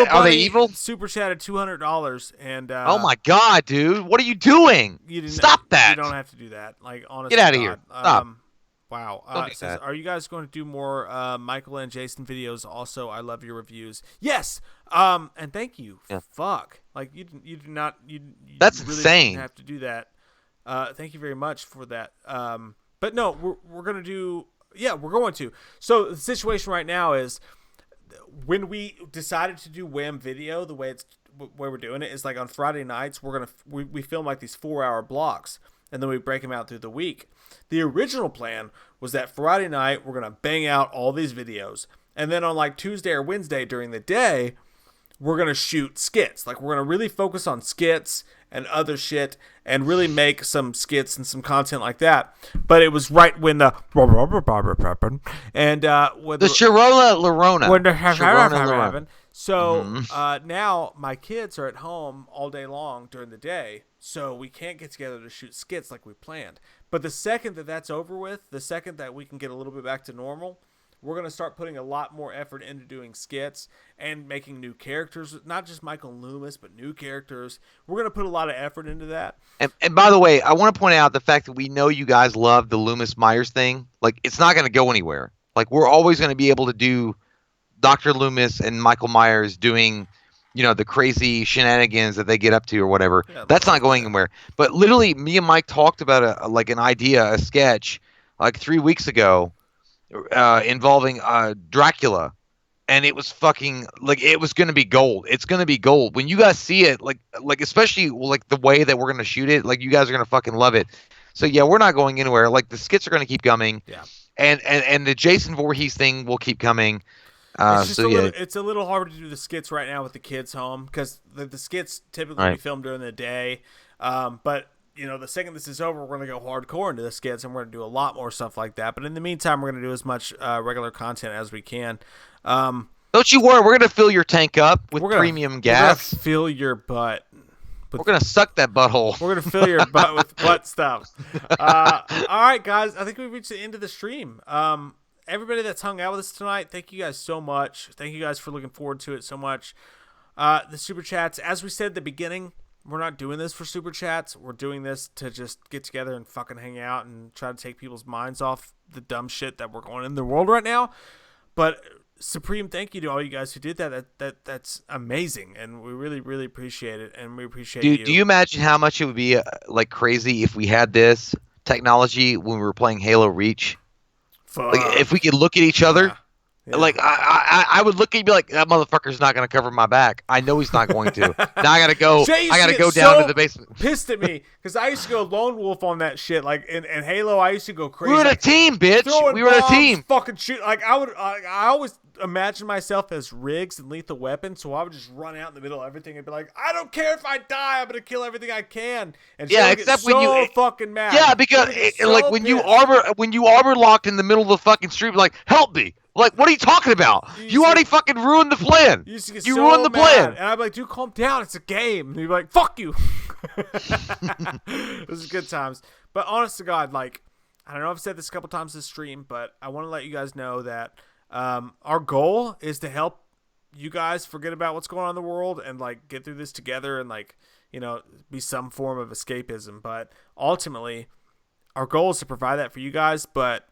Are they evil? Super chatted $200 and. Oh my God, dude! What are you doing? Stop that! You don't have to do that. Like honestly, get out of here. Stop. Wow. Says, are you guys going to do more Michael and Jason videos? Also, I love your reviews. Yes. And thank you. Yeah. Fuck. Like you do not. That's really insane. Didn't have to do that. Thank you very much for that. But no, we're gonna do. Yeah, we're going to. So the situation right now is when we decided to do WWAM video, the way we're doing it is like on Friday nights we film like these 4-hour blocks and then we break them out through the week. The original plan was that Friday night we're gonna bang out all these videos, and then on like Tuesday or Wednesday during the day we're gonna shoot skits. Like we're gonna really focus on skits and other shit and really make some skits and some content like that. But it was right when the and when the Sharona Lorona when the happened. So now my kids are at home all day long during the day, so we can't get together to shoot skits like we planned. But the second that that's over with, the second that we can get a little bit back to normal, we're going to start putting a lot more effort into doing skits and making new characters, not just Michael Loomis, but new characters. We're going to put a lot of effort into that. And by the way, I want to point out the fact that we know you guys love the Loomis Myers thing. Like, it's not going to go anywhere. Like, we're always going to be able to do Dr. Loomis and Michael Myers doing, the crazy shenanigans that they get up to or whatever. Yeah, that's not going anywhere. But literally, me and Mike talked about an idea, a sketch, like 3 weeks ago, involving Dracula, and it was fucking like it was gonna be gold. It's gonna be gold when you guys see it. Like especially like the way that we're gonna shoot it. Like you guys are gonna fucking love it. So yeah, we're not going anywhere. Like the skits are gonna keep coming. Yeah. And the Jason Voorhees thing will keep coming. It's just so yeah, it's a little hard to do the skits right now with the kids home because the skits typically Right. be filmed during the day. But you know, the second this is over, we're gonna go hardcore into the skits, and we're gonna do a lot more stuff like that. But in the meantime, we're gonna do as much regular content as we can. Don't you worry. We're gonna fill your tank up with premium We're gas. gonna fill your butt. We're gonna suck that butthole. We're gonna fill your butt with butt stuff. All right, guys. I think we've reached the end of the stream. Everybody that's hung out with us tonight, thank you guys so much. Thank you guys for looking forward to it so much. The super chats, as we said at the beginning, we're not doing this for super chats. We're doing this to just get together and fucking hang out and try to take people's minds off the dumb shit that we're going in the world right now. But supreme thank you to all you guys who did that. That's amazing, and we really, really appreciate it, and we appreciate you. Do you imagine how much it would be like crazy if we had this technology when we were playing Halo Reach? Fuck. Like if we could look at each other. Yeah. Like I would look at you and be like, that motherfucker's not gonna cover my back. I know he's not going to. Now I gotta go. Jay used I gotta to go get down so to the basement. Pissed at me because I used to go lone wolf on that shit. Like in Halo, I used to go crazy. We were in a team, bitch. Throwing We were in a bombs, team. Fucking shoot. Like I always imagine myself as Riggs and Lethal Weapon, so I would just run out in the middle of everything and be like, I don't care if I die, I'm gonna kill everything I can. And Yeah, she'll get except so when you fucking mad. Yeah, because She'll get like so when you pissed. armor locked in the middle of the fucking street, like help me. Like what are you talking about? You already fucking ruined the plan. You used to get You so ruined the mad. plan. And I'd be like, dude, calm down. It's a game. And you'd be like, fuck you. This is good times. But honest to God, like, I don't know if I've said this a couple times this stream, but I want to let you guys know that our goal is to help you guys forget about what's going on in the world and, like, get through this together and, like, you know, be some form of escapism. But ultimately, our goal is to provide that for you guys, but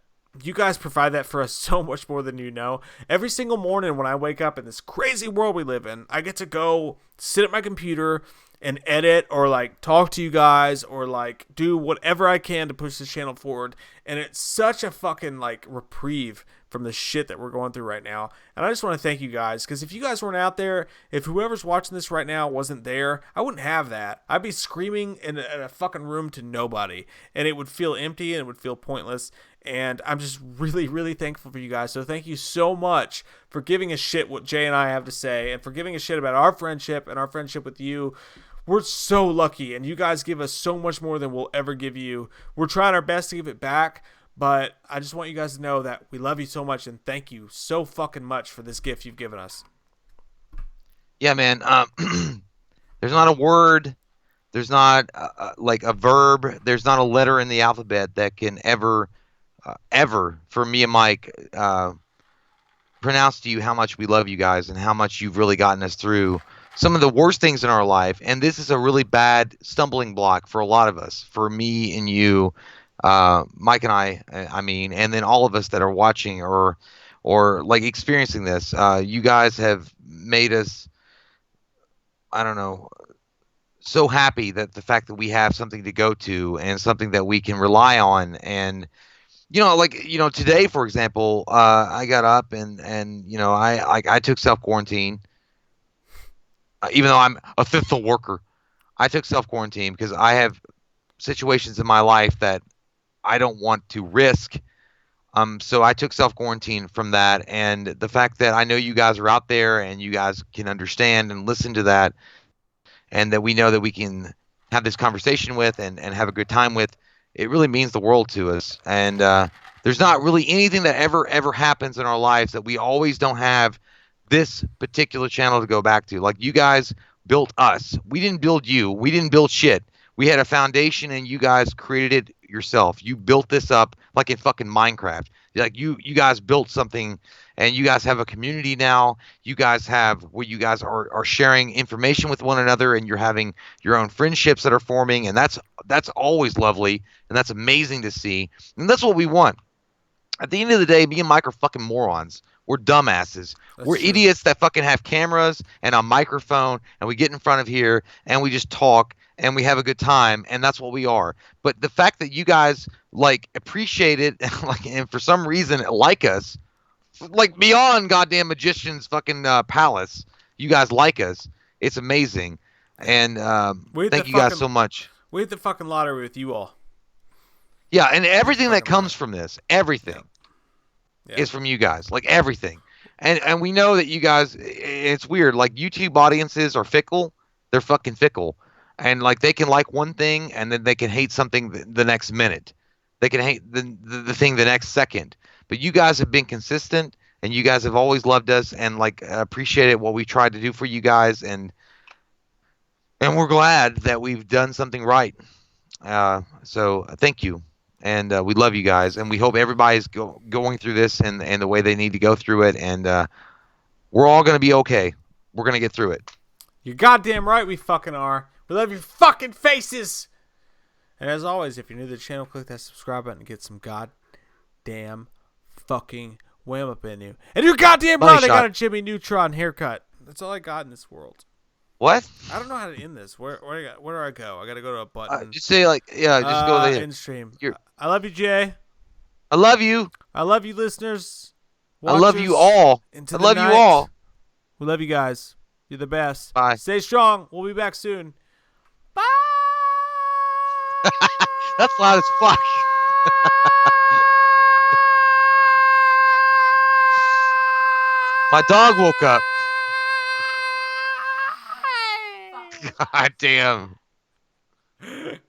you guys provide that for us so much more than you know. Every single morning when I wake up in this crazy world we live in, I get to go sit at my computer and edit or like talk to you guys or like do whatever I can to push this channel forward. And it's such a fucking like reprieve from the shit that we're going through right now. And I just want to thank you guys, because if you guys weren't out there, if whoever's watching this right now wasn't there, I wouldn't have that. I'd be screaming in a fucking room to nobody, and it would feel empty and it would feel pointless. And I'm just really, really thankful for you guys. So thank you so much for giving a shit what Jay and I have to say, and for giving a shit about our friendship and our friendship with you. We're so lucky, and you guys give us so much more than we'll ever give you. We're trying our best to give it back, but I just want you guys to know that we love you so much, and thank you so fucking much for this gift you've given us. Yeah, man. There's not a word. There's not like a verb. There's not a letter in the alphabet that can ever, for me and Mike, pronounce to you how much we love you guys and how much you've really gotten us through some of the worst things in our life. And this is a really bad stumbling block for a lot of us, for me and you, Mike and I mean, and then all of us that are watching or like experiencing this. You guys have made us, I don't know, so happy that the fact that we have something to go to and something that we can rely on. And today, for example, I got up and I took self-quarantine. Even though I'm a fifth worker, I took self-quarantine because I have situations in my life that I don't want to risk. So I took self-quarantine from that. And the fact that I know you guys are out there and you guys can understand and listen to that, and that we know that we can have this conversation with and have a good time with, it really means the world to us. And there's not really anything that ever happens in our lives that we always don't have this particular channel to go back to. Like, you guys built us. We didn't build you. We didn't build shit. We had a foundation and you guys created it yourself. You built this up like in fucking Minecraft. Like you guys built something, and you guys have a community now. You guys have where you guys are sharing information with one another, and you're having your own friendships that are forming, and that's always lovely, and that's amazing to see. And that's what we want. At the end of the day, me and Mike are fucking morons. We're dumbasses. We're idiots that fucking have cameras and a microphone, and we get in front of here and we just talk and we have a good time, and that's what we are. But the fact that you guys like appreciate it, like, and for some reason like us, like beyond goddamn magician's fucking palace. You guys like us. It's amazing, and thank you guys so much. We hit the fucking lottery with you all. Yeah, and everything that comes from this, everything, Yeah. is from you guys. Like everything, and we know that you guys. It's weird. Like YouTube audiences are fickle. They're fucking fickle, and like they can like one thing and then they can hate something the next minute. They can hate the thing the next second. But you guys have been consistent, and you guys have always loved us and like appreciated what we tried to do for you guys, and we're glad that we've done something right. So thank you, and we love you guys, and we hope everybody's going through this and the way they need to go through it, and we're all gonna be okay. We're gonna get through it. You're goddamn right we fucking are. We love your fucking faces. And as always, if you're new to the channel, click that subscribe button and get some goddamn fucking wham up in you. And you're goddamn right, I got a Jimmy Neutron haircut. That's all I got in this world. What? I don't know how to end this. Where do I go? I gotta go to a button. Just say just go there. End stream. I love you, Jay. I love you. I love you, listeners. I love you all. I love you all. We love you guys. You're the best. Bye. Stay strong. We'll be back soon. Bye. That's loud as fuck. My dog woke up. God damn. I think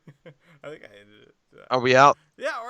I ended it. Are we out? Yeah.